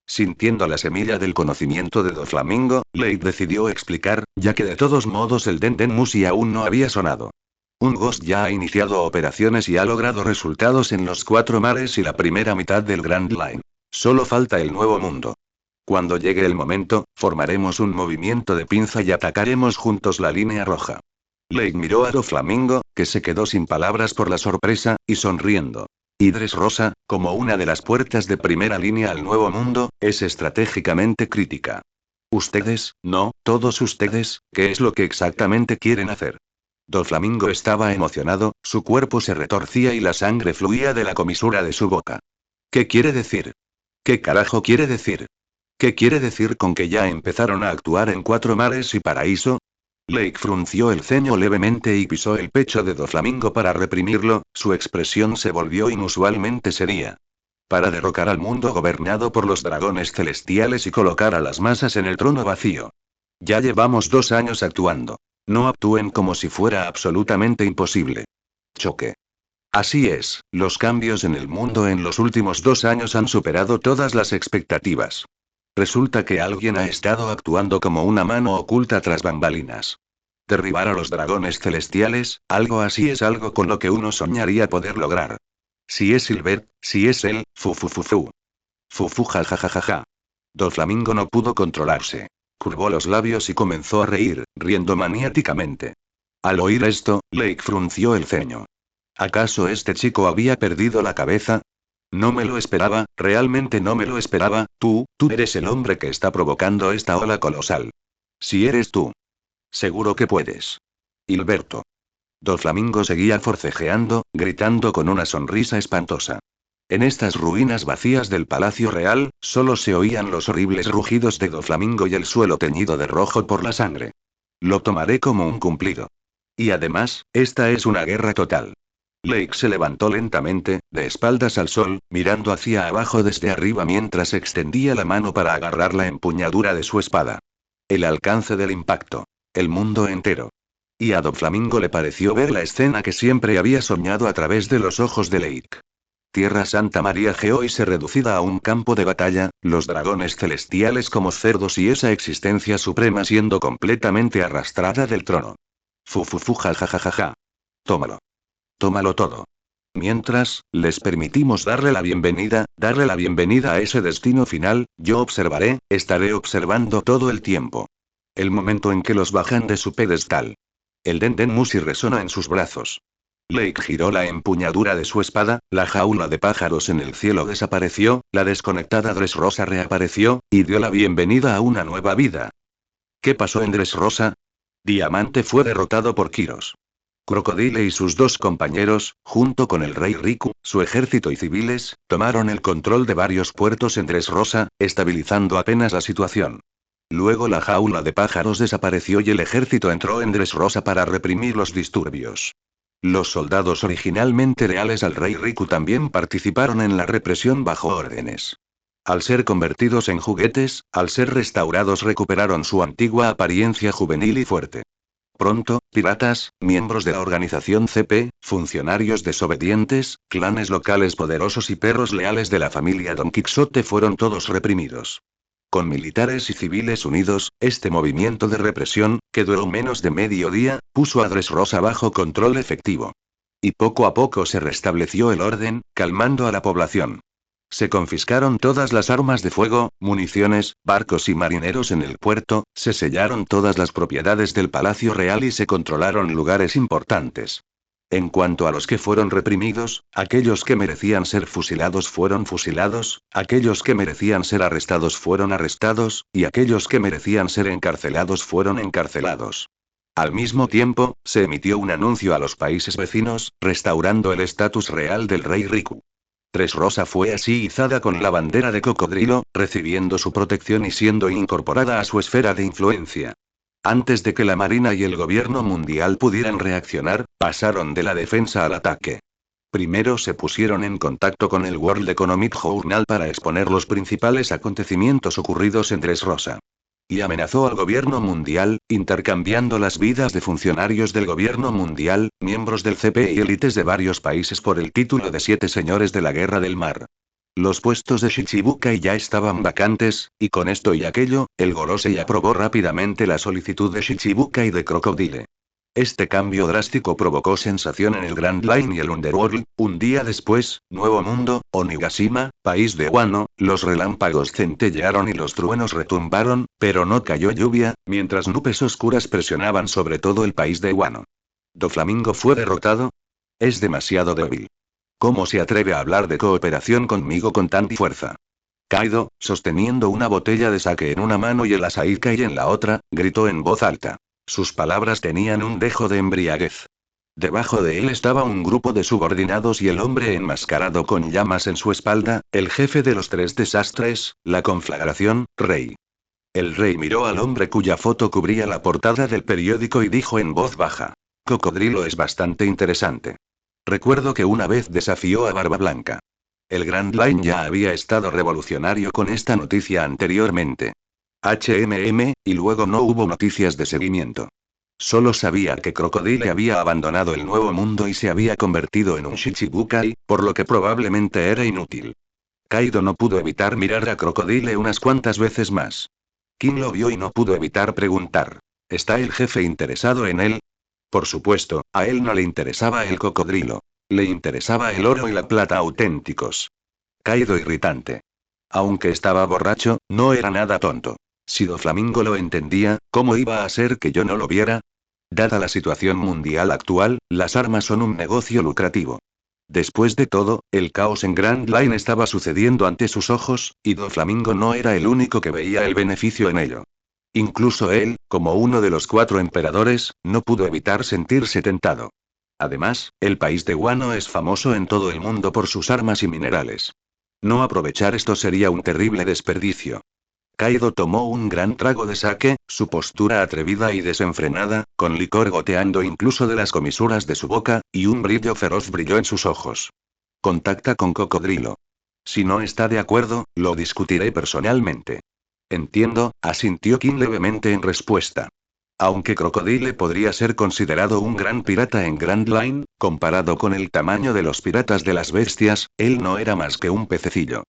Sintiendo la semilla del conocimiento de Doflamingo, Lake decidió explicar, ya que de todos modos el Den Musi aún no había sonado. Un Ghost ya ha iniciado operaciones y ha logrado resultados en los 4 mares y la primera mitad del Grand Line. Solo falta el nuevo mundo. Cuando llegue el momento, formaremos un movimiento de pinza y atacaremos juntos la línea roja. Lake miró a Doflamingo, que se quedó sin palabras por la sorpresa, y sonriendo. Y Dressrosa, como una de las puertas de primera línea al nuevo mundo, es estratégicamente crítica. Ustedes, no, todos ustedes, ¿qué es lo que exactamente quieren hacer? Doflamingo estaba emocionado, su cuerpo se retorcía y la sangre fluía de la comisura de su boca. ¿Qué quiere decir? ¿Qué carajo quiere decir? ¿Qué quiere decir con que ya empezaron a actuar en 4 mares y paraíso? Lake frunció el ceño levemente y pisó el pecho de Doflamingo para reprimirlo, su expresión se volvió inusualmente seria. Para derrocar al mundo gobernado por los dragones celestiales y colocar a las masas en el trono vacío. Ya llevamos 2 años actuando. No actúen como si fuera absolutamente imposible. Choque. Así es, los cambios en el mundo en los últimos 2 años han superado todas las expectativas. Resulta que alguien ha estado actuando como una mano oculta tras bambalinas. Derribar a los dragones celestiales, algo así es algo con lo que uno soñaría poder lograr. Si es Silver, si es él, fu. Fu jajajaja. Doflamingo no pudo controlarse. Curvó los labios y comenzó a reír, riendo maniáticamente. Al oír esto, Lake frunció el ceño. ¿Acaso este chico había perdido la cabeza? No me lo esperaba, realmente no me lo esperaba, tú eres el hombre que está provocando esta ola colosal. Si eres tú. Seguro que puedes. Hilberto. Doflamingo seguía forcejeando, gritando con una sonrisa espantosa. En estas ruinas vacías del Palacio Real, solo se oían los horribles rugidos de Doflamingo y el suelo teñido de rojo por la sangre. Lo tomaré como un cumplido. Y además, esta es una guerra total. Lake se levantó lentamente, de espaldas al sol, mirando hacia abajo desde arriba mientras extendía la mano para agarrar la empuñadura de su espada. El alcance del impacto. El mundo entero. Y a Doflamingo le pareció ver la escena que siempre había soñado a través de los ojos de Lake. Tierra Santa María Geoise reducida a un campo de batalla, los dragones celestiales como cerdos y esa existencia suprema siendo completamente arrastrada del trono. Fu jajajaja. Tómalo. Tómalo todo. Mientras, les permitimos darle la bienvenida a ese destino final, yo observaré, estaré observando todo el tiempo. El momento en que los bajan de su pedestal. El Den Musi resonó en sus brazos. Lake giró la empuñadura de su espada, la jaula de pájaros en el cielo desapareció, la desconectada Dressrosa reapareció, y dio la bienvenida a una nueva vida. ¿Qué pasó en Dressrosa? Diamante fue derrotado por Kiros. Crocodile y sus dos compañeros, junto con el rey Riku, su ejército y civiles, tomaron el control de varios puertos en Dressrosa, estabilizando apenas la situación. Luego la jaula de pájaros desapareció y el ejército entró en Dressrosa para reprimir los disturbios. Los soldados originalmente leales al rey Riku también participaron en la represión bajo órdenes. Al ser convertidos en juguetes, al ser restaurados recuperaron su antigua apariencia juvenil y fuerte. Pronto, piratas, miembros de la organización CP, funcionarios desobedientes, clanes locales poderosos y perros leales de la familia Don Quixote fueron todos reprimidos. Con militares y civiles unidos, este movimiento de represión, que duró menos de medio día, puso a Dressrosa bajo control efectivo. Y poco a poco se restableció el orden, calmando a la población. Se confiscaron todas las armas de fuego, municiones, barcos y marineros en el puerto, se sellaron todas las propiedades del Palacio Real y se controlaron lugares importantes. En cuanto a los que fueron reprimidos, aquellos que merecían ser fusilados fueron fusilados, aquellos que merecían ser arrestados fueron arrestados, y aquellos que merecían ser encarcelados fueron encarcelados. Al mismo tiempo, se emitió un anuncio a los países vecinos, restaurando el estatus real del rey Riku. Dressrosa fue así izada con la bandera de cocodrilo, recibiendo su protección y siendo incorporada a su esfera de influencia. Antes de que la Marina y el gobierno mundial pudieran reaccionar, pasaron de la defensa al ataque. Primero se pusieron en contacto con el World Economic Journal para exponer los principales acontecimientos ocurridos en Dressrosa. Y amenazó al gobierno mundial, intercambiando las vidas de funcionarios del gobierno mundial, miembros del CP y élites de varios países por el título de 7 señores de la guerra del mar. Los puestos de Shichibukai ya estaban vacantes, y con esto y aquello, el Gorosei aprobó rápidamente la solicitud de Shichibukai de Crocodile. Este cambio drástico provocó sensación en el Grand Line y el Underworld. Un día después, Nuevo Mundo, Onigashima, país de Wano, los relámpagos centellearon y los truenos retumbaron, pero no cayó lluvia, mientras nubes oscuras presionaban sobre todo el país de Wano. ¿Doflamingo fue derrotado? Es demasiado débil. ¿Cómo se atreve a hablar de cooperación conmigo con tanta fuerza? Kaido, sosteniendo una botella de sake en una mano y el Asaikai en la otra, gritó en voz alta. Sus palabras tenían un dejo de embriaguez. Debajo de él estaba un grupo de subordinados y el hombre enmascarado con llamas en su espalda, el jefe de los 3 desastres, la conflagración, Rey. El rey miró al hombre cuya foto cubría la portada del periódico y dijo en voz baja. Cocodrilo es bastante interesante. Recuerdo que una vez desafió a Barba Blanca. El Grand Line ya había estado revolucionario con esta noticia anteriormente. Y luego no hubo noticias de seguimiento. Solo sabía que Crocodile había abandonado el Nuevo Mundo y se había convertido en un Shichibukai, por lo que probablemente era inútil. Kaido no pudo evitar mirar a Crocodile unas cuantas veces más. King lo vio y no pudo evitar preguntar. ¿Está el jefe interesado en él? Por supuesto, a él no le interesaba el cocodrilo. Le interesaba el oro y la plata auténticos. Kaido irritante. Aunque estaba borracho, no era nada tonto. Si Doflamingo lo entendía, ¿cómo iba a ser que yo no lo viera? Dada la situación mundial actual, las armas son un negocio lucrativo. Después de todo, el caos en Grand Line estaba sucediendo ante sus ojos, y Doflamingo no era el único que veía el beneficio en ello. Incluso él, como uno de los 4 emperadores, no pudo evitar sentirse tentado. Además, el país de Wano es famoso en todo el mundo por sus armas y minerales. No aprovechar esto sería un terrible desperdicio. Kaido tomó un gran trago de sake, su postura atrevida y desenfrenada, con licor goteando incluso de las comisuras de su boca, y un brillo feroz brilló en sus ojos. Contacta con Cocodrilo. Si no está de acuerdo, lo discutiré personalmente. Entiendo, asintió King levemente en respuesta. Aunque Crocodile podría ser considerado un gran pirata en Grand Line, comparado con el tamaño de los piratas de las bestias, él no era más que un pececillo.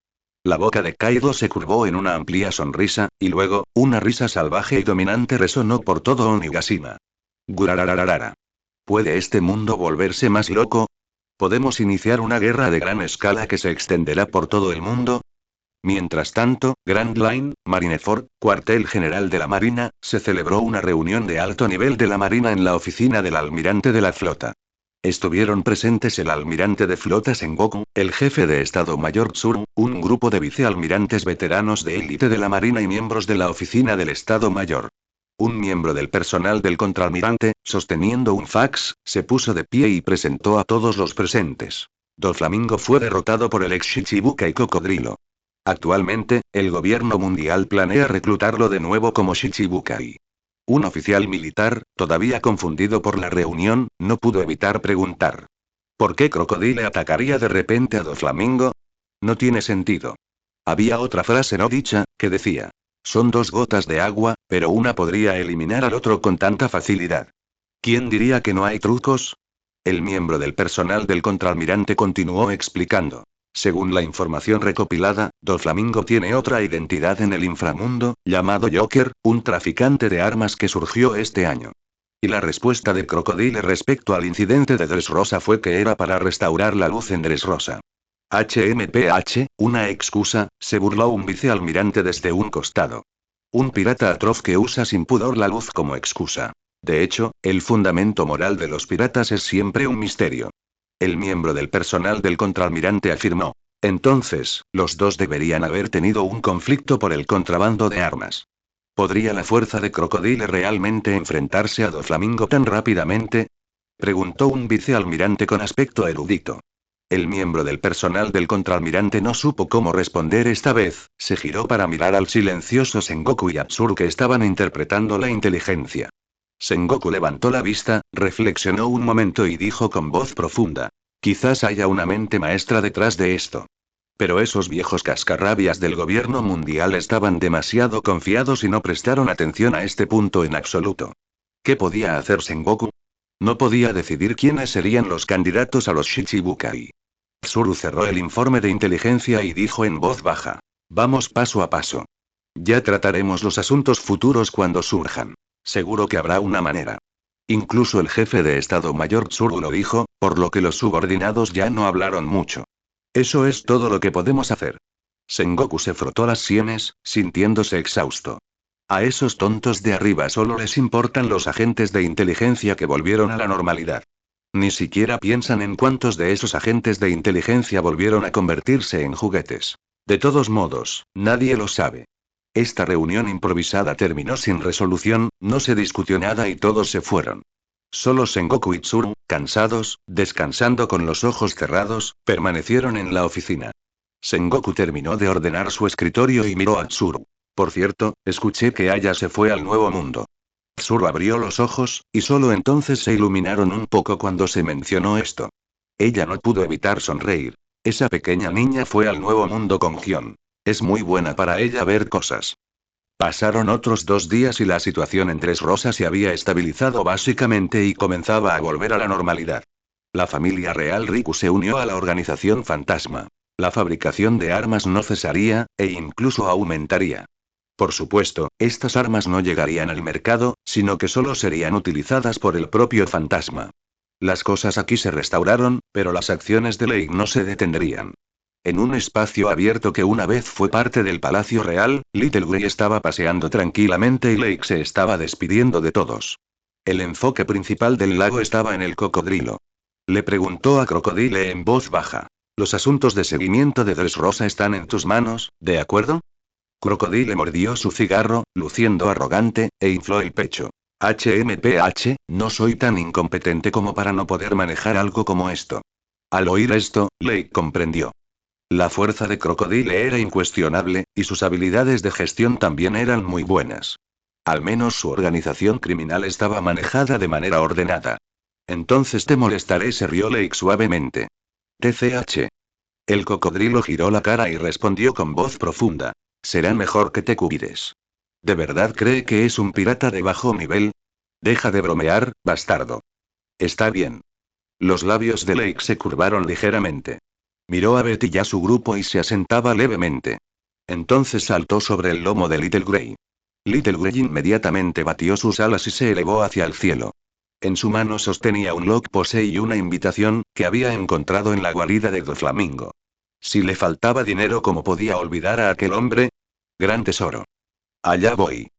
La boca de Kaido se curvó en una amplia sonrisa, y luego, una risa salvaje y dominante resonó por todo Onigashima. Gurarararara. ¿Puede este mundo volverse más loco? ¿Podemos iniciar una guerra de gran escala que se extenderá por todo el mundo? Mientras tanto, Grand Line, Marineford, cuartel general de la Marina, se celebró una reunión de alto nivel de la Marina en la oficina del almirante de la flota. Estuvieron presentes el almirante de flota Sengoku, el jefe de Estado Mayor Tsuru, un grupo de vicealmirantes veteranos de élite de la Marina y miembros de la oficina del Estado Mayor. Un miembro del personal del contraalmirante, sosteniendo un fax, se puso de pie y presentó a todos los presentes. Doflamingo fue derrotado por el ex Shichibukai Cocodrilo. Actualmente, el gobierno mundial planea reclutarlo de nuevo como Shichibukai. Un oficial militar, todavía confundido por la reunión, no pudo evitar preguntar. ¿Por qué Crocodile atacaría de repente a Doflamingo? No tiene sentido. Había otra frase no dicha, que decía. Son dos gotas de agua, pero una podría eliminar al otro con tanta facilidad. ¿Quién diría que no hay trucos? El miembro del personal del contraalmirante continuó explicando. Según la información recopilada, Doflamingo tiene otra identidad en el inframundo, llamado Joker, un traficante de armas que surgió este año. Y la respuesta de Crocodile respecto al incidente de Dressrosa fue que era para restaurar la luz en Dressrosa. HMPH, una excusa, se burló un vicealmirante desde un costado. Un pirata atroz que usa sin pudor la luz como excusa. De hecho, el fundamento moral de los piratas es siempre un misterio. El miembro del personal del contraalmirante afirmó. Entonces, los dos deberían haber tenido un conflicto por el contrabando de armas. ¿Podría la fuerza de Crocodile realmente enfrentarse a Doflamingo tan rápidamente? Preguntó un vicealmirante con aspecto erudito. El miembro del personal del contraalmirante no supo cómo responder esta vez, se giró para mirar al silencioso Sengoku y a Tsuru que estaban interpretando la inteligencia. Sengoku levantó la vista, reflexionó un momento y dijo con voz profunda. Quizás haya una mente maestra detrás de esto. Pero esos viejos cascarrabias del gobierno mundial estaban demasiado confiados y no prestaron atención a este punto en absoluto. ¿Qué podía hacer Sengoku? No podía decidir quiénes serían los candidatos a los Shichibukai. Tsuru cerró el informe de inteligencia y dijo en voz baja. Vamos paso a paso. Ya trataremos los asuntos futuros cuando surjan. Seguro que habrá una manera. Incluso el jefe de Estado Mayor Tsuru lo dijo, por lo que los subordinados ya no hablaron mucho. Eso es todo lo que podemos hacer. Sengoku se frotó las sienes, sintiéndose exhausto. A esos tontos de arriba solo les importan los agentes de inteligencia que volvieron a la normalidad. Ni siquiera piensan en cuántos de esos agentes de inteligencia volvieron a convertirse en juguetes. De todos modos, nadie lo sabe. Esta reunión improvisada terminó sin resolución, no se discutió nada y todos se fueron. Solo Sengoku y Tsuru, cansados, descansando con los ojos cerrados, permanecieron en la oficina. Sengoku terminó de ordenar su escritorio y miró a Tsuru. Por cierto, escuché que Aya se fue al Nuevo Mundo. Tsuru abrió los ojos, y solo entonces se iluminaron un poco cuando se mencionó esto. Ella no pudo evitar sonreír. Esa pequeña niña fue al Nuevo Mundo con Gion. Es muy buena para ella ver cosas. Pasaron otros 2 días y la situación en Dressrosa se había estabilizado básicamente y comenzaba a volver a la normalidad. La familia real Riku se unió a la organización Fantasma. La fabricación de armas no cesaría, e incluso aumentaría. Por supuesto, estas armas no llegarían al mercado, sino que solo serían utilizadas por el propio Fantasma. Las cosas aquí se restauraron, pero las acciones de Lake no se detendrían. En un espacio abierto que una vez fue parte del Palacio Real, Little Grey estaba paseando tranquilamente y Lake se estaba despidiendo de todos. El enfoque principal del lago estaba en el cocodrilo. Le preguntó a Crocodile en voz baja. Los asuntos de seguimiento de Dressrosa están en tus manos, ¿de acuerdo? Crocodile mordió su cigarro, luciendo arrogante, e infló el pecho. HMPH, no soy tan incompetente como para no poder manejar algo como esto. Al oír esto, Lake comprendió. La fuerza de Crocodile era incuestionable, y sus habilidades de gestión también eran muy buenas. Al menos su organización criminal estaba manejada de manera ordenada. Entonces te molestaré, se rió Lake suavemente. TCH. El cocodrilo giró la cara y respondió con voz profunda. Será mejor que te cuides. ¿De verdad cree que es un pirata de bajo nivel? Deja de bromear, bastardo. Está bien. Los labios de Lake se curvaron ligeramente. Miró a Betty y a su grupo y se asentaba levemente. Entonces saltó sobre el lomo de Little Grey. Little Grey inmediatamente batió sus alas y se elevó hacia el cielo. En su mano sostenía un lock pose y una invitación, que había encontrado en la guarida de Doflamingo. Si le faltaba dinero, ¿cómo podía olvidar a aquel hombre? Gran tesoro. Allá voy.